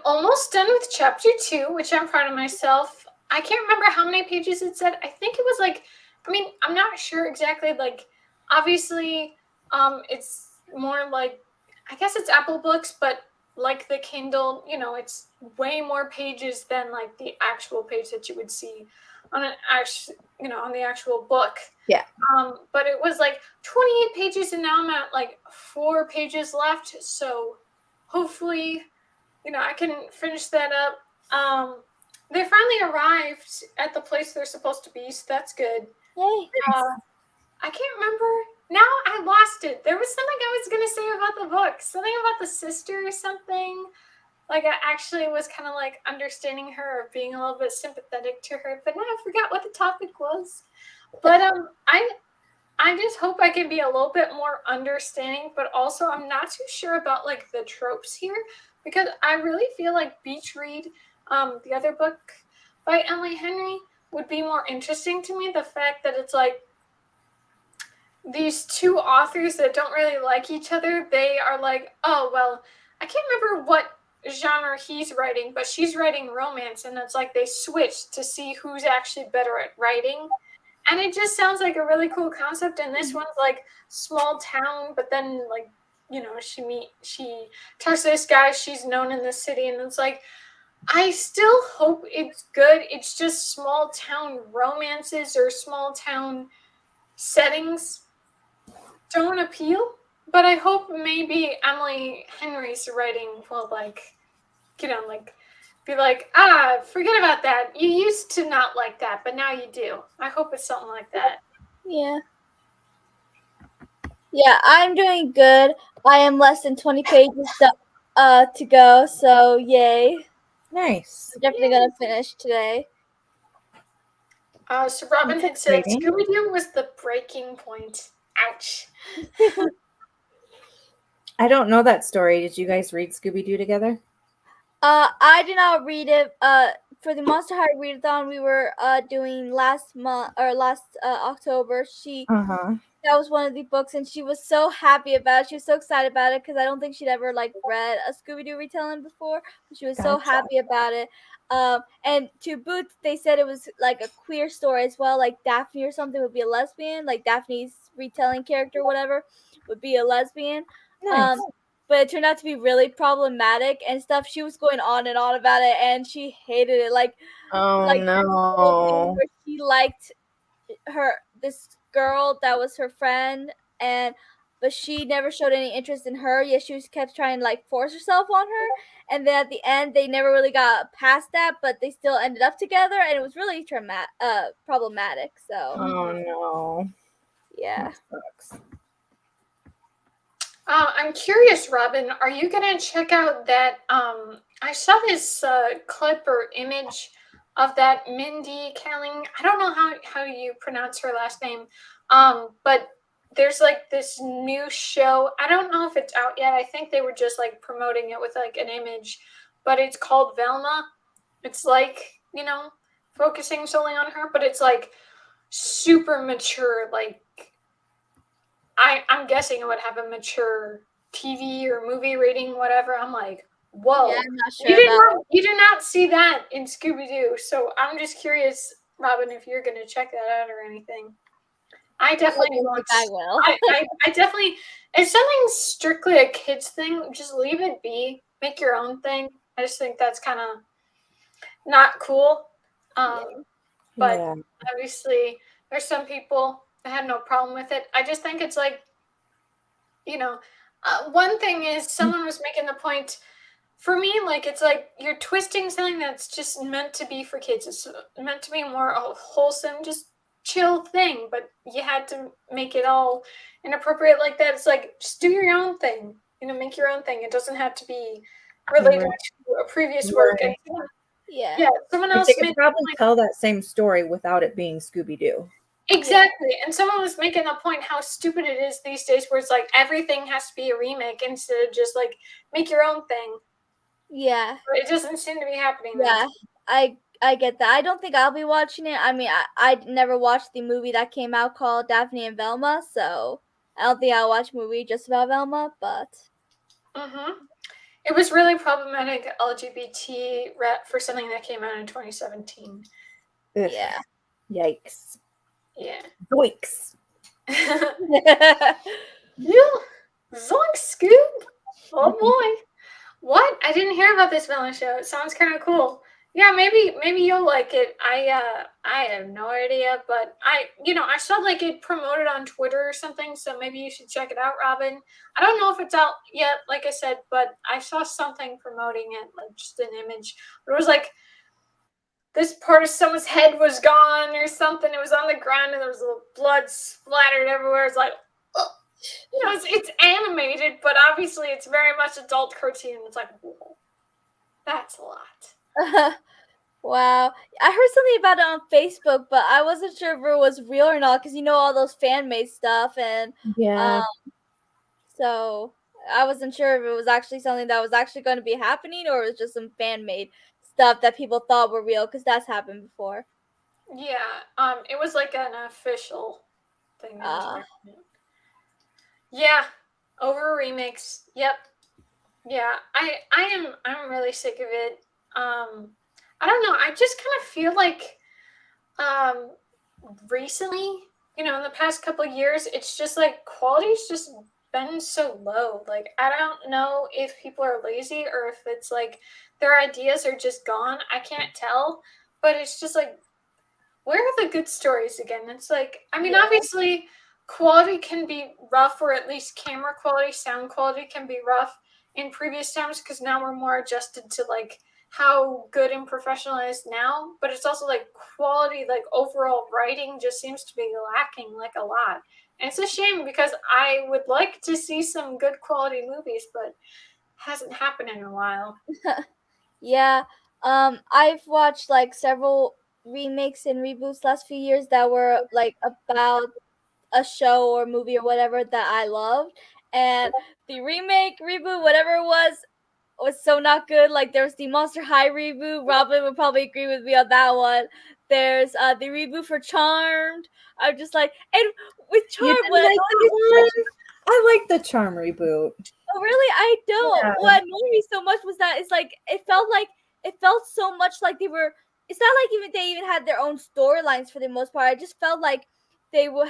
almost done with chapter 2, which I'm proud of myself. I can't remember how many pages it said. I think it was like, I mean, I'm not sure exactly. Like, obviously, it's more like, I guess it's Apple Books, but like the Kindle, it's way more pages than like the actual page that you would see on an actual, on the actual book. Yeah. But it was like 28 pages, and now I'm at like 4 pages left. So hopefully, I can finish that up. They finally arrived at the place they're supposed to be, so that's good. Yay. I can't remember. Now I lost it. There was something I was going to say about the book. Something about the sister or something. Like, I actually was kind of like understanding her or being a little bit sympathetic to her, but now I forgot what the topic was. But I just hope I can be a little bit more understanding, but also I'm not too sure about like the tropes here, because I really feel like Beach Read, the other book by Emily Henry, would be more interesting to me. The fact that it's like these two authors that don't really like each other, they are like, oh, well, I can't remember what genre he's writing, but she's writing romance, and it's like they switch to see who's actually better at writing. And it just sounds like a really cool concept. And this one's like small town, but then like, she talks to this guy, she's known in the city, and it's like, I still hope it's good. It's just small town romances or small town settings don't appeal. But I hope maybe Emily Henry's writing will be like, forget about that. You used to not like that, but now you do. I hope it's something like that. Yeah. Yeah, I'm doing good. I am less than 20 pages to go, so yay. Nice. I'm definitely going to finish today. So Robin had That's said exciting. Scooby-Doo was the breaking point. Ouch. I don't know that story. Did you guys read Scooby-Doo together? I did not read it. For the Monster High Readathon we were doing last October, that was one of the books, and she was so happy about it. She was so excited about it because I don't think she'd ever like read a Scooby-Doo retelling before. But she was so happy about it. And to boot, they said it was like a queer story as well. Like Daphne or something would be a lesbian. Like Daphne's retelling character, whatever, would be a lesbian. Nice. But it turned out to be really problematic and stuff. She was going on and on about it, and she hated it. No. Where she liked this girl that was her friend, but she never showed any interest in her. Yet she kept trying to like force herself on her, and then at the end they never really got past that, but they still ended up together, and it was really problematic. So Oh no. yeah. That sucks. I'm curious, Robin, are you gonna check out that? I saw this clip or image of that Mindy Kaling. I don't know how you pronounce her last name, but there's like this new show. I don't know if it's out yet. I think they were just like promoting it with like an image, but it's called Velma. It's like, focusing solely on her, but it's like super mature. Like, I'm guessing it would have a mature TV or movie rating, whatever. I'm like, whoa. Yeah, I'm not sure You did not see that in Scooby-Doo. So I'm just curious, Robin, if you're going to check that out or anything. I definitely won't. I will. I definitely, it's something strictly a kid's thing. Just leave it be. Make your own thing. I just think that's kind of not cool. But obviously, there's some people that had no problem with it. I just think it's like, one thing is someone was making the point for me, like, it's like you're twisting something that's just meant to be for kids. It's meant to be more a wholesome, just chill thing, but you had to make it all inappropriate like that. It's like, just do your own thing, make your own thing. It doesn't have to be related to a previous work. And Yeah. Yeah, someone Like, else they could made probably tell that same story without it being Scooby-Doo. exactly, and someone was making the point how stupid it is these days, where it's like everything has to be a remake instead of just like make your own thing. Yeah. But it doesn't seem to be happening. Yeah. I get that. I don't think I'll be watching it. I mean, I never watched the movie that came out called Daphne and Velma, so I don't think I'll watch a movie just about Velma, but It was really problematic LGBT rep for something that came out in 2017. Ugh. yeah. Yikes. Yeah. Zoinks. Yeah. Zoink Scoop. Oh boy. What? I didn't hear about this villain show. It sounds kind of cool. Yeah, maybe you'll like it. I have no idea, but I saw like it promoted on Twitter or something, so maybe you should check it out, Robin. I don't know if it's out yet, like I said, but I saw something promoting it, like just an image. But it was like this part of someone's head was gone or something. It was on the ground and there was a little blood splattered everywhere. It's like, ugh. It's animated, but obviously it's very much adult cartoon. It's like, whoa, that's a lot. Wow. I heard something about it on Facebook, but I wasn't sure if it was real or not because all those fan made stuff, and Yeah. so I wasn't sure if it was actually something that was actually going to be happening or it was just some fan made stuff that people thought were real because that's happened before. Yeah, it was like an official thing. Yeah, over remakes. Yep. Yeah, I'm really sick of it. I don't know. I just kind of feel like recently, in the past couple of years, it's just like quality's just been so low. Like I don't know if people are lazy or if it's like their ideas are just gone. I can't tell, but it's just like where are the good stories again? It's like I mean, obviously quality can be rough, or at least camera quality, sound quality can be rough in previous times because now we're more adjusted to like how good and professional it is now, but it's also like quality, like overall writing just seems to be lacking like a lot. And it's a shame because I would like to see some good quality movies, but hasn't happened in a while. Yeah. I've watched like several remakes and reboots last few years that were like about a show or movie or whatever that I loved, and the remake, reboot, whatever it was so not good. Like there's the Monster High reboot. Robin would probably agree with me on that one. There's the reboot for Charmed. I'm just like, and with You Charmed, didn't what like annoyed me the Charm? I like the Charm reboot. Oh, really? I don't. Yeah. What annoyed me so much was that it's like it felt so much like they were. It's not like even they even had their own storylines for the most part. I just felt like they were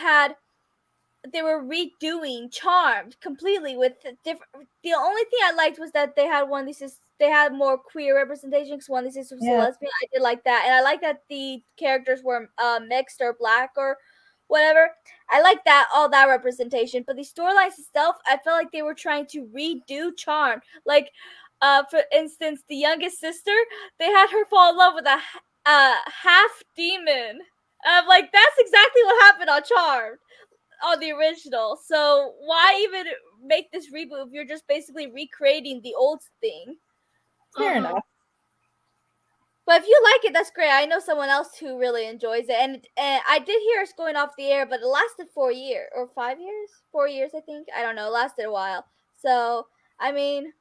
redoing Charmed completely with different. The only thing I liked was that they had one of these. They had more queer representation because one of these sisters was a lesbian. I did like that, and I like that the characters were mixed or black or whatever. I like that all that representation, but the storylines itself, I felt like they were trying to redo Charmed. Like, for instance, the youngest sister, they had her fall in love with a half demon. I'm like, that's exactly what happened on Charmed on the original. So why even make this reboot if you're just basically recreating the old thing? Fair enough. But if you like it, that's great. I know someone else who really enjoys it, and I did hear it's going off the air, but it lasted 4 years or 5 years, 4 years, I think. I don't know. It lasted a while. So I mean,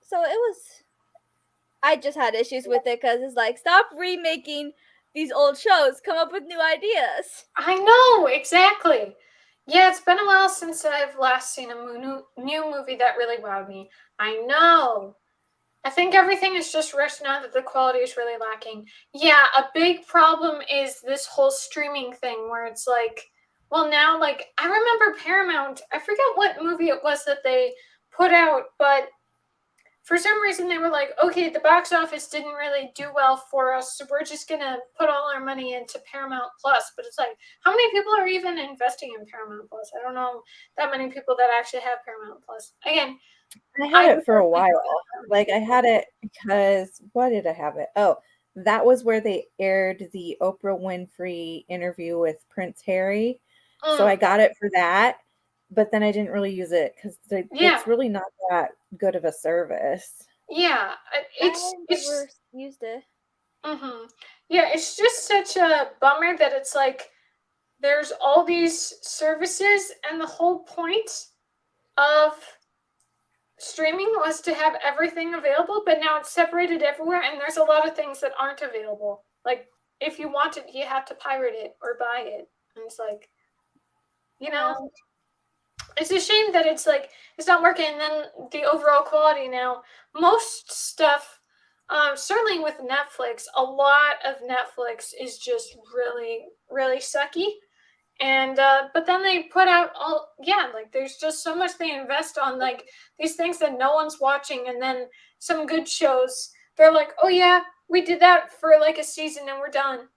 so it was. I just had issues with it because it's like stop remaking these old shows. Come up with new ideas. I know, exactly. Yeah, it's been a while since I've last seen a new movie that really wowed me. I know. I think everything is just rushed now that the quality is really lacking. Yeah, a big problem is this whole streaming thing where it's like, well, now, like, I remember Paramount, I forget what movie it was that they put out, but for some reason they were like, okay, the box office didn't really do well for us, so we're just gonna put all our money into Paramount Plus. But it's like, how many people are even investing in Paramount Plus? I don't know that many people that actually have Paramount Plus. Again, I had it for a while. Like I had it because what did I have it? Oh, that was where they aired the Oprah Winfrey interview with Prince Harry. So I got it for that, but then I didn't really use it because it's really not that good of a service. Yeah, I never used it. Yeah, it's just such a bummer that it's like there's all these services, and the whole point of streaming was to have everything available, but now it's separated everywhere, and there's a lot of things that aren't available. Like, if you want it, you have to pirate it or buy it. And it's like, you know, it's a shame that it's like it's not working. And then the overall quality now, most stuff, certainly with Netflix, a lot of Netflix is just really, really sucky. And but then they put out like there's just so much they invest on like these things that no one's watching, and then some good shows, they're like, oh yeah, we did that for like a season and we're done.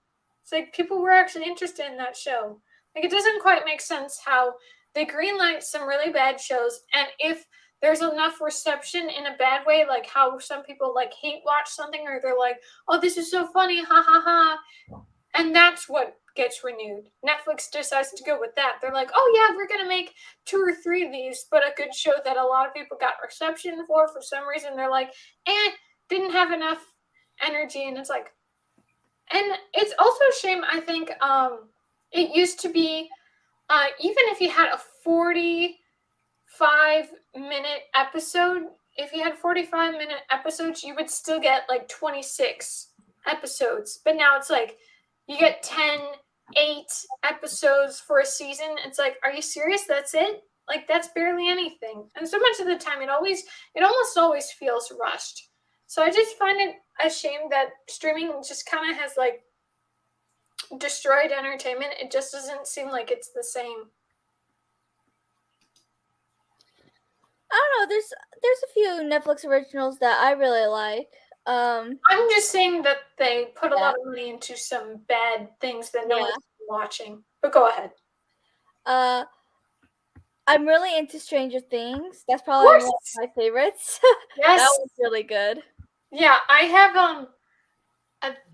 It's like people were actually interested in that show. Like, it doesn't quite make sense how they greenlight some really bad shows, and if there's enough reception in a bad way, like how some people like hate watch something, or they're like, oh, this is so funny, ha ha ha, and that's what gets renewed. Netflix decides to go with that. They're like, oh yeah, we're gonna make 2 or 3 of these, but a good show that a lot of people got reception for some reason, they're like, didn't have enough energy. And it's like, and it's also a shame, I think. It used to be, even if you had a 45-minute episode, if you had 45-minute episodes, you would still get like 26 episodes. But now it's like you get 10, 8 episodes for a season. It's like, are you serious? That's it? Like, that's barely anything. And so much of the time, it almost always feels rushed. So I just find it a shame that streaming just kind of has like destroyed entertainment. It just doesn't seem like it's the same. I don't know. There's a few Netflix originals that I really like. I'm just saying that they put a lot of money into some bad things that no one's watching. But go ahead. I'm really into Stranger Things. That's probably one of my favorites. Yes. That was really good. Yeah, I have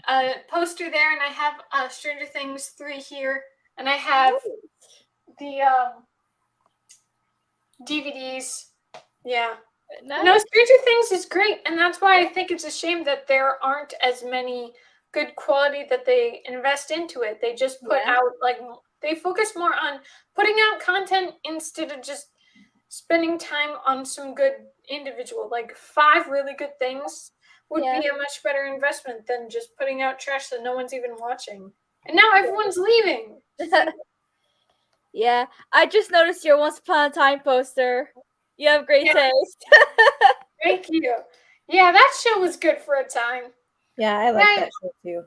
a poster there, and I have Stranger Things 3 here, and I have the DVDs. Yeah. Nice. No, Stranger Things is great, and that's why I think it's a shame that there aren't as many good quality that they invest into it. They just put out, like, they focus more on putting out content instead of just spending time on some good individual. Like, 5 really good things would be a much better investment than just putting out trash that no one's even watching. And now everyone's leaving. Yeah, I just noticed your Once Upon a Time poster. You have great taste. Thank you. Yeah, that show was good for a time. Yeah, I like that show too.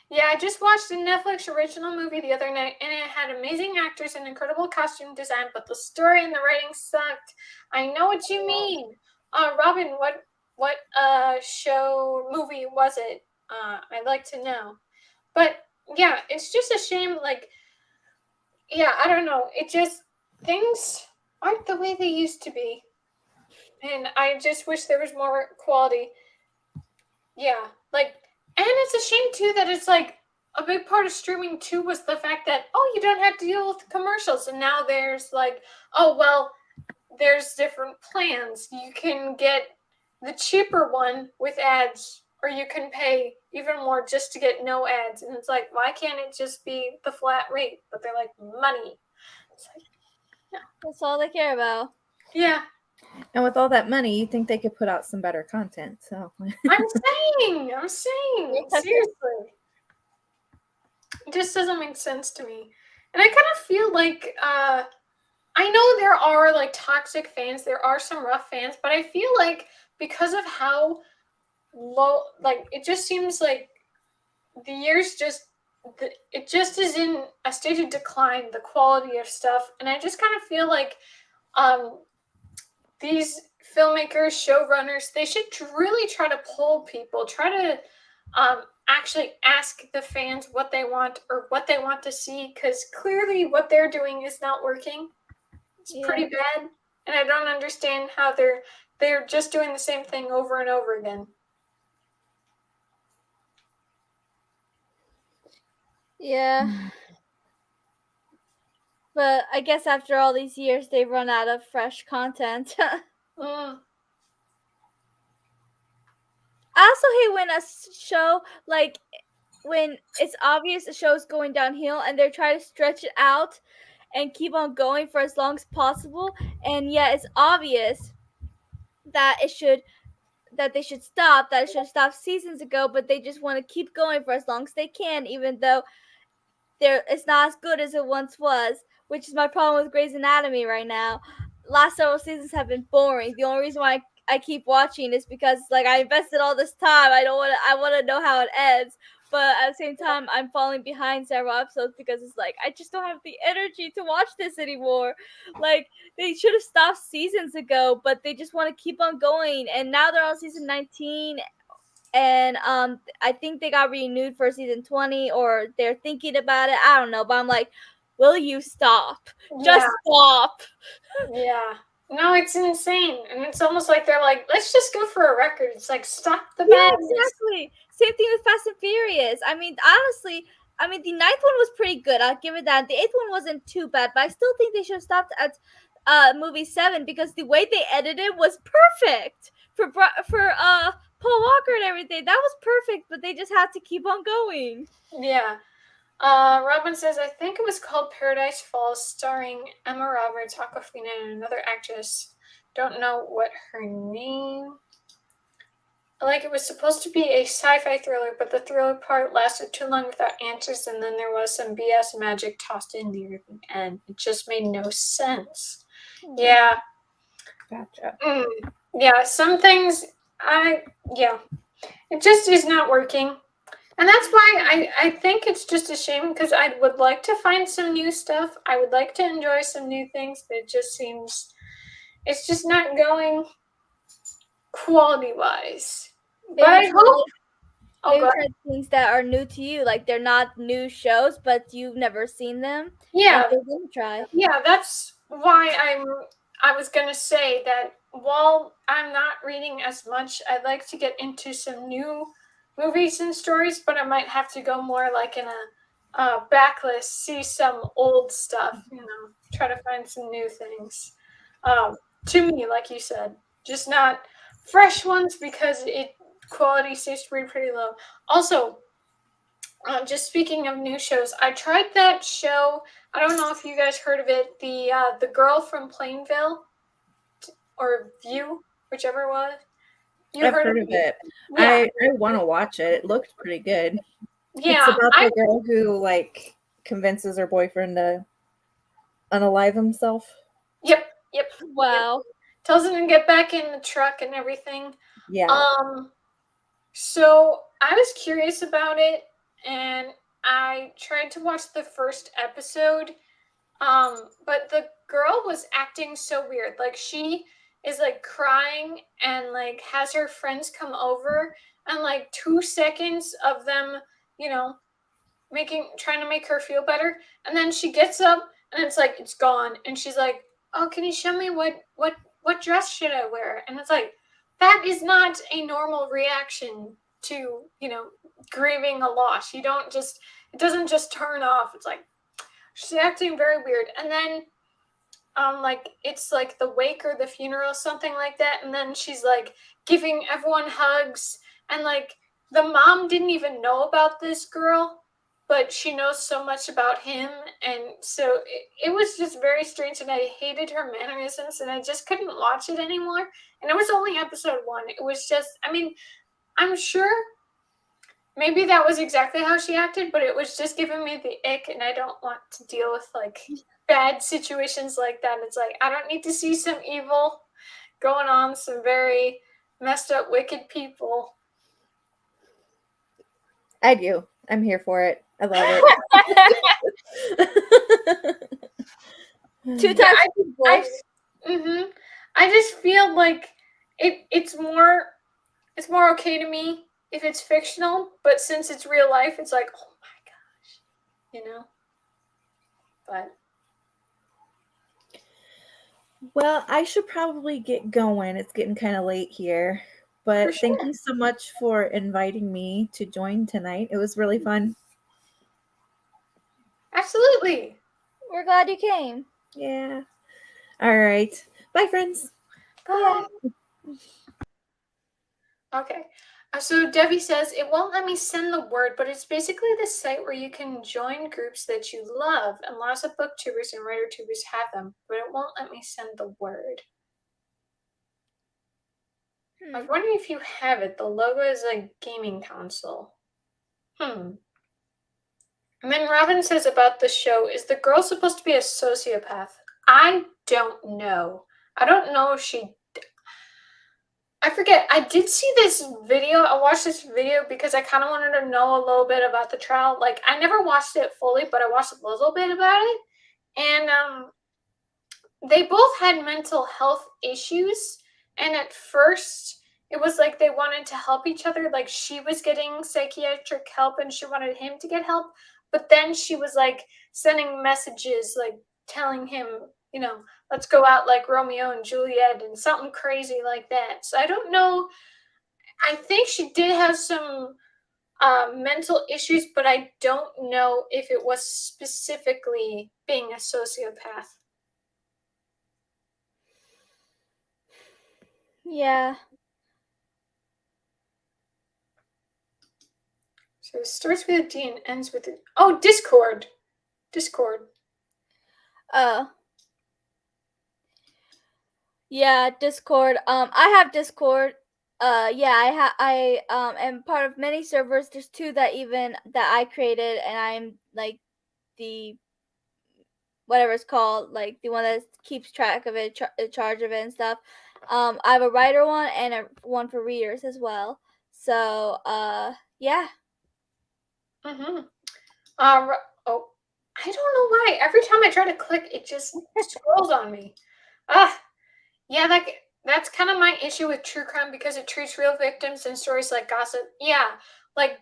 Yeah, I just watched a Netflix original movie the other night, and it had amazing actors and incredible costume design, but the story and the writing sucked. I know what you mean. Robin, what movie was it? I'd like to know. But yeah, it's just a shame. Like, yeah, I don't know. It just, things aren't the way they used to be. And I just wish there was more quality. Yeah, like, and it's a shame too that it's like a big part of streaming too was the fact that, oh, you don't have to deal with commercials. And now there's like, oh, well, there's different plans. You can get the cheaper one with ads, or you can pay even more just to get no ads. And it's like, why can't it just be the flat rate? But they're like, money. It's like, yeah. That's all they care about. Yeah. And with all that money, you think they could put out some better content. So I'm saying, seriously. It just doesn't make sense to me. And I kind of feel like, I know there are like toxic fans, there are some rough fans, but I feel like because of how low, like, it just seems like the years it just is in a stage of decline, the quality of stuff. And I just kind of feel like these filmmakers, showrunners, they should really try to poll people, try to actually ask the fans what they want or what they want to see, because clearly what they're doing is not working. It's pretty bad, and I don't understand how they're just doing the same thing over and over again. Yeah. But I guess after all these years, they've run out of fresh content. I also hate when a show, like, when it's obvious the show's going downhill and they're trying to stretch it out and keep on going for as long as possible, and yet it's obvious that they should stop, that it should have stopped seasons ago, but they just want to keep going for as long as they can, even though it's not as good as it once was, which is my problem with Grey's Anatomy right now. Last several seasons have been boring. The only reason why I keep watching is because, like, I invested all this time. I want to know how it ends. But at the same time, I'm falling behind several episodes because it's like I just don't have the energy to watch this anymore. Like, they should have stopped seasons ago, but they just want to keep on going. And now they're on season 19, and I think they got renewed for season 20, or they're thinking about it. I don't know, but I'm like, will you stop? Just stop. Yeah. No, it's insane. And it's almost like they're like, let's just go for a record. It's like, stop the Yeah, madness. exactly. Same thing with Fast and Furious. I mean, honestly, the ninth one was pretty good. I'll give it that. The eighth one wasn't too bad, but I still think they should have stopped at movie 7 because the way they edited it was perfect for Paul Walker and everything. That was perfect, but they just had to keep on going. Yeah. Robin says, I think it was called Paradise Falls, starring Emma Roberts, Awkwafina, and another actress. Don't know what her name. Like, it was supposed to be a sci-fi thriller, but the thriller part lasted too long without answers, and then there was some BS magic tossed in there at the end. It just made no sense. Yeah. Gotcha. Yeah, some things, it just is not working. And that's why I think it's just a shame, because I would like to find some new stuff. I would like to enjoy some new things, but it just seems it's just not going quality-wise. But I hope... Maybe try things that are new to you, like they're not new shows, but you've never seen them. Yeah, and they're gonna try. Yeah, that's why I was gonna say that while I'm not reading as much, I'd like to get into some new movies and stories, but I might have to go more like in a backlist, see some old stuff, try to find some new things. To me, like you said, just not fresh ones, because quality seems to be pretty low. Also, just speaking of new shows, I tried that show. I don't know if you guys heard of it. The Girl from Plainville, or View, whichever it was. I've heard of it. Yeah. I want to watch it. It looked pretty good. Yeah, it's about the girl who like convinces her boyfriend to unalive himself. Yep. Wow. Yep. Tells him to get back in the truck and everything. Yeah. So I was curious about it, and I tried to watch the first episode. But the girl was acting so weird. Like, she is like crying and like has her friends come over, and like 2 seconds of them, trying to make her feel better, and then she gets up and it's like it's gone, and she's like, oh, can you show me what dress should I wear? And it's like, that is not a normal reaction to grieving a loss. It doesn't just turn off. It's like she's acting very weird. And then like it's like the wake or the funeral, something like that, and then she's like giving everyone hugs, and like the mom didn't even know about this girl, but she knows so much about him, and so it was just very strange, and I hated her mannerisms, and I just couldn't watch it anymore. And it was only episode 1. It was just, I'm sure maybe that was exactly how she acted, but it was just giving me the ick, and I don't want to deal with like bad situations like that. It's like, I don't need to see some evil going on, some very messed up, wicked people. I do. I'm here for it. I love it. 2 times people. I just feel like it's more okay to me if it's fictional, but since it's real life, it's like, oh my gosh, But well, I should probably get going. It's getting kind of late here. But thank you so much for inviting me to join tonight. It was really fun. Absolutely. We're glad you came. Yeah. All right. Bye, friends. Bye. Okay. So Debbie says it won't let me send the word, but it's basically the site where you can join groups that you love, and lots of booktubers and writer tubers have them, but it won't let me send the word. I was wondering if you have it. The logo is a gaming console. And then Robin says about the show, is the girl supposed to be a sociopath? I don't know. I don't know if she. I forget. I did see this video. I watched this video because I kind of wanted to know a little bit about the trial. Like, I never watched it fully, but I watched a little bit about it. And they both had mental health issues. And at first, it was like they wanted to help each other. Like, she was getting psychiatric help and she wanted him to get help. But then she was like sending messages, like telling him, let's go out like Romeo and Juliet and something crazy like that. So I don't know. I think she did have some mental issues, but I don't know if it was specifically being a sociopath. Yeah. So it starts with a D and ends with a... Oh, Discord. Yeah, Discord. I have Discord. Yeah, I am part of many servers. There's two that I created, and I'm like the whatever it's called, like the one that keeps track of it, in charge of it and stuff. I have a writer one and one for readers as well. So, yeah. Oh, I don't know why. Every time I try to click, it just scrolls on me. Yeah, that's kind of my issue with true crime because it treats real victims and stories like gossip. Yeah, like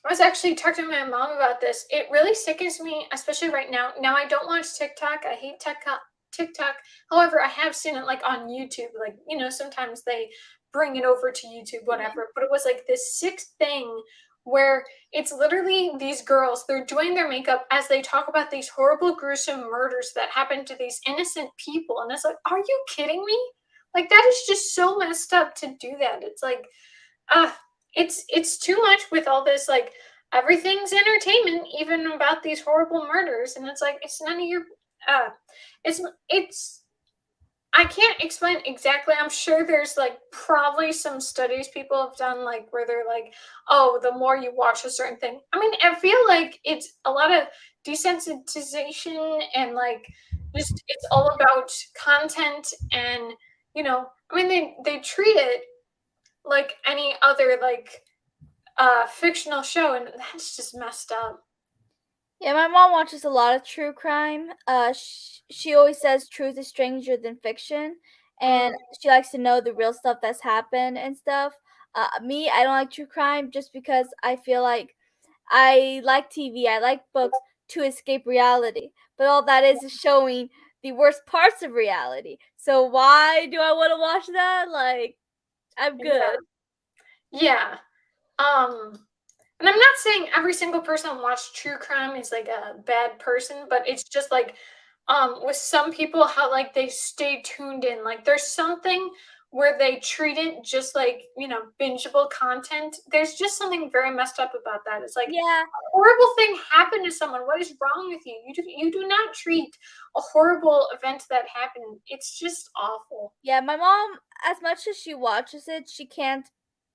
I was actually talking to my mom about this. It really sickens me, especially right now. Now I don't watch TikTok. I hate TikTok. However, I have seen it like on YouTube. Like, sometimes they bring it over to YouTube, whatever. But it was like this sick thing where it's literally these girls, they're doing their makeup as they talk about these horrible, gruesome murders that happened to these innocent people. And it's like, are you kidding me? Like, that is just so messed up to do that. It's like, it's too much with all this, like, everything's entertainment, even about these horrible murders, and it's like, it's none of your it's I can't explain exactly. I'm sure there's like probably some studies people have done, like where they're like, oh, the more you watch a certain thing. I mean, I feel like it's a lot of desensitization and like just it's all about content and I mean they treat it like any other like fictional show, and that's just messed up. Yeah, my mom watches a lot of true crime. She always says truth is stranger than fiction, and she likes to know the real stuff that's happened and stuff. Me, I don't like true crime just because I feel like I like TV, I like books to escape reality, but all that is showing the worst parts of reality. So why do I want to watch that? Like, I'm good. Yeah. And I'm not saying every single person who watches true crime is like a bad person, but it's just like with some people how like they stay tuned in. Like there's something where they treat it just like, bingeable content. There's just something very messed up about that. It's like Yeah. a horrible thing happened to someone. What is wrong with you? You do not treat a horrible event that happened. It's just awful. Yeah, my mom, as much as she watches it, she can't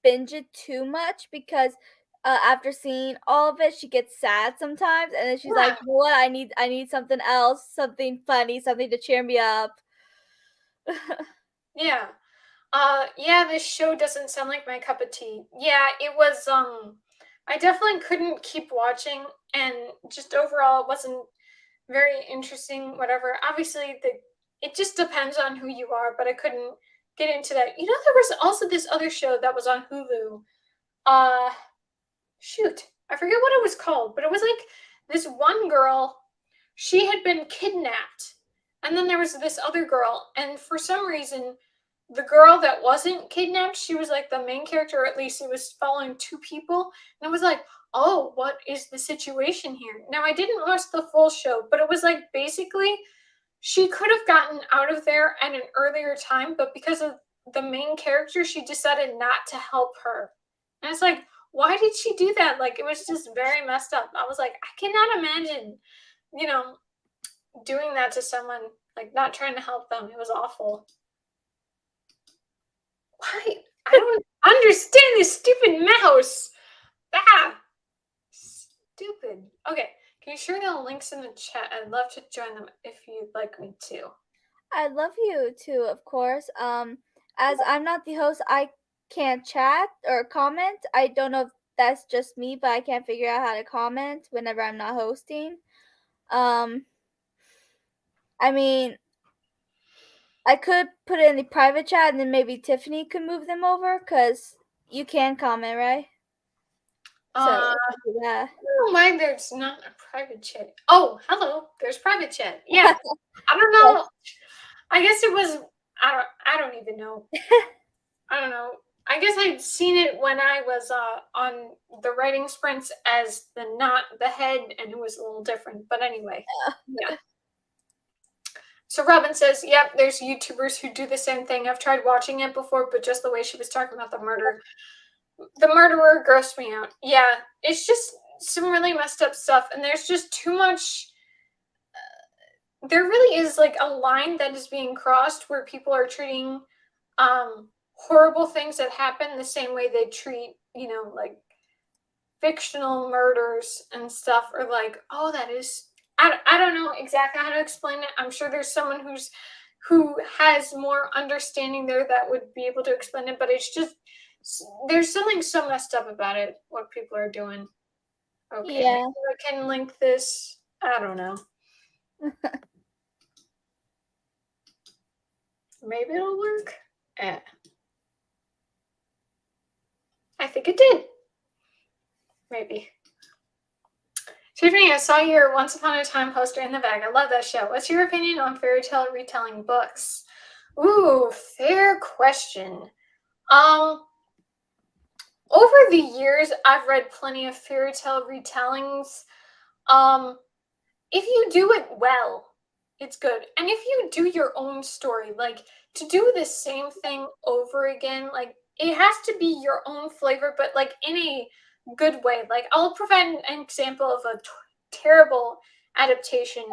binge it too much because after seeing all of it, she gets sad sometimes, and then she's like, "You know what? I need something else, something funny, something to cheer me up." Yeah. Yeah, this show doesn't sound like my cup of tea. Yeah, it was I definitely couldn't keep watching, and just overall it wasn't very interesting, whatever. Obviously it just depends on who you are, but I couldn't get into that. There was also this other show that was on Hulu. Uh Shoot. I forget what it was called, but it was like this one girl, she had been kidnapped. And then there was this other girl, and for some reason the girl that wasn't kidnapped, she was like the main character, or at least it was following two people. And it was like, oh, what is the situation here? Now, I didn't watch the full show, but it was like basically she could have gotten out of there at an earlier time, but because of the main character, she decided not to help her. And it's like, why did she do that? Like, it was just very messed up. I was like, I cannot imagine, doing that to someone, like not trying to help them. It was awful. Why? I don't understand this stupid mouse. Ah, stupid. Okay, can you share the links in the chat? I'd love to join them if you'd like me to. I'd love you to, of course. As I'm not the host, I can't chat or comment. I don't know if that's just me, but I can't figure out how to comment whenever I'm not hosting. I mean, I could put it in the private chat and then maybe Tiffany could move them over because you can comment, right? So, yeah. I don't know why there's not a private chat. Oh, hello. There's private chat. Yeah. I don't know. I guess it was. I don't even know. I don't know. I guess I'd seen it when I was on the writing sprints as the head, and it was a little different. But anyway, yeah. So Robin says, "Yep, there's YouTubers who do the same thing. I've tried watching it before, but just the way she was talking about the murderer grossed me out. Yeah, it's just some really messed up stuff, and there's just too much. There really is like a line that is being crossed where people are treating horrible things that happen the same way they treat, like fictional murders and stuff, or like, oh, that is, I don't know exactly how to explain it. I'm sure there's someone who has more understanding there that would be able to explain it, but it's just, there's something so messed up about it, what people are doing. Okay, yeah. maybe I can link this. I don't know. Maybe it'll work. I think it did. Maybe. Tiffany, I saw your Once Upon a Time poster in the bag. I love that show. What's your opinion on fairy tale retelling books? Ooh, fair question. Over the years, I've read plenty of fairy tale retellings. If you do it well, it's good. And if you do your own story, like to do the same thing over again, like it has to be your own flavor, but like in a good way. Like I'll provide an example of a terrible adaptation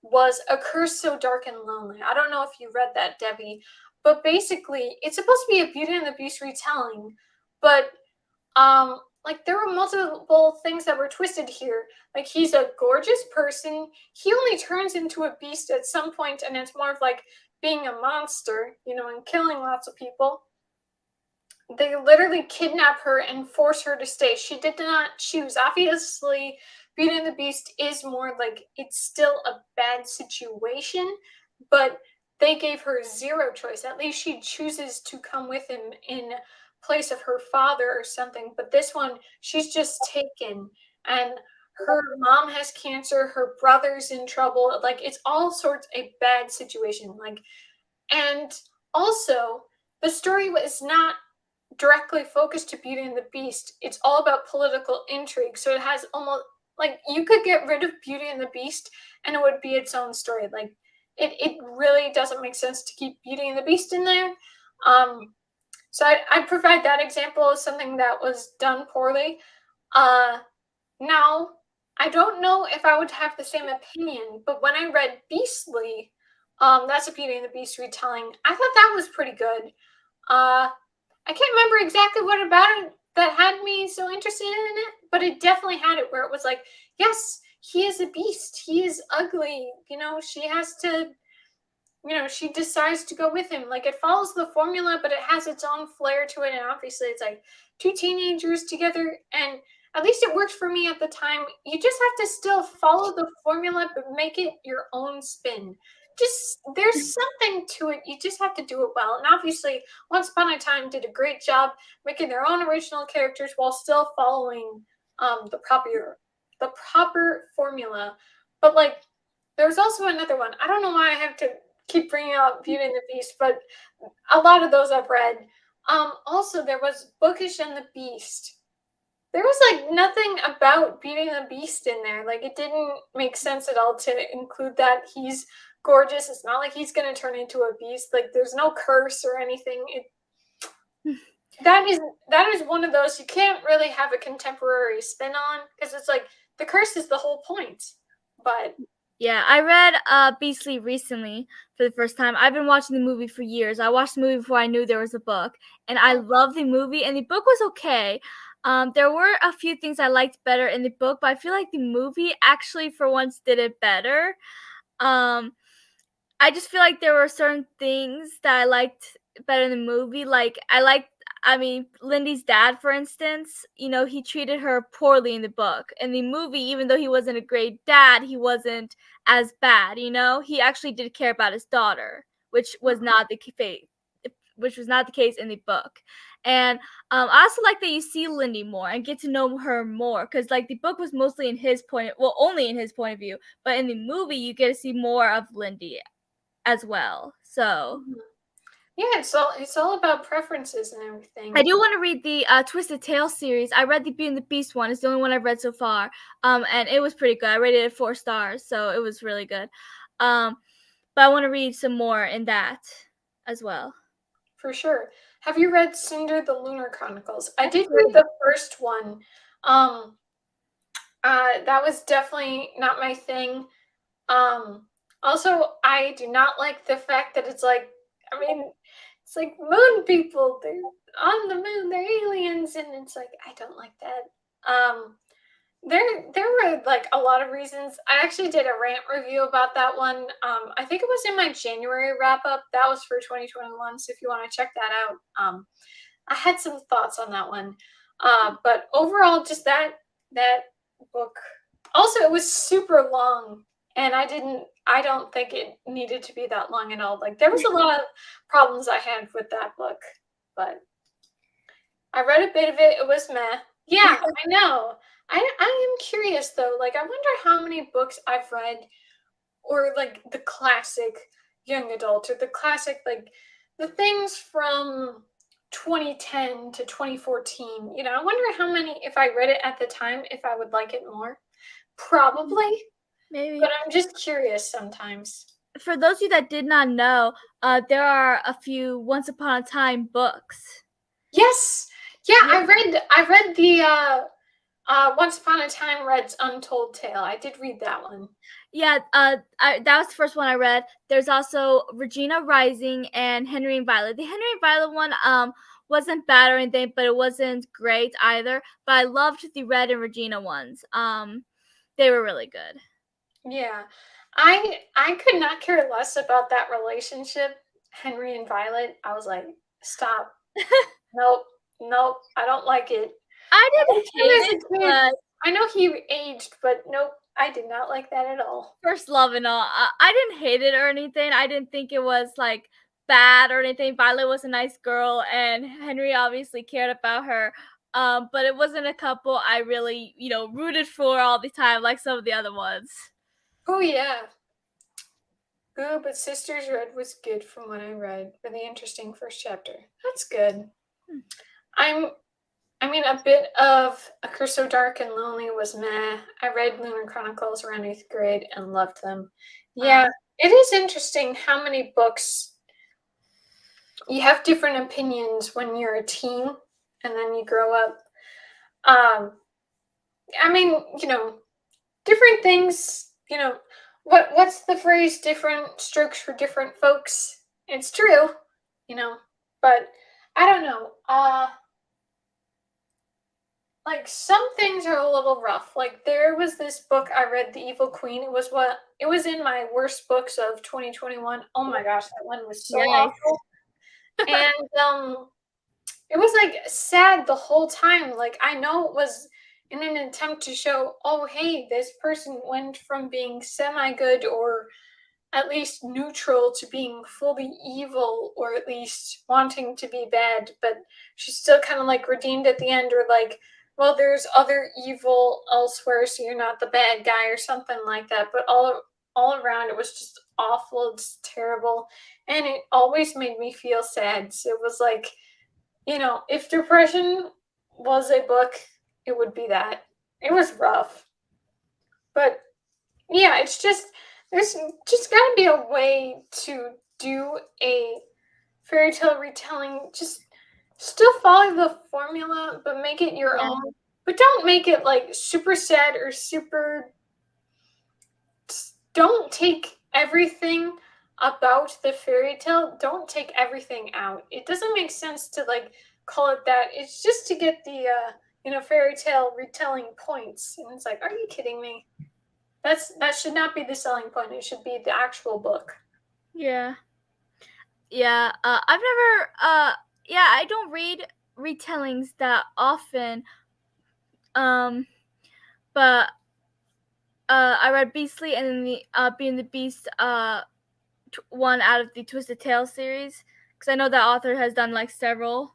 was A Curse So Dark and Lonely. I don't know if you read that, Debbie, but basically it's supposed to be a Beauty and the Beast retelling, but like there were multiple things that were twisted here. Like he's a gorgeous person. He only turns into a beast at some point, and it's more of like being a monster, and killing lots of people. They literally kidnap her and force her to stay. She did not choose. Obviously, Beauty and the Beast is more like it's still a bad situation, but they gave her zero choice. At least she chooses to come with him in place of her father or something. But this one, she's just taken, and her mom has cancer. Her brother's in trouble. Like it's all sorts a bad situation. And also the story was not directly focused to Beauty and the Beast. It's all about political intrigue. So it has almost like you could get rid of Beauty and the Beast and it would be its own story. Like it really doesn't make sense to keep Beauty and the Beast in there. So I provide that example as something that was done poorly. Now, I don't know if I would have the same opinion, but when I read Beastly, that's a Beauty and the Beast retelling, I thought that was pretty good. I can't remember exactly what about it that had me so interested in it, but it definitely had it where it was like, yes, he is a beast. He is ugly. She has to, she decides to go with him. Like it follows the formula, but it has its own flair to it. And obviously it's like two teenagers together. And at least it worked for me at the time. You just have to still follow the formula, but make it your own spin. There's something to it. You just have to do it well. And obviously, Once Upon a Time did a great job making their own original characters while still following the proper formula. But like, there's also another one. I don't know why I have to keep bringing up Beauty and the Beast, but a lot of those I've read. Also, there was Bookish and the Beast. There was like nothing about Beauty and the Beast in there. Like it didn't make sense at all to include that. He's gorgeous. It's not like he's gonna turn into a beast. Like there's no curse or anything. that is one of those you can't really have a contemporary spin on, because it's like the curse is the whole point. But Yeah, I read Beastly recently for the first time. I've been watching the movie for years. I watched the movie before I knew there was a book, and I loved the movie, and the book was okay. There were a few things I liked better in the book, but I feel like the movie actually for once did it better. Um, I just feel like there were certain things that I liked better in the movie. Like Lindy's dad, for instance, he treated her poorly in the book. In the movie, even though he wasn't a great dad, he wasn't as bad, He actually did care about his daughter, which was not the case. Which was not the case in the book. And I also like that you see Lindy more and get to know her more, because like the book was mostly only in his point of view, but in the movie you get to see more of Lindy as well. So yeah, it's all about preferences and everything. I do want to read the Twisted Tale series. I read the Beauty and the Beast one. It's the only one I've read so far, and it was pretty good. I rated it 4 stars, so it was really good. But I want to read some more in that as well. For sure. Have you read Cinder the Lunar Chronicles? I did read the first one. That was definitely not my thing. Also, I do not like the fact that it's like, it's like moon people. They're on the moon. They're aliens, and it's like I don't like that. There were like a lot of reasons. I actually did a rant review about that one. I think it was in my January wrap up. That was for 2021. So if you want to check that out, I had some thoughts on that one. But overall, just that book. Also, it was super long, and I don't think it needed to be that long at all. Like there was a lot of problems I had with that book, but I read a bit of it. It was meh. Yeah, I know. I am curious though. Like I wonder how many books I've read, or like the classic young adult, or the classic like the things from 2010 to 2014. I wonder how many, if I read it at the time, if I would like it more. Probably. Maybe. But I'm just curious sometimes. For those of you that did not know, there are a few Once Upon a Time books. Yes. Yeah, I read the Once Upon a Time Red's Untold Tale. I did read that one. Yeah, that was the first one I read. There's also Regina Rising and Henry and Violet. The Henry and Violet one wasn't bad or anything, but it wasn't great either. But I loved the Red and Regina ones. They were really good. Yeah. I could not care less about that relationship, Henry and Violet. I was like, stop. Nope, I don't like it. I didn't hate it, but I know he aged, but nope, I did not like that at all. First love and all. I didn't hate it or anything. I didn't think it was like bad or anything. Violet was a nice girl, and Henry obviously cared about her. But it wasn't a couple I really, rooted for all the time like some of the other ones. Oh yeah. Oh, but Sisters Red was good from what I read. Really interesting first chapter. That's good. A bit of A Curse So Dark and Lonely was meh. I read Lunar Chronicles around 8th grade and loved them. Yeah, it is interesting how many books you have different opinions when you're a teen and then you grow up. Different things, what's the phrase? Different strokes for different folks. It's true, but I don't know. Like some things are a little rough. Like there was this book I read, The Evil Queen. It was in my worst books of 2021. Oh my gosh, that one was so awful. And it was like sad the whole time. Like I know it was in an attempt to show, oh hey, this person went from being semi-good or at least neutral to being fully evil, or at least wanting to be bad, but she's still kind of like redeemed at the end, or like, well, there's other evil elsewhere, so you're not the bad guy or something like that. But all around it was just awful. It's terrible, and it always made me feel sad. So it was like, if depression was a book, it would be that. It was rough, but yeah, it's just, there's just got to be a way to do a fairy tale retelling just Still follow the formula, but make it your Yeah. own. But don't make it like super sad or super. Don't take everything about the fairy tale. Don't take everything out. It doesn't make sense to like call it that. It's just to get the fairy tale retelling points. And it's like, are you kidding me? That should not be the selling point. It should be the actual book. Yeah. Yeah. I've never. Yeah, I don't read retellings that often. But I read Beastly and then the Being the Beast one out of the Twisted Tale series, because I know that author has done like several.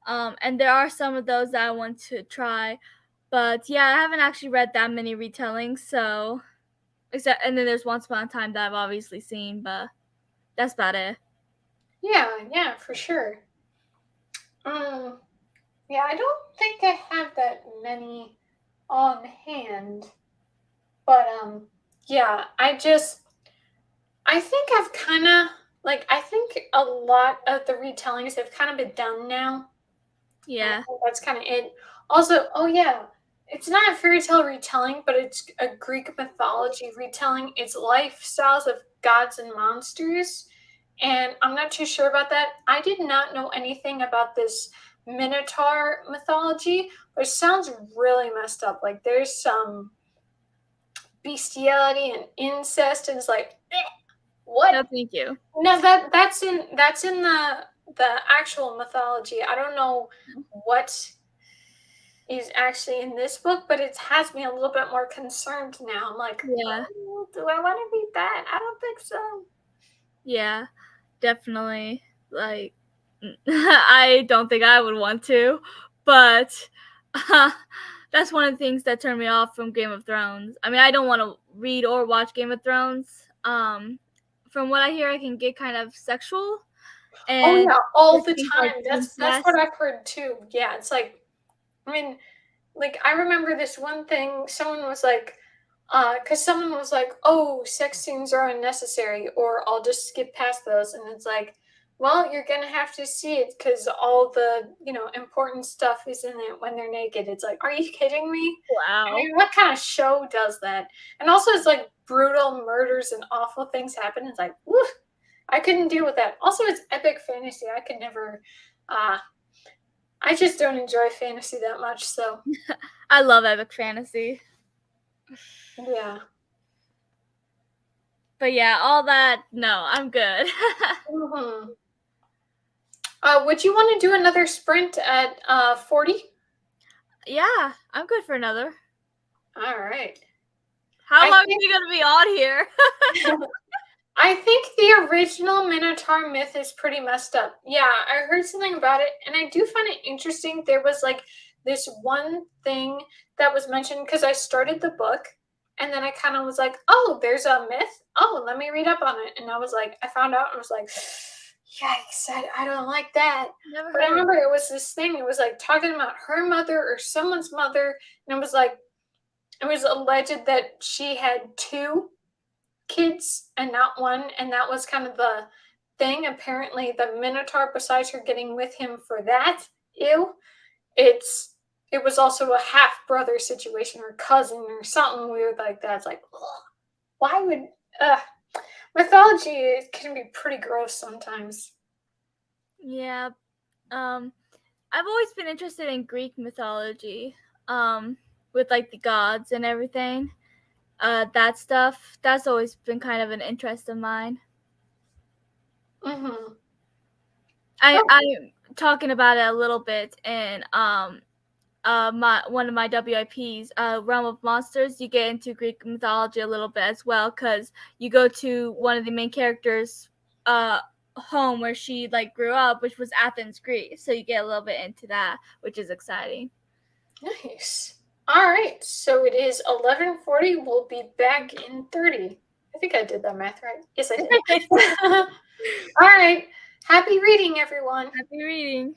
And there are some of those that I want to try, but yeah, I haven't actually read that many retellings. So and then there's Once Upon a Time that I've obviously seen, but that's about it. Yeah, for sure. Yeah, I don't think I have that many on hand. But yeah, I think I've kind of I think a lot of the retellings have kind of been done now. And I Yeah. think that's kind of it. Also, oh yeah, it's not a fairy tale retelling, but it's a Greek mythology retelling. It's lifestyles of gods and monsters. And I'm not too sure about that. I did not know anything about this Minotaur mythology, but it sounds really messed up. Like there's some bestiality and incest, and it's like, what? No, thank you. No, that's in the actual mythology. I don't know what is actually in this book, but it has me a little bit more concerned now. I'm like, Yeah. oh, do I want to read that? I don't think so. Yeah. Definitely. Like, I don't think I would want to, but that's one of the things that turned me off from Game of Thrones. I mean, I don't want to read or watch Game of Thrones. From what I hear, I can get kind of sexual, Oh and yeah, all there's the things like time. That's what incest. I've heard too. Yeah, it's like, I mean, like I remember this one thing. Someone was like, because someone was like, "Oh, sex scenes are unnecessary," or "I'll just skip past those," and it's like, well, you're gonna have to see it because all the important stuff is in it when they're naked. It's like, are you kidding me? I Wow. mean, what kind of show does that? And also, it's like brutal murders and awful things happen. It's like, woof, I couldn't deal with that. Also, it's epic fantasy. I could never. Uh, I just don't enjoy fantasy that much. So I love epic fantasy. yeah. But yeah, all that, no, I'm good. Mm-hmm. Would you want to do another sprint at 40? Yeah, I'm good for another. All right. How I long are think you going to be on here? I think the original Minotaur myth is pretty messed up. Yeah, I heard something about it, and I do find it interesting. There was like this one thing that was mentioned because I started the book, and then I kind of was like, oh, there's a myth. Oh, let me read up on it. And I was like, I found out and I was like, yikes, I don't like that. Never But I heard. remember it was this thing, it was like talking about her mother or someone's mother, and it was like, it was alleged that she had two kids and not one, and that was kind of the thing. Apparently the Minotaur, besides her getting with him for that, ew, it was also a half brother situation or cousin or something weird like that. It's like, ugh, why would mythology can be pretty gross sometimes. Yeah. Um, I've always been interested in Greek mythology, with like the gods and everything. That stuff. That's always been kind of an interest of mine. Mm-hmm. I'm talking about it a little bit in my one of my WIPs, Realm of Monsters. You get into Greek mythology a little bit as well, because you go to one of the main characters' home where she like grew up, which was Athens, Greece. So you get a little bit into that, which is exciting. Nice. All right, so it is 11:40. We'll be back in 30. I think I did that math right. Yes, I did. All right. Happy reading, everyone. Happy reading.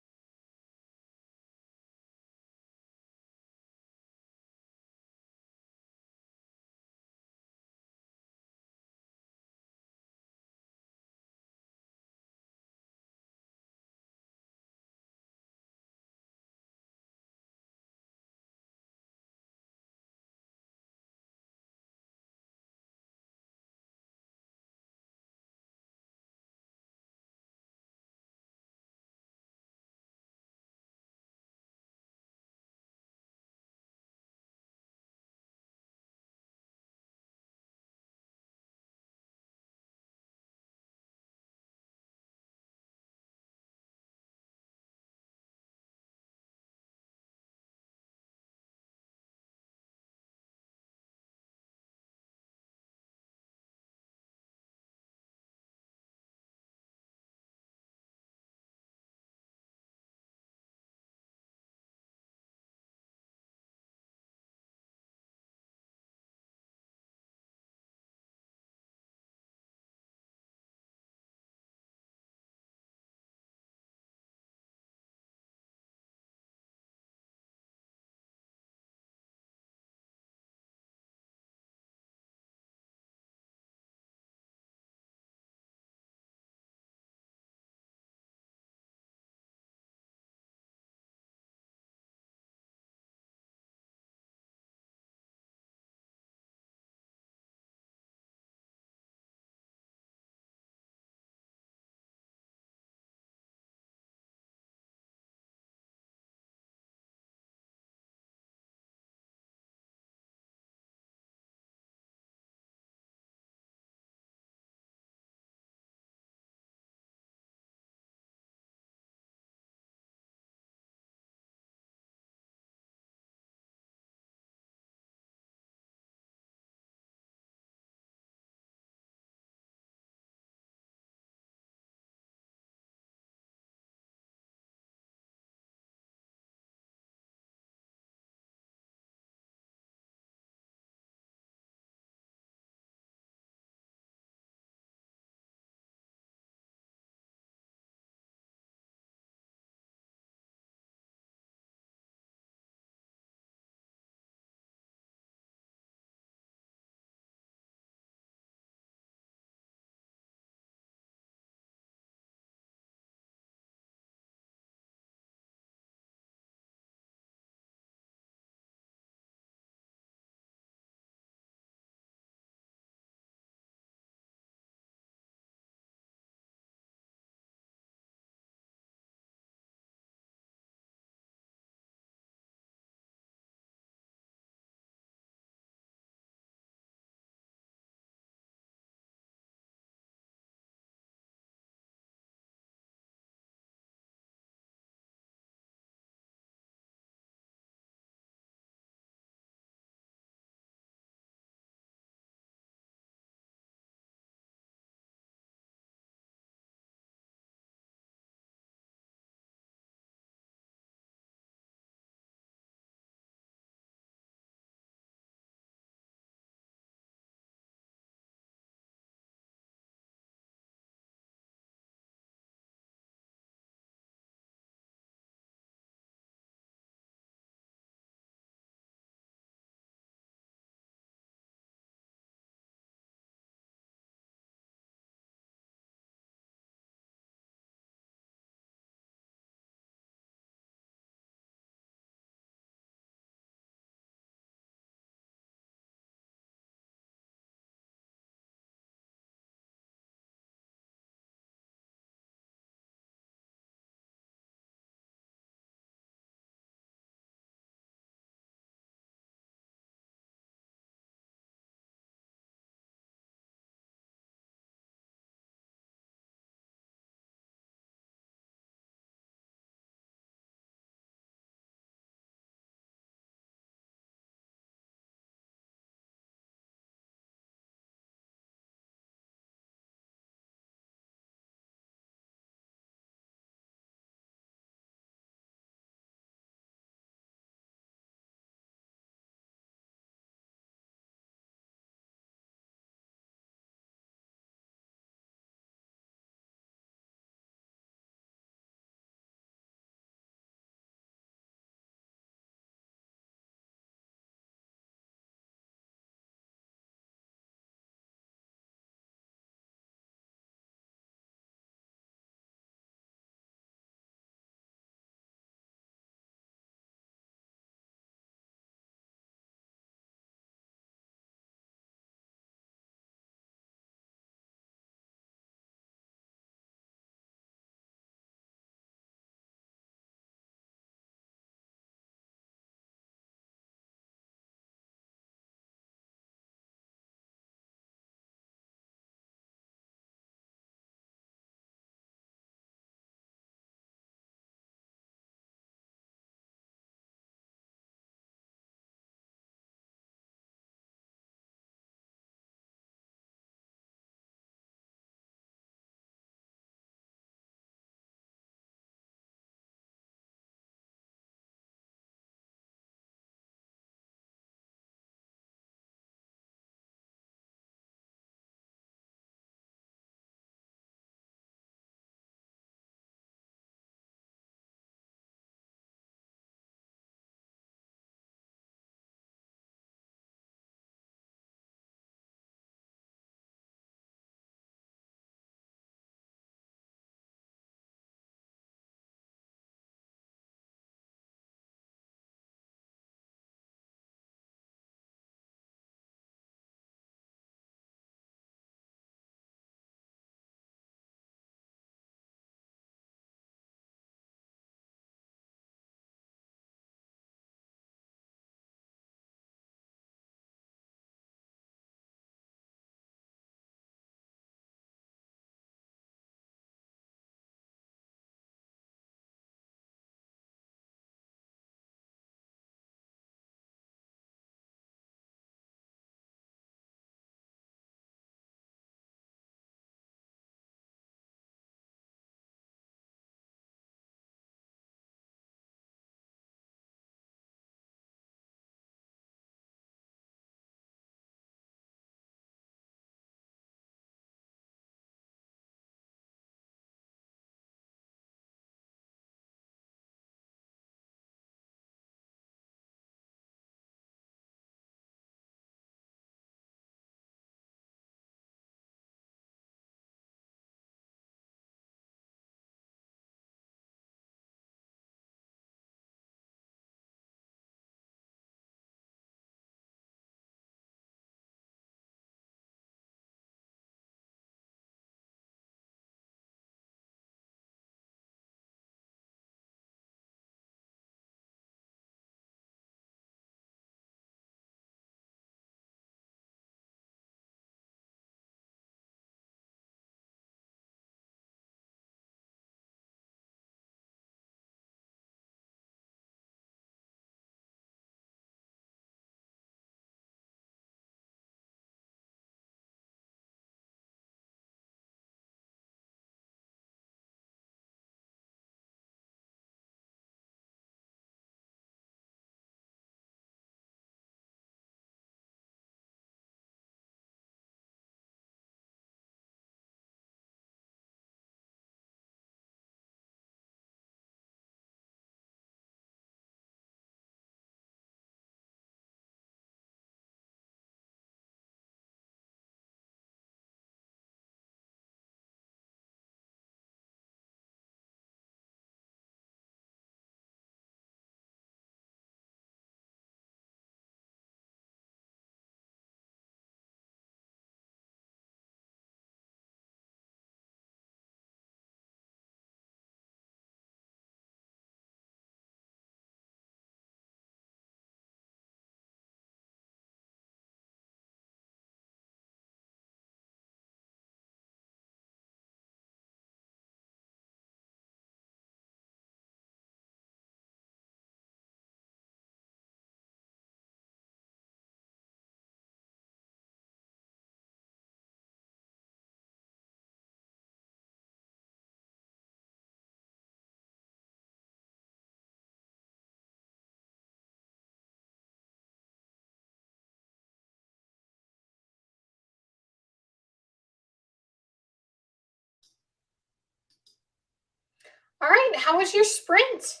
All right, how was your sprint?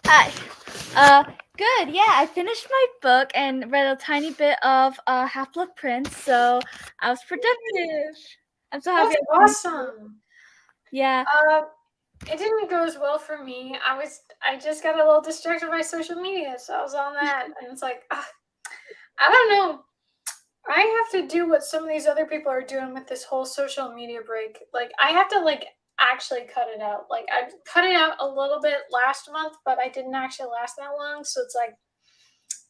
Hi. Good. Yeah, I finished my book and read a tiny bit of Half-Blood Prince, so I was productive. I'm so happy. That's awesome. Yeah. It didn't go as well for me. I just got a little distracted by social media, so I was on that, and it's like, I don't know. I have to do what some of these other people are doing with this whole social media break. Like, I have to actually cut it out. Like, I cut it out a little bit last month, but I didn't actually last that long. So it's like,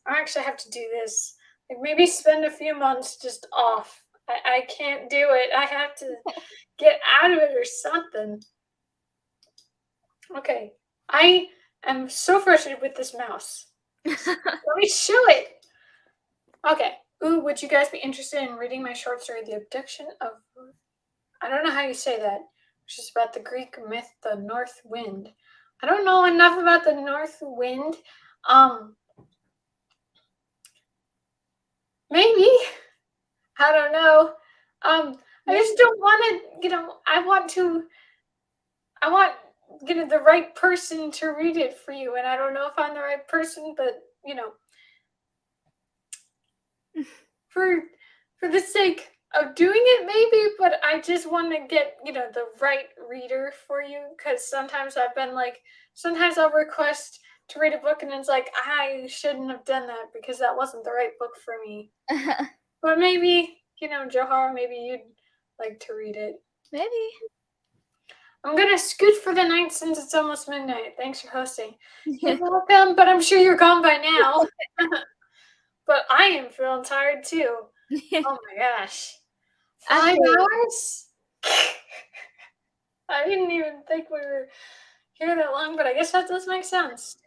I actually have to do this. Like, maybe spend a few months just off. I can't do it. I have to get out of it or something. Okay, I am so frustrated with this mouse. Let me show it. Okay. Ooh, would you guys be interested in reading my short story, The Abduction of... I don't know how you say that, which is about the Greek myth, the North Wind. I don't know enough about the North Wind. Maybe. I don't know. I just don't want to, I want, the right person to read it for you. And I don't know if I'm the right person, but, for the sake of doing it, maybe, but I just want to get, the right reader for you. Because sometimes sometimes I'll request to read a book and it's like, I shouldn't have done that because that wasn't the right book for me. But maybe, Joharra, maybe you'd like to read it. Maybe. I'm going to scoot for the night since it's almost midnight. Thanks for hosting. You're welcome, but I'm sure you're gone by now. But I am feeling tired too. Oh my gosh. 5 hours? I didn't even think we were here that long, but I guess that does make sense.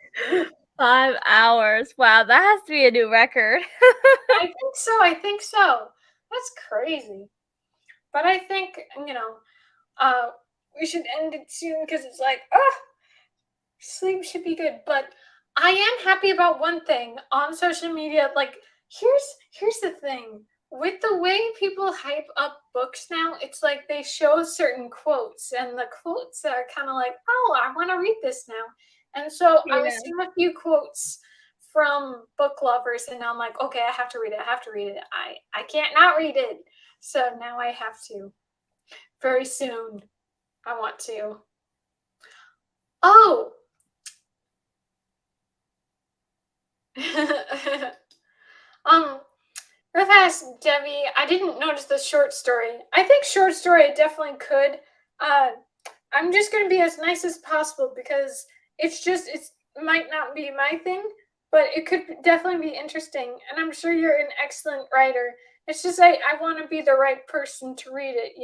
5 hours. Wow, that has to be a new record. I think so. That's crazy. But I think, we should end it soon because it's like, sleep should be good. But I am happy about one thing on social media. Like, here's the thing. With the way people hype up books now, it's like they show certain quotes, and the quotes are kind of like, oh, I want to read this now. And so I was seeing a few quotes from book lovers, and now I'm like, okay, I have to read it. I have to read it. I can't not read it. So now I have to. Very soon. I want to. Oh! Real fast, Debbie, I didn't notice the short story. I think short story definitely could. I'm just going to be as nice as possible because it might not be my thing, but it could definitely be interesting. And I'm sure you're an excellent writer. It's just I want to be the right person to read it,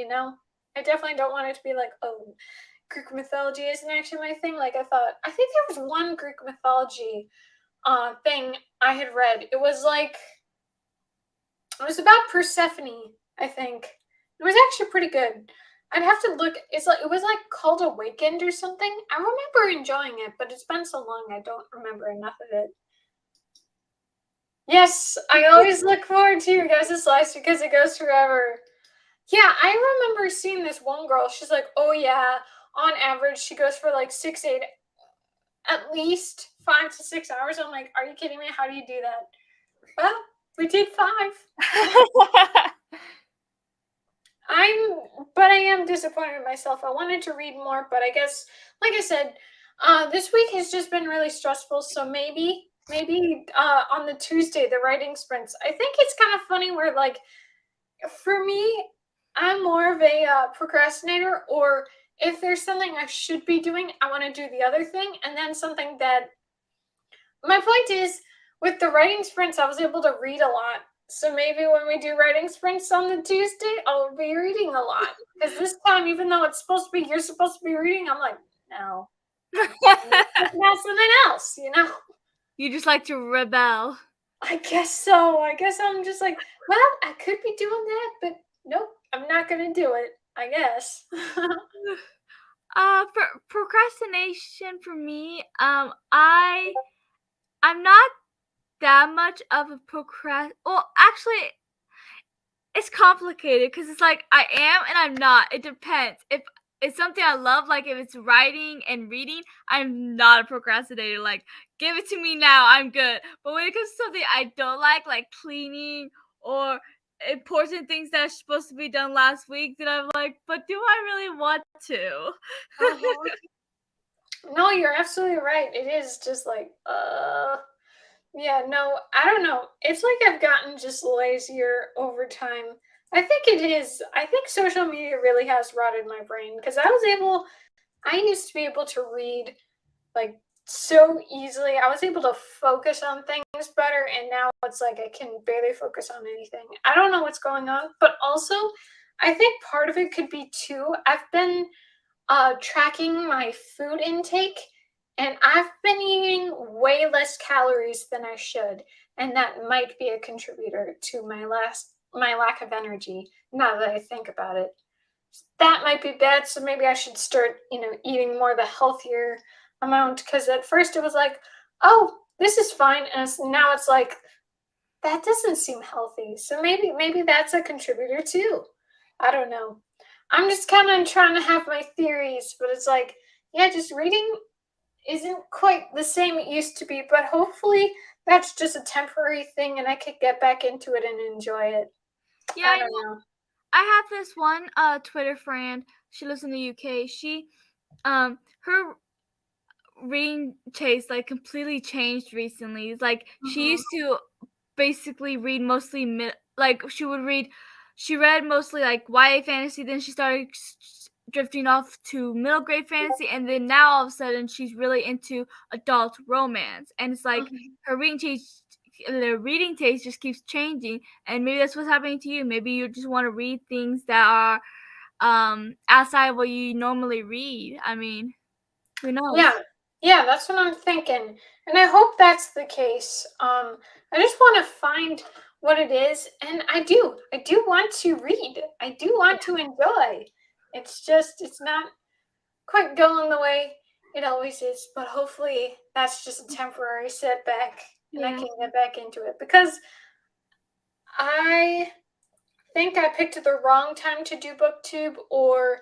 I definitely don't want it to be like, oh, Greek mythology isn't actually my thing. Like I think there was one Greek mythology thing I had read. It was about Persephone, I think. It was actually pretty good. I'd have to look. It was called Awakened or something. I remember enjoying it, but it's been so long I don't remember enough of it. Yes, I always look forward to your guys' slice because it goes forever. Yeah, I remember seeing this one girl. She's like, oh yeah, on average she goes for 6, 8, at least 5 to 6 hours. I'm like, are you kidding me? How do you do that? Well, we did 5. But I am disappointed in myself. I wanted to read more, but I guess, like I said, this week has just been really stressful. So maybe on the Tuesday, the writing sprints. I think it's kind of funny where for me, I'm more of a procrastinator, or if there's something I should be doing, I want to do the other thing, and then something that. My point is, with the writing sprints, I was able to read a lot. So maybe when we do writing sprints on the Tuesday, I'll be reading a lot. Because this time, even though it's supposed to be, you're supposed to be reading, I'm like, no. That's something else, You just like to rebel. I guess so. I guess I'm just like, well, I could be doing that, but nope, I'm not going to do it, I guess. For procrastination for me, I'm not that much of a well, actually, it's complicated because it's like I am and I'm not. It depends. If it's something I love. Like if it's writing and reading, I'm not a procrastinator. Like give it to me now, I'm good. But when it comes to something I don't like cleaning or important things that are supposed to be done last week, then I'm like, but do I really want to? Mhm. No, you're absolutely right. It is just like, yeah, no, I don't know. It's like I've gotten just lazier over time. I think it is. I think social media really has rotted my brain because I used to be able to read like so easily. I was able to focus on things better, and now it's like I can barely focus on anything. I don't know what's going on, but also I think part of it could be too. I've been tracking my food intake, and I've been eating way less calories than I should, and that might be a contributor to my lack of energy. Now that I think about it, that might be bad. So maybe I should start, eating more the healthier amount. Because at first it was like, oh, this is fine, and now it's like that doesn't seem healthy. So maybe that's a contributor too. I don't know. I'm just kind of trying to have my theories, but it's like, yeah, just reading isn't quite the same it used to be, but hopefully that's just a temporary thing and I could get back into it and enjoy it. Yeah, I don't know. I have this one Twitter friend. She lives in the UK. She her reading taste like completely changed recently. Like she Mhm. used to basically read mostly she read mostly like YA fantasy, then she started drifting off to middle grade fantasy, and then now all of a sudden she's really into adult romance, and it's like Mhm. her reading taste just keeps changing, and maybe that's what's happening to you. Maybe you just want to read things that are outside of what you normally read. I mean, who knows? Yeah. Yeah, that's what I'm thinking. And I hope that's the case. I just want to find what it is, and I do. I do want to read. I do want to enjoy. It's not quite going the way it always is, but hopefully that's just a temporary setback and I Yeah. can get back into it because I think I picked the wrong time to do booktube, or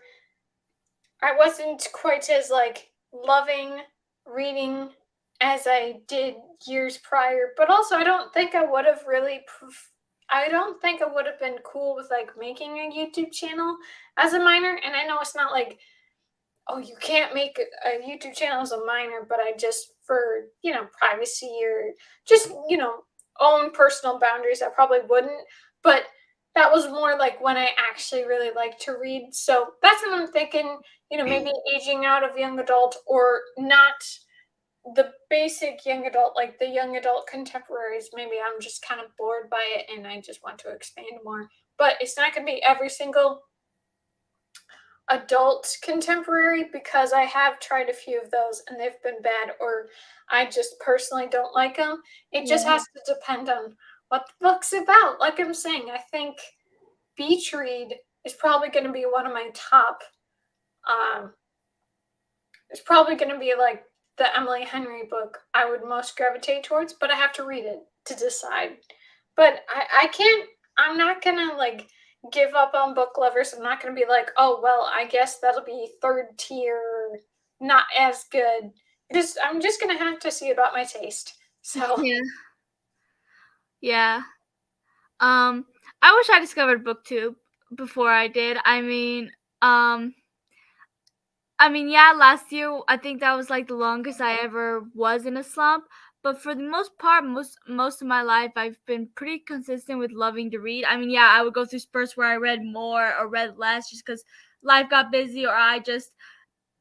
I wasn't quite as like loving reading as I did years prior, but also I don't think I would have I don't think I would have been cool with like making a YouTube channel as a minor, and I know it's not like, oh, you can't make a YouTube channel as a minor, but I just, for, privacy or just, own personal boundaries, I probably wouldn't. But that was more like when I actually really like to read. So that's what I'm thinking, maybe aging out of young adult, or not the basic young adult, like the young adult contemporaries. Maybe I'm just kind of bored by it and I just want to expand more. But it's not going to be every single adult contemporary, because I have tried a few of those and they've been bad, or I just personally don't like them. It just Yeah. has to depend on what the book's about. Like I'm saying, I think Beach Read is probably going to be one of my top. Um, it's probably going to be like the Emily Henry book I would most gravitate towards, but I have to read it to decide. But I can't, I'm not going to like give up on book lovers. I'm not going to be like, oh, well, I guess that'll be third tier, not as good. I'm just going to have to see about my taste. So, Yeah. Yeah. Um, I wish I discovered BookTube before I did. Um, yeah, last year I think that was like the longest I ever was in a slump. But for the most part, most of my life, I've been pretty consistent with loving to read. Yeah, I would go through spurts where I read more or read less, just because life got busy, or I just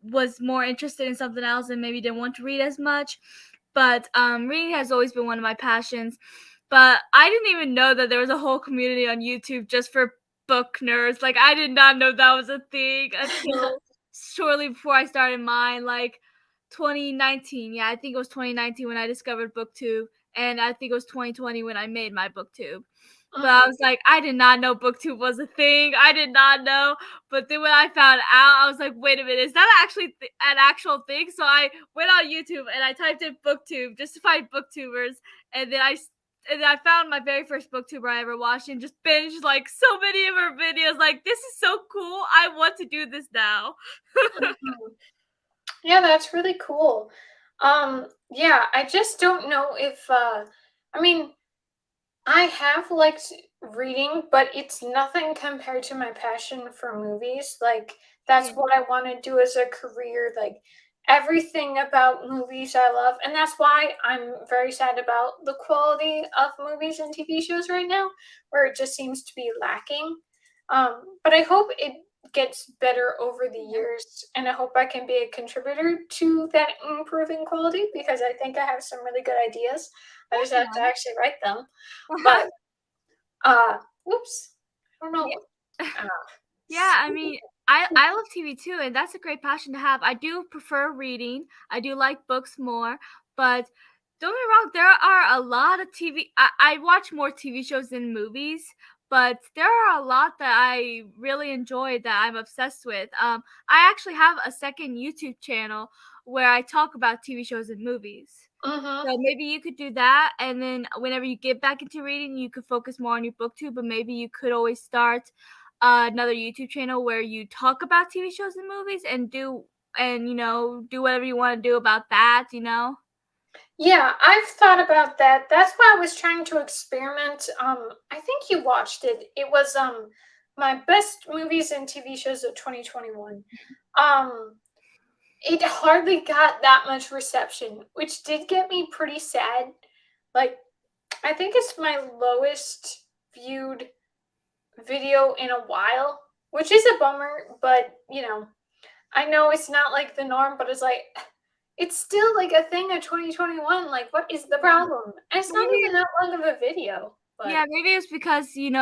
was more interested in something else and maybe didn't want to read as much. But reading has always been one of my passions. But I didn't even know that there was a whole community on YouTube just for book nerds. Like, I did not know that was a thing until shortly before I started mine, like 2019. Yeah, I think it was 2019 when I discovered BookTube, and I think it was 2020 when I made my BookTube. But I was like, I did not know BookTube was a thing. I did not know. But then when I found out, I was like, wait a minute, is that actually an actual thing? So I went on YouTube and I typed in BookTube just to find booktubers, and then I and I found my very first booktuber I ever watched and just binged like so many of her videos. Like, this is so cool. I want to do this now. Mhm. Yeah, that's really cool. Yeah, I just don't know if I mean, I have liked reading, but it's nothing compared to my passion for movies. Like, that's Yeah. what I want to do as a career. Like, everything about movies I love. And that's why I'm very sad about the quality of movies and TV shows right now, where it just seems to be lacking. But I hope it gets better over the years, and I hope I can be a contributor to that improving quality because I think I have some really good ideas. I just have to actually write them. But whoops. I don't know. Uh, Yeah, I mean, I love TV too, and that's a great passion to have. I do prefer reading. I do like books more, but don't get me wrong, there are a lot of TV. I watch more TV shows than movies, but there are a lot that I really enjoy that I'm obsessed with. I actually have a second YouTube channel where I talk about TV shows and movies. mhm. So maybe you could do that, and then whenever you get back into reading, you could focus more on your booktube. But maybe you could always start another YouTube channel where you talk about TV shows and movies, and do whatever you want to do about that. Yeah, I've thought about that. That's why I was trying to experiment. I think you watched it. It was my best movies and TV shows of 2021. Um, it hardly got that much reception, which did get me pretty sad. Like, I think it's my lowest viewed video in a while, which is a bummer, but I know it's not like the norm, but it's like it's still like a thing of 2021. Like, what is the problem? And it's not Maybe even that long of a video, Yeah, but maybe it's because your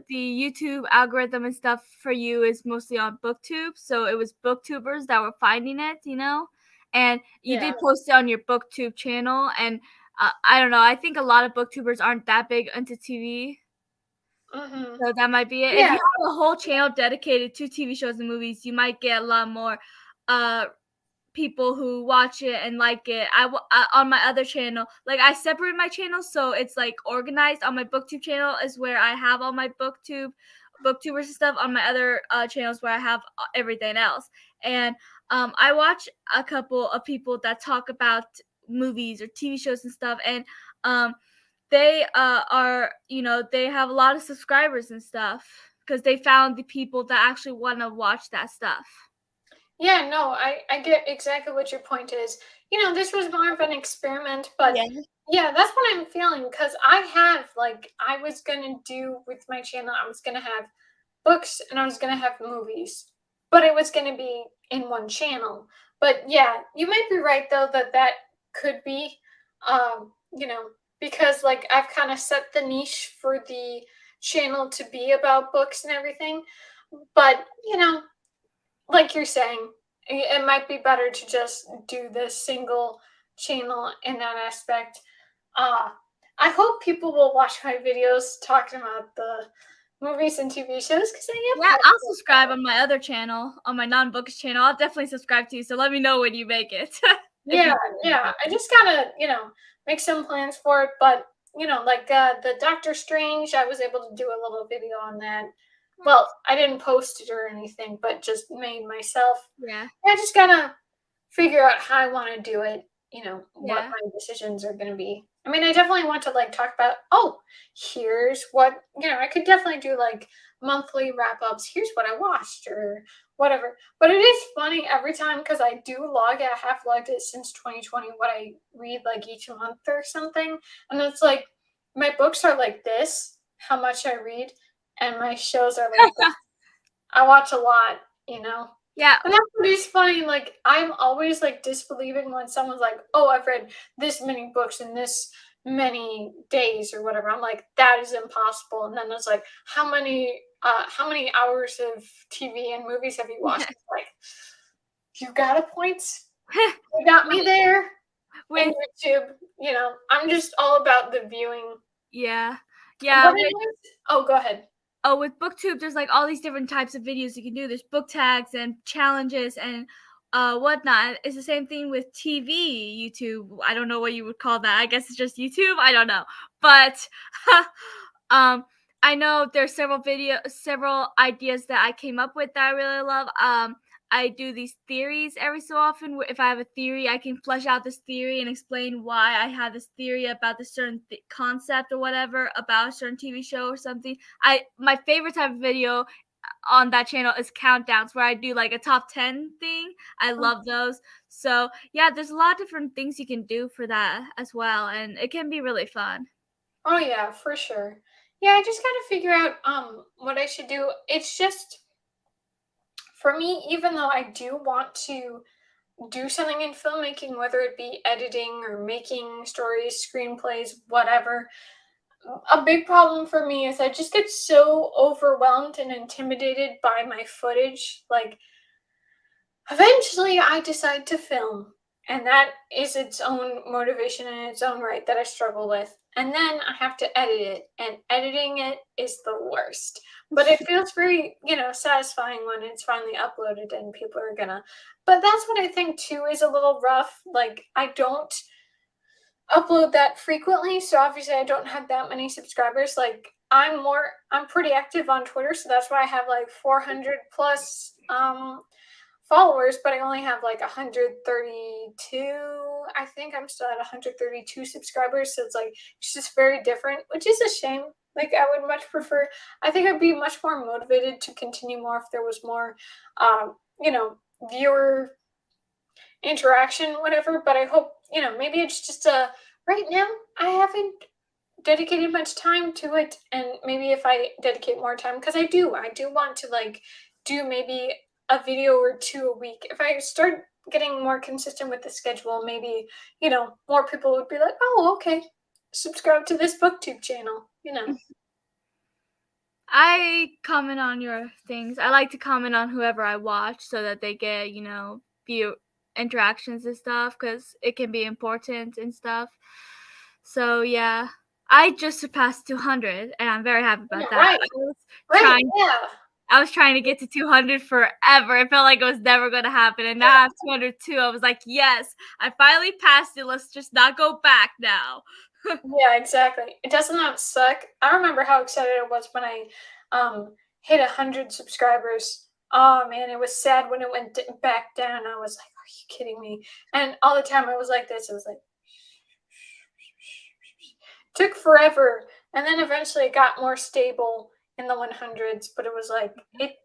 the YouTube algorithm and stuff for you is mostly on BookTube, so it was BookTubers that were finding it, and you yeah. did post it on your BookTube channel, and I don't know, I think a lot of BookTubers aren't that big into TV, Hmm. so that might be it. If you Yeah. have a whole channel dedicated to TV shows and movies, you might get a lot more uh people who watch it and like it. On my other channel, like I separate my channels so it's like organized. On my booktube channel is where I have all my booktubers and stuff. On my other channels where I have everything else. And I watch a couple of people that talk about movies or TV shows and stuff, and they they have a lot of subscribers and stuff because they found the people that actually want to watch that stuff. Yeah, no, I get exactly what your point is. This was more of an experiment, but Yeah. yeah, that's what I'm feeling because I have like I was gonna do with my channel, I was gonna have books and I was gonna have movies, but it was gonna be in one channel. But yeah, you might be right though that could be, because like I've kind of set the niche for the channel to be about books and everything. But like you're saying, it might be better to just do this single channel in that aspect. Uh, I hope people will watch my videos talking about the movies and TV shows because I am Yeah, I'll passionate subscribe about it. on my other channel, on my non-bookish channel. I'll definitely subscribe to you. So let me know when you make it. If you Yeah, yeah. I just gotta, make some plans for it. But like the Doctor Strange, I was able to do a little video on that. Well, I didn't post it or anything, but just made myself. Yeah, I just gotta figure out how I want to do it, what yeah, my decisions are going to be. I mean, I definitely want to like talk about, oh, here's what, I could definitely do like monthly wrap ups. Here's what I watched or whatever. But it is funny every time because I do log it. I have logged it since 2020, what I read like each month or something. And it's like my books are like this, how much I read, and my shows are like this. I watch a lot. yeah. And that's what is funny. Like I'm always like disbelieving when someone's like, "Oh, I've read this many books in this many days or whatever." I'm like, "That is impossible." And then there's like, "How many hours of TV and movies have you watched?" It's like, you got a point. You got me there. And With YouTube, I'm just all about the viewing. yeah, What yeah. it is? Oh, go ahead. With BookTube, there's like all these different types of videos you can do. There's book tags and challenges and whatnot. It's the same thing with TV, YouTube. I don't know what you would call that. I guess it's just YouTube. I don't know, but I know there's several ideas that I came up with that I really love. I do these theories every so often. If I have a theory, I can flesh out this theory and explain why I have this theory about this certain concept or whatever about a certain TV show or something. My favorite type of video on that channel is countdowns, where I do like a top 10 thing. I love those. So yeah, there's a lot of different things you can do for that as well, and it can be really fun. Oh yeah, for sure. Yeah, I just gotta figure out what I should do. It's just for me, even though I do want to do something in filmmaking, whether it be editing or making stories, screenplays, whatever, a big problem for me is I just get so overwhelmed and intimidated by my footage. Like, eventually, I decide to film, and that is its own motivation in its own right that I struggle with. And then I have to edit it, and editing it is the worst. But it feels very, satisfying when it's finally uploaded and people are gonna. But that's what I think too is a little rough. Like, I don't upload that frequently, so obviously I don't have that many subscribers. Like, I'm pretty active on Twitter, so that's why I have like 400 plus followers, but I only have like 132. I think I'm still at 132 subscribers, so it's just very different, which is a shame. Like, I would much prefer. I think I'd be much more motivated to continue more if there was more, viewer interaction, whatever. But I hope, maybe it's just right now I haven't dedicated much time to it, and maybe if I dedicate more time, because I do want to like do maybe a video or two a week. If I start getting more consistent with the schedule, maybe more people would be like, oh, okay, subscribe to this booktube channel. I comment on your things. I like to comment on whoever I watch so that they get, view interactions and stuff, because it can be important and stuff. So yeah, I just surpassed 200, and I'm very happy about that. Right, yeah. I was trying to get to 200 forever. It felt like it was never going to happen, and now I have 202. I was like, yes, I finally passed it. Let's just not go back now. Yeah, exactly. It does not suck. I remember how excited I was when I hit 100 subscribers. Oh man, it was sad when it went back down. I was like, are you kidding me? And all the time I was like this. It was like, took forever. And then eventually it got more stable in the 100s, but it was like,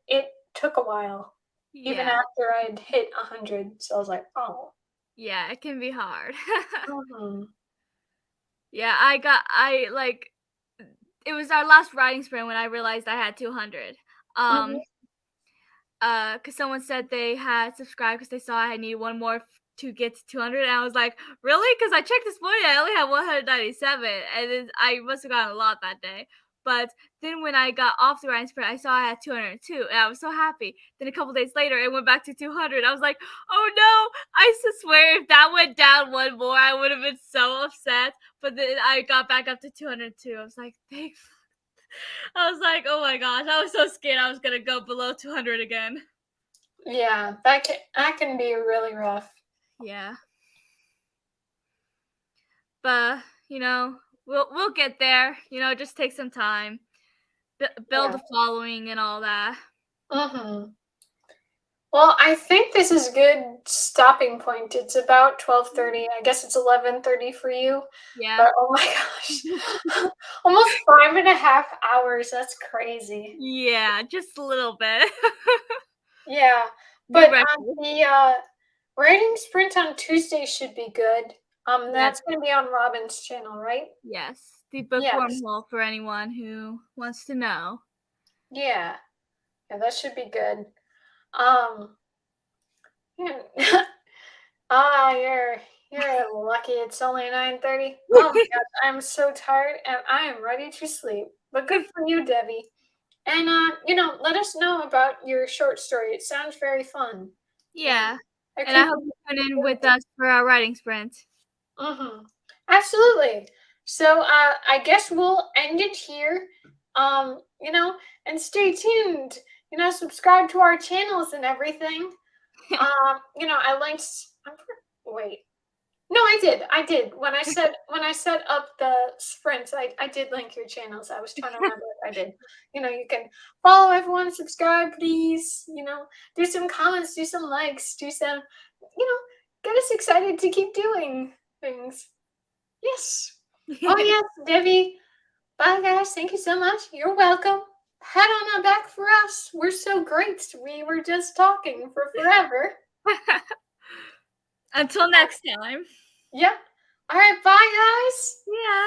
it took a while. Yeah. Even after I'd hit 100. So I was like, oh. Yeah, it can be hard. Mm-hmm. Yeah, it was our last writing sprint when I realized I had 200. Because someone said they had subscribed because they saw I needed one more to get to 200, and I was like, really? Because I checked this morning, I only had 197, and then I must have gotten a lot that day. But then when I got off the writing sprint, I saw I had 202, and I was so happy. Then a couple days later, it went back to 200. I was like, oh no! I swear, if that went down one more, I would have been so upset. But then I got back up to 202. I was like, thanks. I was like, oh my gosh, I was so scared I was gonna go below 200 again. Yeah, that can be really rough. Yeah. But, we'll get there. Just take some time. Build a following and all that. Mm-hmm. Well, I think this is a good stopping point. It's about 12:30. I guess it's 11:30 for you. Yeah. But oh my gosh. Almost 5.5 hours. That's crazy. Yeah, just a little bit. Yeah. But the writing sprint on Tuesday should be good. That's going to be on Robin's channel, right? Yes. The bookworm hole for anyone who wants to know. Yeah. Yeah, that should be good. You're lucky it's only 9:30. Oh my god, I'm so tired and I am ready to sleep. But good for you, Debbie. And let us know about your short story. It sounds very fun. Yeah. And I hope you tune in with us for our writing sprint. Mm-hmm. Absolutely. So I guess we'll end it here. And stay tuned. Subscribe to our channels and everything. I linked. Wait. No, I did. When I set up the sprints, I did link your channels. I was trying to remember if I did. You can follow everyone, subscribe, please. Do some comments, do some likes, do some, get us excited to keep doing things. Yes. Oh yes, Debbie. Bye guys. Thank you so much. You're welcome. Pat on the back for us. We're so great. We were just talking for forever. Until next time. Yep. All right. Bye, guys. Yeah.